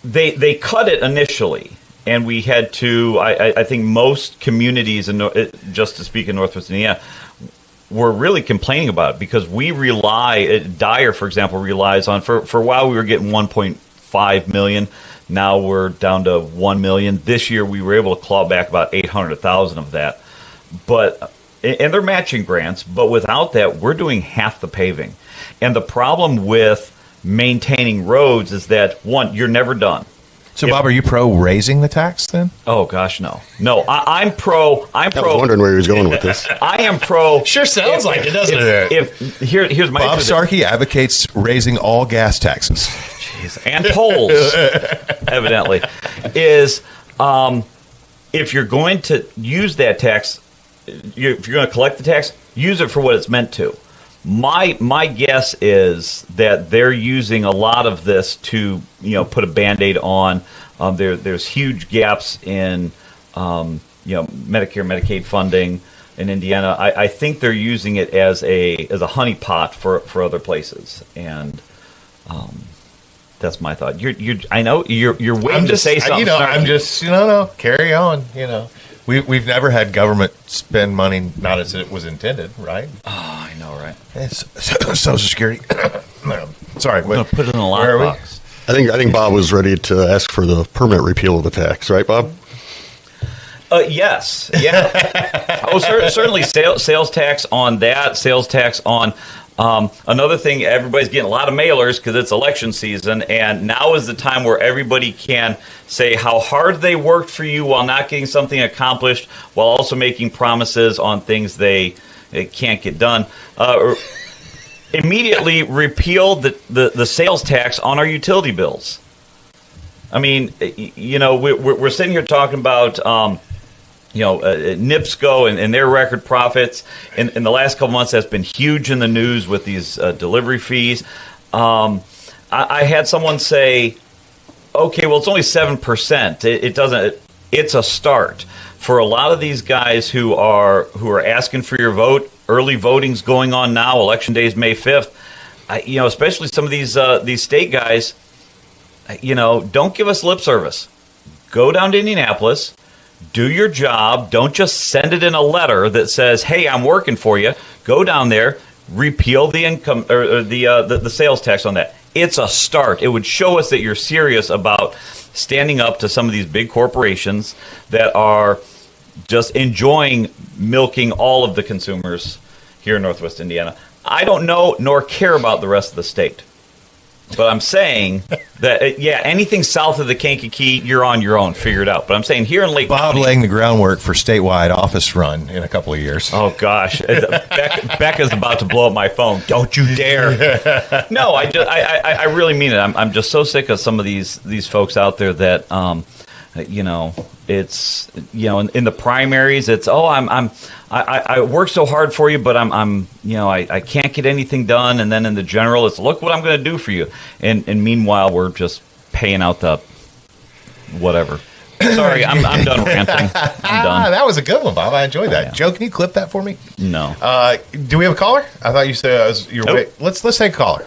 they cut it initially, and we had to. I think most communities, just to speak in Northwest Indiana, were really complaining about it because we rely. Dyer, for example, relies on for a while we were getting 1.5 million. Now we're down to 1 million. This year we were able to claw back about 800,000 of that. And they're matching grants, but without that, we're doing half the paving. And the problem with maintaining roads is that, one, you're never done. So, Bob, are you pro raising the tax then? Oh gosh, no. I'm pro. I was wondering where he was going with this. I am pro. Sure sounds like it, doesn't it? Here's my Bob Starkey advocates raising all gas taxes. Jeez. And tolls, evidently, is if you're going to use that tax, if you're going to collect the tax, use it for what it's meant to. My guess is that they're using a lot of this to put a Band-Aid on. There's huge gaps in Medicare, Medicaid funding in Indiana. I think they're using it as a honeypot for other places, and that's my thought. I know you're waiting to say something. I'm just carry on. We've never had government spend money not as it was intended, right? Oh, I know, right? It's Social Security. Sorry, we're going to put it in a lockbox. I think Bob was ready to ask for the permanent repeal of the tax, right, Bob? Yes. Yeah. Certainly sales tax on that, sales tax on another thing. Everybody's getting a lot of mailers because it's election season, and now is the time where everybody can say how hard they worked for you while not getting something accomplished, while also making promises on things they can't get done. Immediately repeal the sales tax on our utility bills. I mean, we're sitting here talking about, NIPSCO and their record profits. In the last couple months, that's been huge in the news with these delivery fees. I had someone say, okay, well, it's only 7%. It doesn't. It's a start for a lot of these guys who are asking for your vote. Early voting's going on now. Election day is May 5th. Especially some of these state guys. Don't give us lip service. Go down to Indianapolis, do your job. Don't just send it in a letter that says, "Hey, I'm working for you." Go down there, repeal the income or the sales tax on that. It's a start. It would show us that you're serious about standing up to some of these big corporations that are just enjoying milking all of the consumers here in Northwest Indiana. I don't know nor care about the rest of the state. But I'm saying that, anything south of the Kankakee, you're on your own. Figure it out. But I'm saying here in Lake Bob County, laying the groundwork for statewide office run in a couple of years. Oh, gosh. Becca's about to blow up my phone. Don't you dare. No, I really mean it. I'm just so sick of some of these folks out there that, it's, in the primaries, it's, I work so hard for you, but I can't get anything done. And then in the general, it's look what I'm going to do for you. And meanwhile, we're just paying out the whatever. Sorry, I'm done ranting. I'm done. That was a good one, Bob. I enjoyed that. Yeah. Joe, can you clip that for me? No. Do we have a caller? I thought you said nope. Let's take a caller.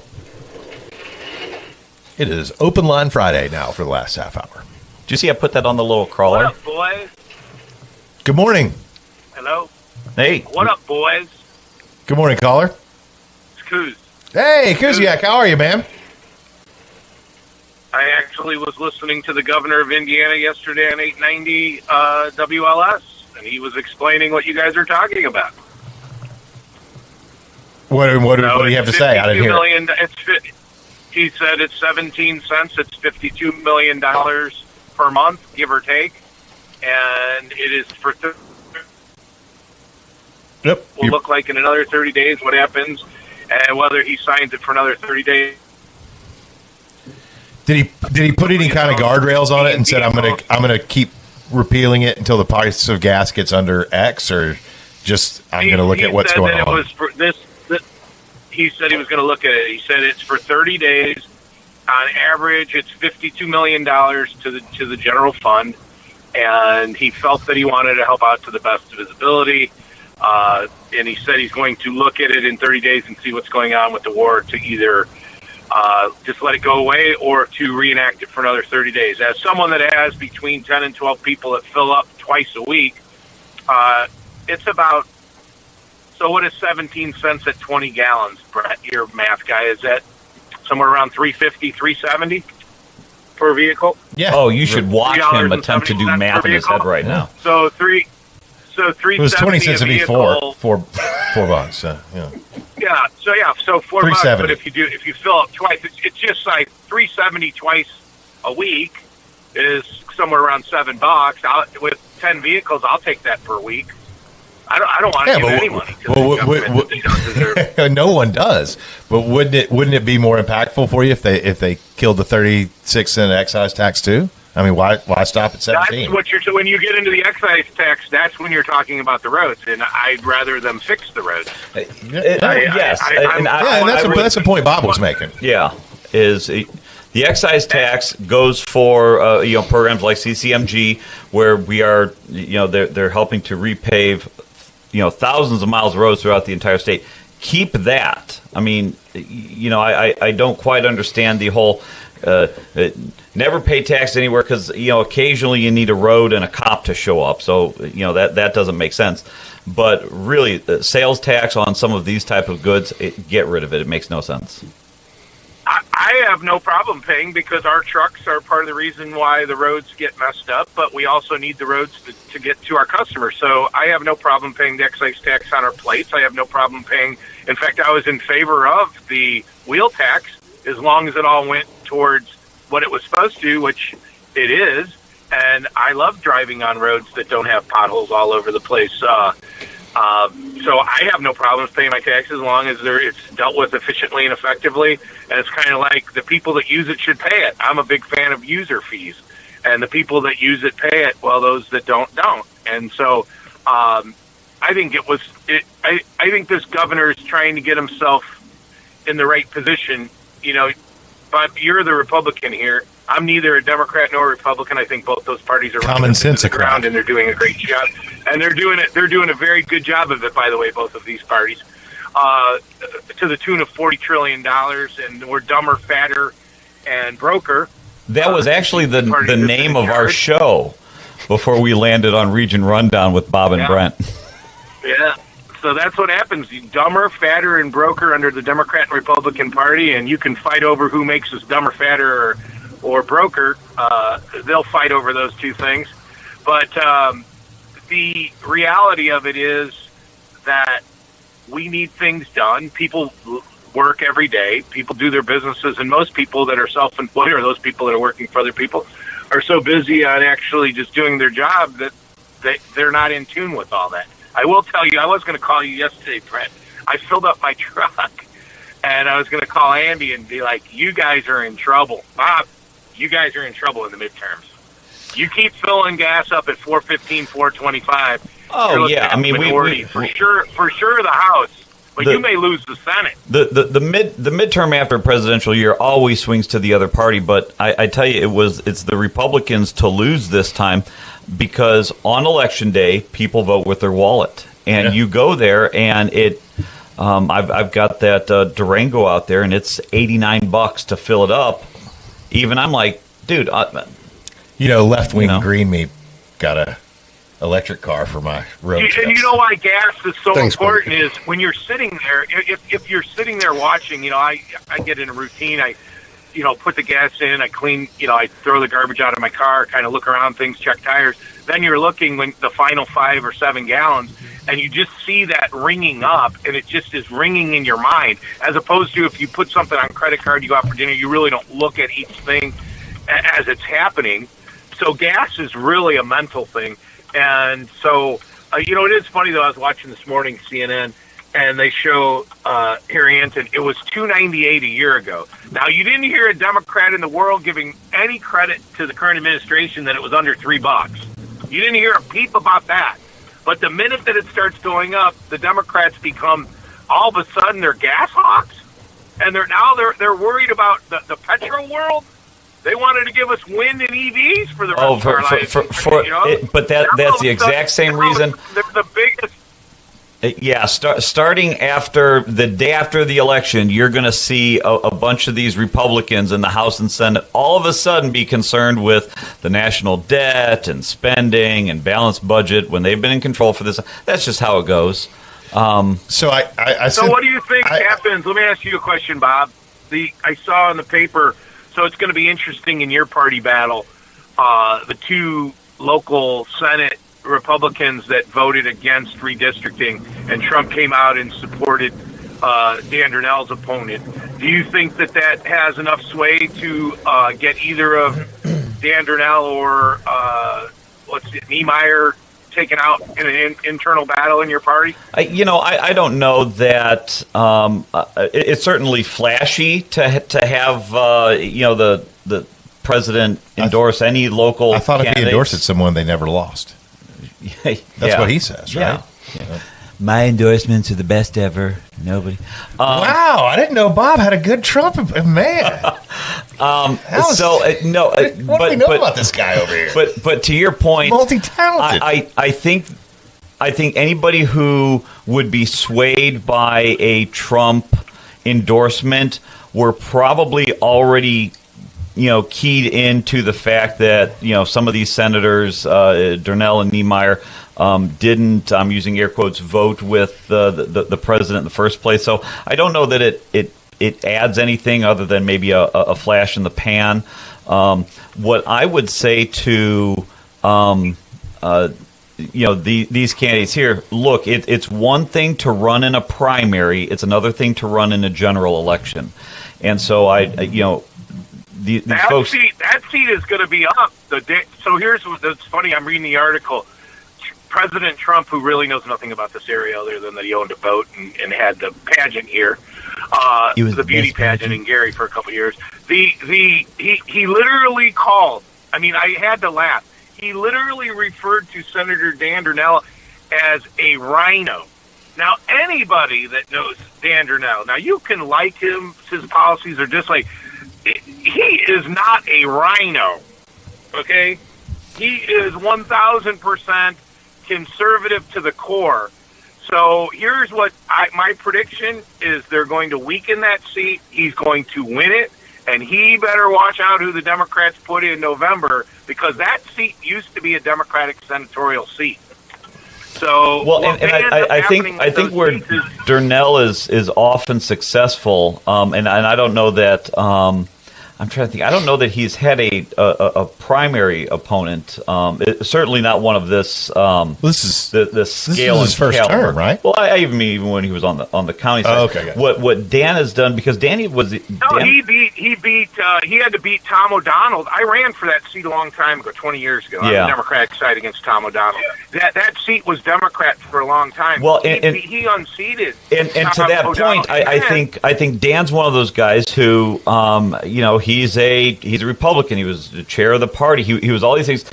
It is Open Line Friday now for the last half hour. Did you see I put that on the little crawler? What up, boys? Good morning. Hello? Hey. What up, boys? Good morning, caller. It's Kuz. Hey, Kuziak, how are you, man? I actually was listening to the governor of Indiana yesterday on 890 WLS, and he was explaining what you guys are talking about. What do you have to say? I didn't hear it. He said it's 17 cents. It's $52 million per month, give or take. And it is for... Yep. Will look like in another 30 days what happens, and whether he signs it for another 30 days. Did he put any kind of guardrails on it and said I'm gonna keep repealing it until the price of gas gets under X, or just I'm gonna look at what's going on? It was for this. He said he was going to look at it. He said it's for 30 days. On average, it's $52 million to the general fund, and he felt that he wanted to help out to the best of his ability. And he said he's going to look at it in 30 days and see what's going on with the war to either just let it go away or to reenact it for another 30 days. As someone that has between 10 and 12 people that fill up twice a week, it's about... So what is 17 cents at 20 gallons, Brett? Your math guy, is that somewhere around $3.50, $3.70 per vehicle? Yeah. Oh, you should watch him attempt to do math in his head right now. So $3.70. It was 20 cents to be $4. $4. Yeah. Yeah. So $4. But if you fill up twice, it's just like $3.70 twice a week is somewhere around $7. With 10 vehicles, I'll take that per week. I don't want to give any money. No one does. But wouldn't it be more impactful for you if they killed the 36-cent excise tax too? I mean, why stop at 17? That's when you get into the excise tax. That's when you're talking about the roads, and I'd rather them fix the roads. Yes, that's the point Bob was making. Yeah, is. The excise tax goes for programs like CCMG, where we are they're helping to repave thousands of miles of roads throughout the entire state. Keep that. I mean, I don't quite understand the whole never pay tax anywhere because occasionally you need a road and a cop to show up. So that doesn't make sense. But really, sales tax on some of these type of goods, get rid of it. It makes no sense. I I have no problem paying because our trucks are part of the reason why the roads get messed up, but we also need the roads to get to our customers. So I have no problem paying the excise tax on our plates. I have no problem paying. In fact, I was in favor of the wheel tax as long as it all went towards what it was supposed to, which it is. And I love driving on roads that don't have potholes all over the place. So I have no problems paying my taxes as long as it's dealt with efficiently and effectively. And it's kind of like the people that use it should pay it. I'm a big fan of user fees. And the people that use it pay it, well, those that don't. And so I think I think this governor is trying to get himself in the right position. You know, but you're the Republican here. I'm neither a Democrat nor a Republican. I think both those parties are common sense ground, and they're doing a great job. And they're doing it. They're doing a very good job of it, by the way. Both of these parties, to the tune of $40 trillion, and we're dumber, fatter, and broker. That was actually the name of our show before we landed on Region Rundown with Bob and Brent. Yeah. So that's what happens. You dumber, fatter, and broker under the Democrat and Republican Party, and you can fight over who makes us dumber, fatter, or broker. They'll fight over those two things. But the reality of it is that we need things done. People work every day. People do their businesses, and most people that are self-employed or those people that are working for other people are so busy on actually just doing their job that they're not in tune with all that. I will tell you, I was going to call you yesterday, Brent. I filled up my truck, and I was going to call Andy and be like, you guys are in trouble. Bob, you guys are in trouble in the midterms. You keep filling gas up at 415, 425. Oh, yeah. I mean, we for sure the House, but you may lose the Senate. The midterm after a presidential year always swings to the other party, but I tell you, it's the Republicans to lose this time because on election day, people vote with their wallet, and you go there, and I've got that Durango out there, and it's $89 to fill it up. Even I'm like, dude, left wing green me got a electric car for my road trips. And you know why gas is so important is when you're sitting there. If you're sitting there watching, I get in a routine. I put the gas in. I clean. I throw the garbage out of my car. Kind of look around things, check tires. Then you're looking when the final 5 or 7 gallons, and you just see that ringing up, and it just is ringing in your mind. As opposed to if you put something on credit card, you go out for dinner, you really don't look at each thing as it's happening. So gas is really a mental thing. And so, it is funny, though. I was watching this morning CNN, and they show Harry Anton. It was $2.98 a year ago. Now, you didn't hear a Democrat in the world giving any credit to the current administration that it was under $3. You didn't hear a peep about that. But the minute that it starts going up, the Democrats become, all of a sudden, they're gas hawks. And they're worried about the petrol world. They wanted to give us wind and EVs for the rest of our lives. But that's the exact same reason. They're the biggest. Yeah, starting after the day after the election, you're going to see a bunch of these Republicans in the House and Senate all of a sudden be concerned with the national debt and spending and balanced budget when they've been in control for this. That's just how it goes. So what do you think happens? Let me ask you a question, Bob. I saw in the paper. So it's going to be interesting in your party battle. The 2 local Senate Republicans that voted against redistricting, and Trump came out and supported Dan Durnell's opponent. Do you think that has enough sway to get either of Dan Durnell or Niemeyer taken out in an internal battle in your party? I don't know that it's certainly flashy to have the president endorse any local. I thought candidates. If he endorsed someone, they never lost. That's what he says, right? Yeah. My endorsements are the best ever. Nobody. Wow, I didn't know Bob had a good Trump man. What do we know about this guy over here? But to your point, multi-talented. I think anybody who would be swayed by a Trump endorsement were probably already keyed into the fact that some of these senators, Durnell and Niemeyer, didn't, I'm using air quotes, vote with the president in the first place. So I don't know that it it adds anything other than maybe a flash in the pan. What I would say to these candidates here, look, it's one thing to run in a primary, it's another thing to run in a general election, and so these folks. That seat is going to be up. So here's what's funny. I'm reading the article. President Trump, who really knows nothing about this area other than that he owned a boat and had the pageant here, the beauty pageant in Gary for a couple of years. He literally called. I mean, I had to laugh. He literally referred to Senator Dan Durnell as a rhino. Now, anybody that knows Dan Durnell, now you can like him, his policies or dislike. He is not a rhino, okay? He is 1,000% conservative to the core. So here's what my prediction is: they're going to weaken that seat. He's going to win it, and he better watch out who the Democrats put in November, because that seat used to be a Democratic senatorial seat. So I think where Durnell is often successful, and I don't know that. I'm trying to think. I don't know that he's had a primary opponent. Certainly not one of this. This is the scale. This is his first term, right? Well, I even when he was on the county side. Oh, okay. What Dan has done, because Danny was. He had to beat Tom O'Donnell. I ran for that seat a long time ago, 20 years ago. On the Democratic side against Tom O'Donnell. That seat was Democrat for a long time. Well, he unseated. And to that point, I think Dan's one of those guys who, he's a Republican. He was the chair of the party. He was all these things.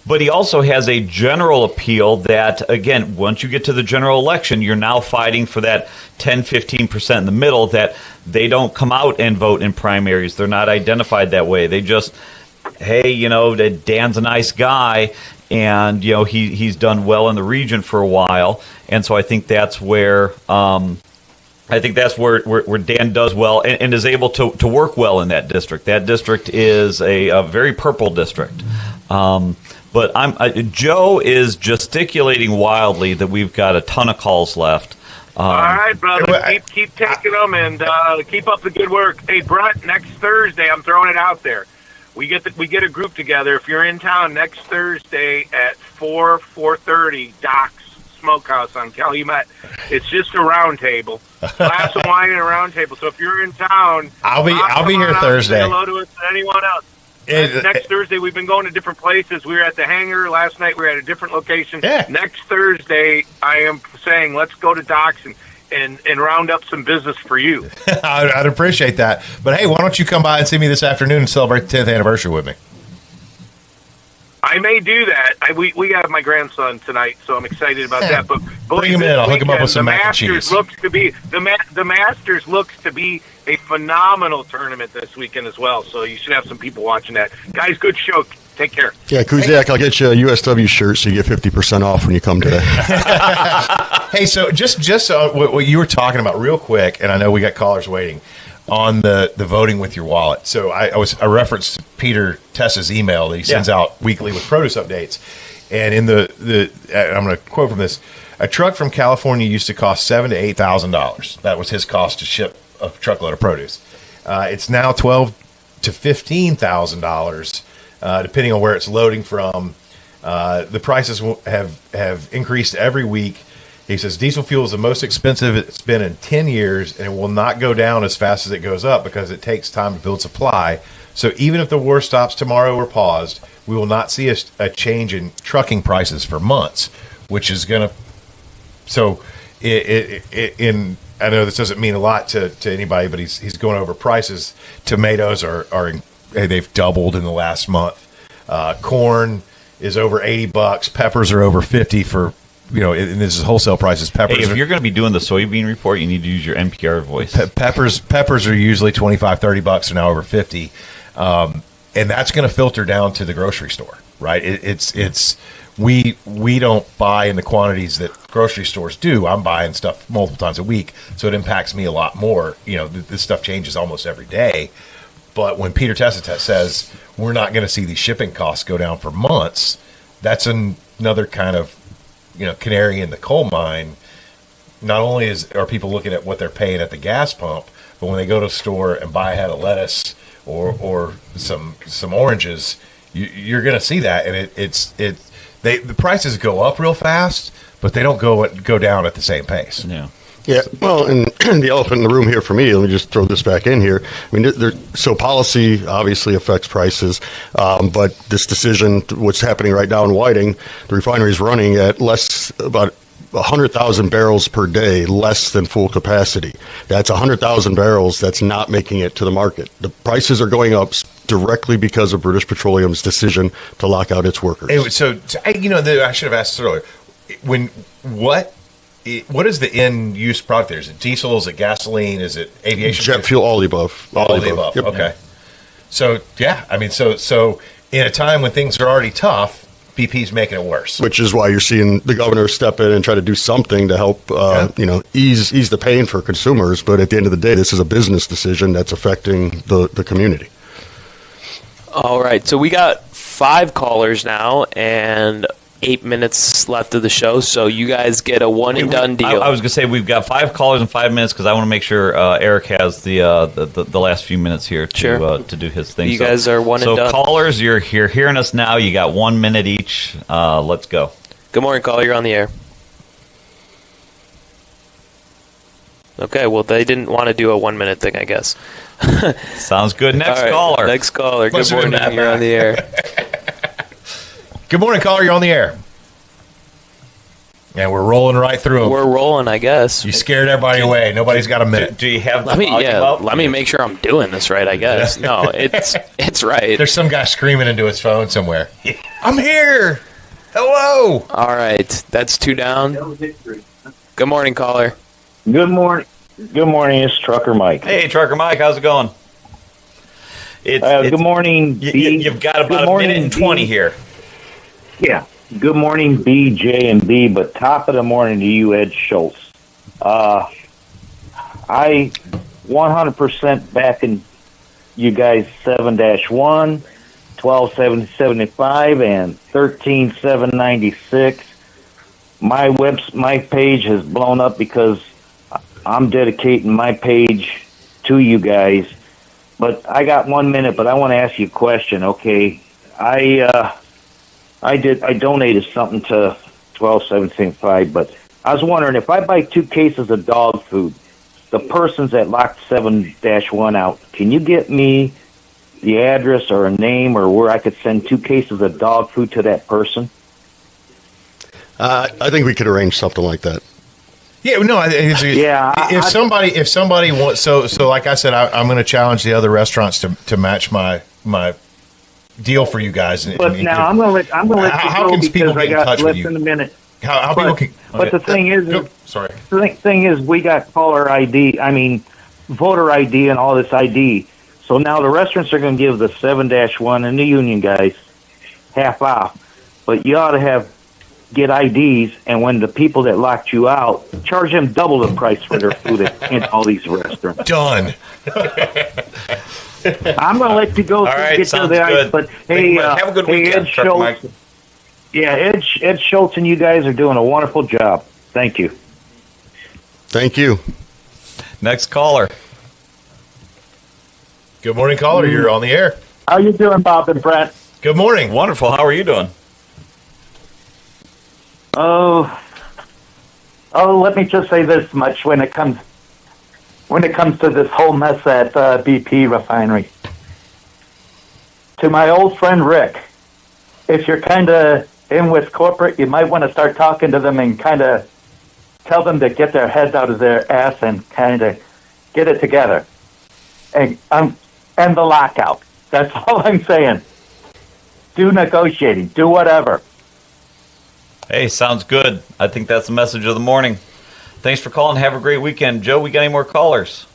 But he also has a general appeal that, again, once you get to the general election, you're now fighting for that 10, 15% in the middle that they don't come out and vote in primaries. They're not identified that way. They just, hey, Dan's a nice guy, and, he's done well in the region for a while. And so I think that's where where Dan does well and is able to work well in that district. That district is a very purple district. But Joe is gesticulating wildly that we've got a ton of calls left. All right, brother. Keep taking them and keep up the good work. Hey, Brent, next Thursday, I'm throwing it out there. We get a group together. If you're in town next Thursday at 4:30, Doc's Smokehouse on Calumet. It's just a round table, glass of wine and a round table. So if you're in town, I'll be here Thursday. Say hello to us and anyone else. Next Thursday, we've been going to different places. We were at the hangar last night. We were at a different location. Yeah. Next Thursday, I am saying let's go to Doc's and round up some business for you. I'd appreciate that. But hey, why don't you come by and see me this afternoon and celebrate the 10th anniversary with me? I may do that. We have my grandson tonight, so I'm excited about that. But bring him in. I'll hook him up with some mac and cheese. The Masters looks to be a phenomenal tournament this weekend as well. So you should have some people watching that. Guys, good show. Take care. Yeah, Kuziak, I'll get you a USW shirt so you get 50% off when you come today. Hey, so just what you were talking about real quick, and I know we got callers waiting, on the voting with your wallet. So I referenced Peter Tessa's email that he sends out weekly with produce updates. And in I'm going to quote from this: a truck from California used to cost $7,000 to $8,000. That was his cost to ship a truckload of produce. It's now $12,000 to $15,000, depending on where it's loading from. The prices have increased every week. He says diesel fuel is the most expensive it's been in 10 years, and it will not go down as fast as it goes up because it takes time to build supply. So even if the war stops tomorrow or paused, we will not see a change in trucking prices for months, which is going to – so I know this doesn't mean a lot to anybody, but he's going over prices. Tomatoes they've doubled in the last month. Corn is over $80. Peppers are over $50 for – and this is wholesale prices. Peppers. Hey, if you're going to be doing the soybean report, you need to use your NPR voice. Peppers are usually $25, $30. They're now over $50, and that's going to filter down to the grocery store, right? We don't buy in the quantities that grocery stores do. I'm buying stuff multiple times a week, so it impacts me a lot more. This stuff changes almost every day. But when Peter Tessa says we're not going to see these shipping costs go down for months, that's another kind of canary in the coal mine. not only are people looking at what they're paying at the gas pump, but when they go to a store and buy a head of lettuce or some oranges, you're going to see that, and the prices go up real fast, but they don't go down at the same pace. Yeah. Yeah, well, and the elephant in the room here for me, let me just throw this back in here. I mean, so policy obviously affects prices, but this decision, what's happening right now in Whiting, the refinery is running at about 100,000 barrels per day, less than full capacity. That's 100,000 barrels that's not making it to the market. The prices are going up directly because of British Petroleum's decision to lock out its workers. Anyway, I should have asked this earlier. What is the end use product there? Is it diesel? Is it gasoline? Is it aviation? Jet fuel, all the above. All the above. Yep. Okay. So yeah, I mean, so in a time when things are already tough, BP's making it worse. Which is why you're seeing the governor step in and try to do something to help, ease the pain for consumers. But at the end of the day, this is a business decision that's affecting the community. All right, so we got 5 callers now and 8 minutes left of the show, so you guys get a one and done deal. I was going to say we've got 5 callers in 5 minutes because I want to make sure Eric has the last few minutes here to do his thing. You guys are one and done. So callers, you're hearing us now. You got 1 minute each. Let's go. Good morning, caller. You're on the air. Okay, well, they didn't want to do a 1 minute thing, I guess. Sounds good. Next caller. Next caller. Good morning. You're on the air. Good morning, caller. You're on the air. And we're rolling right through them. We're rolling, I guess. You scared everybody away. Nobody's got a minute. Do you have let me make sure I'm doing this right, I guess. No, it's right. There's some guy screaming into his phone somewhere. I'm here. Hello. All right. That's 2 down. Good morning, caller. Good morning. Good morning. It's Trucker Mike. Hey, Trucker Mike. How's it going? Good morning. You've got about a minute and 20 here. Yeah. Good morning, B, J, and B, but top of the morning to you, Ed Schultz. I 100% backing you guys 7-1, 12-775, and 13-796. My page has blown up because I'm dedicating my page to you guys. But I got 1 minute, but I want to ask you a question, okay? I donated something to 12-775, but I was wondering if I buy 2 cases of dog food, the persons that locked 7-1 out, can you get me the address or a name or where I could send 2 cases of dog food to that person? I think we could arrange something like that. Yeah, no. If somebody wants, so like I said, I'm going to challenge the other restaurants to match my deal for you guys. But now I'm going to let you go because I got less than a minute. How people can? But the thing is, sorry. The thing is, we got caller ID. I mean, voter ID and all this ID. So now the restaurants are going to give the 7-1 and the union guys half off. But you ought to get IDs, and when the people that locked you out, charge them double the price for their food in all these restaurants. Done. I'm going to let you go. Get to the ice, but hey, have a good weekend, Ed Schultz. Yeah, Ed Schultz and you guys are doing a wonderful job. Thank you. Thank you. Next caller. Good morning, caller. You're on the air. How you doing, Bob and Brent? Good morning. Wonderful. How are you doing? Oh, let me just say this much when it comes to this whole mess at BP refinery. To my old friend Rick, if you're kind of in with corporate, you might want to start talking to them and kind of tell them to get their heads out of their ass and kind of get it together and end the lockout. That's all I'm saying. Do negotiating. Do whatever. Hey, sounds good. I think that's the message of the morning. Thanks for calling. Have a great weekend. Joe, we got any more callers?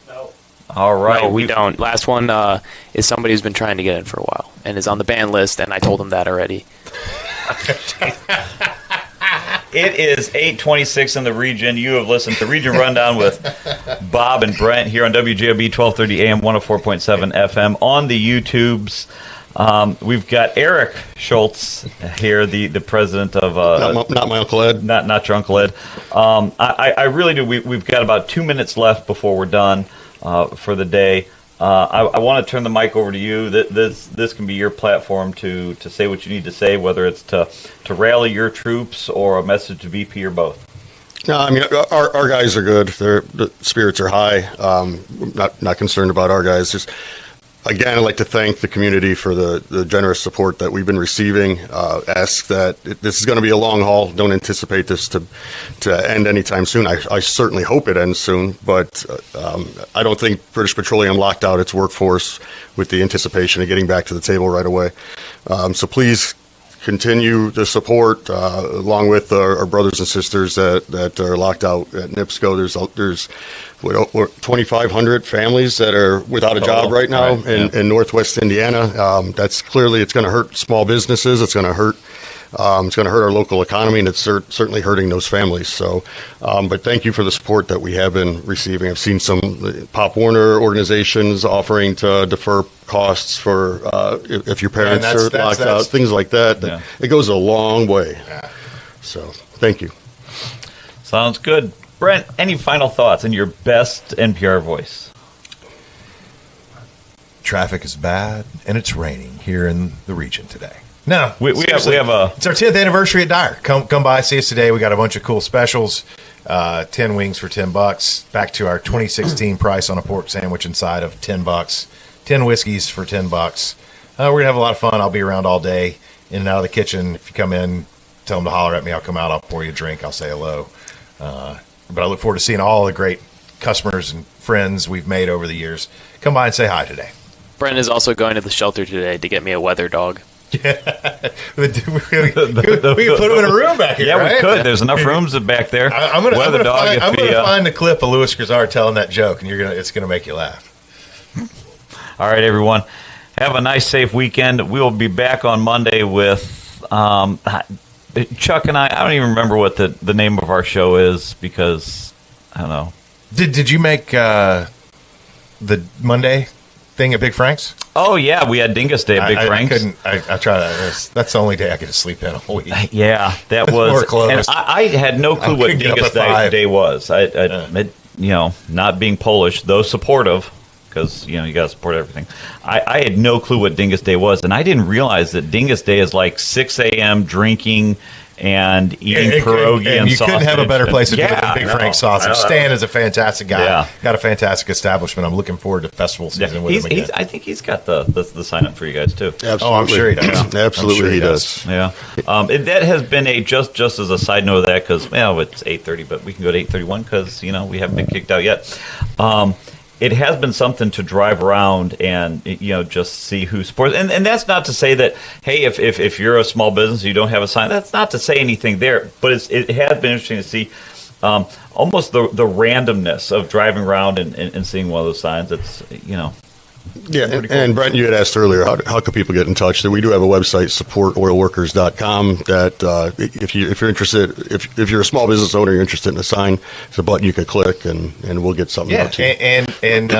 No. All right. No, we don't. Last one is somebody who's been trying to get in for a while and is on the ban list, and I told him that already. It is 8:26 in the region. You have listened to Region Rundown with Bob and Brent here on WJOB 1230 AM 104.7 FM on the YouTubes. We've got Eric Schultz here, the president of not my Uncle Ed, not your Uncle Ed. I really do. We've got about 2 minutes left before we're done for the day. I want to turn the mic over to you. This can be your platform to say what you need to say, whether it's to rally your troops or a message to VP or both. No, I mean our guys are good. The spirits are high. Not concerned about our guys. Just again, I'd like to thank the community for the generous support that we've been receiving. Ask that this is going to be a long haul. Don't anticipate this to end anytime soon. I certainly hope it ends soon, but I don't think British Petroleum locked out its workforce with the anticipation of getting back to the table right away. So please continue the support along with our brothers and sisters that are locked out at NIPSCO. There's 2,500 families that are without a job right now in Northwest Indiana. That's clearly, it's going to hurt small businesses. It's going to hurt our local economy, and it's certainly hurting those families. So, but thank you for the support that we have been receiving. I've seen some Pop Warner organizations offering to defer costs for if your parents are locked out, things like that. It goes a long way. Yeah. So, thank you. Sounds good. Brent, any final thoughts in your best NPR voice? Traffic is bad, and it's raining here in the region today. No, we have it's our 10th anniversary at Dyer. Come by, see us today. We got a bunch of cool specials. 10 wings for $10. Back to our 2016 price on a pork sandwich inside of $10. 10 whiskeys for $10. We're gonna have a lot of fun. I'll be around all day, in and out of the kitchen. If you come in, tell them to holler at me. I'll come out. I'll pour you a drink. I'll say hello. But I look forward to seeing all the great customers and friends we've made over the years. Come by and say hi today. Brent is also going to the shelter today to get me a weather dog. Yeah, we could put him in a room back here. Yeah, right? We could. There's enough rooms back there. I'm gonna find the clip of Louis Grisard telling that joke, and it's gonna make you laugh. All right, everyone, have a nice, safe weekend. We will be back on Monday with Chuck and I don't even remember what the name of our show is because I don't know. Did you make the Monday thing at Big Frank's? Oh yeah, we had Dingus Day at Big Frank's. I tried that. That's the only day I get to sleep in all week. Yeah, that was. And I had no clue what Dingus Day was. Not being Polish, though supportive, because you got to support everything. I had no clue what Dingus Day was, and I didn't realize that Dingus Day is like 6 a.m. drinking and eating pierogi and you sausage. couldn't have a better place to do it than Big Frank's Sausage. Stan is a fantastic guy. Yeah. Got a fantastic establishment. I'm looking forward to festival season with him again. I think he's got the sign up for you guys too. Absolutely. Oh, I'm sure he does. Absolutely, he does. Yeah. That has been just as a side note of that because it's 8:30, but we can go to 8:31 because we haven't been kicked out yet. It has been something to drive around and just see who supports, and that's not to say that hey, if you're a small business you don't have a sign, that's not to say anything there. But it has been interesting to see almost the randomness of driving around and seeing one of those signs. It's Yeah, and Brent, you had asked earlier, how can people get in touch? We do have a website, supportoilworkers.com, that if you're interested, if you're a small business owner, you're interested in a sign, it's a button you could click, and we'll get something out to you. And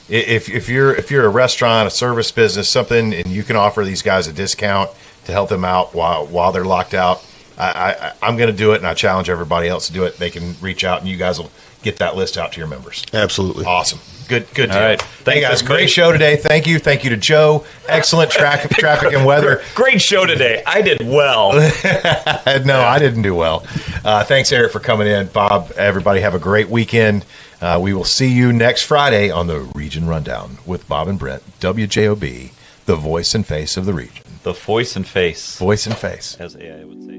if you're a restaurant, a service business, something, and you can offer these guys a discount to help them out while they're locked out, I'm going to do it, and I challenge everybody else to do it. They can reach out, and you guys will get that list out to your members. Absolutely. Awesome. Good deal. All right. Hey, guys, great show today. Thank you to Joe. Excellent traffic and weather. Great show today. I did well. No, I didn't do well. Thanks, Eric, for coming in. Bob, everybody have a great weekend. We will see you next Friday on the Region Rundown with Bob and Brent, WJOB, the voice and face of the region. The voice and face. Voice and face. As AI would say.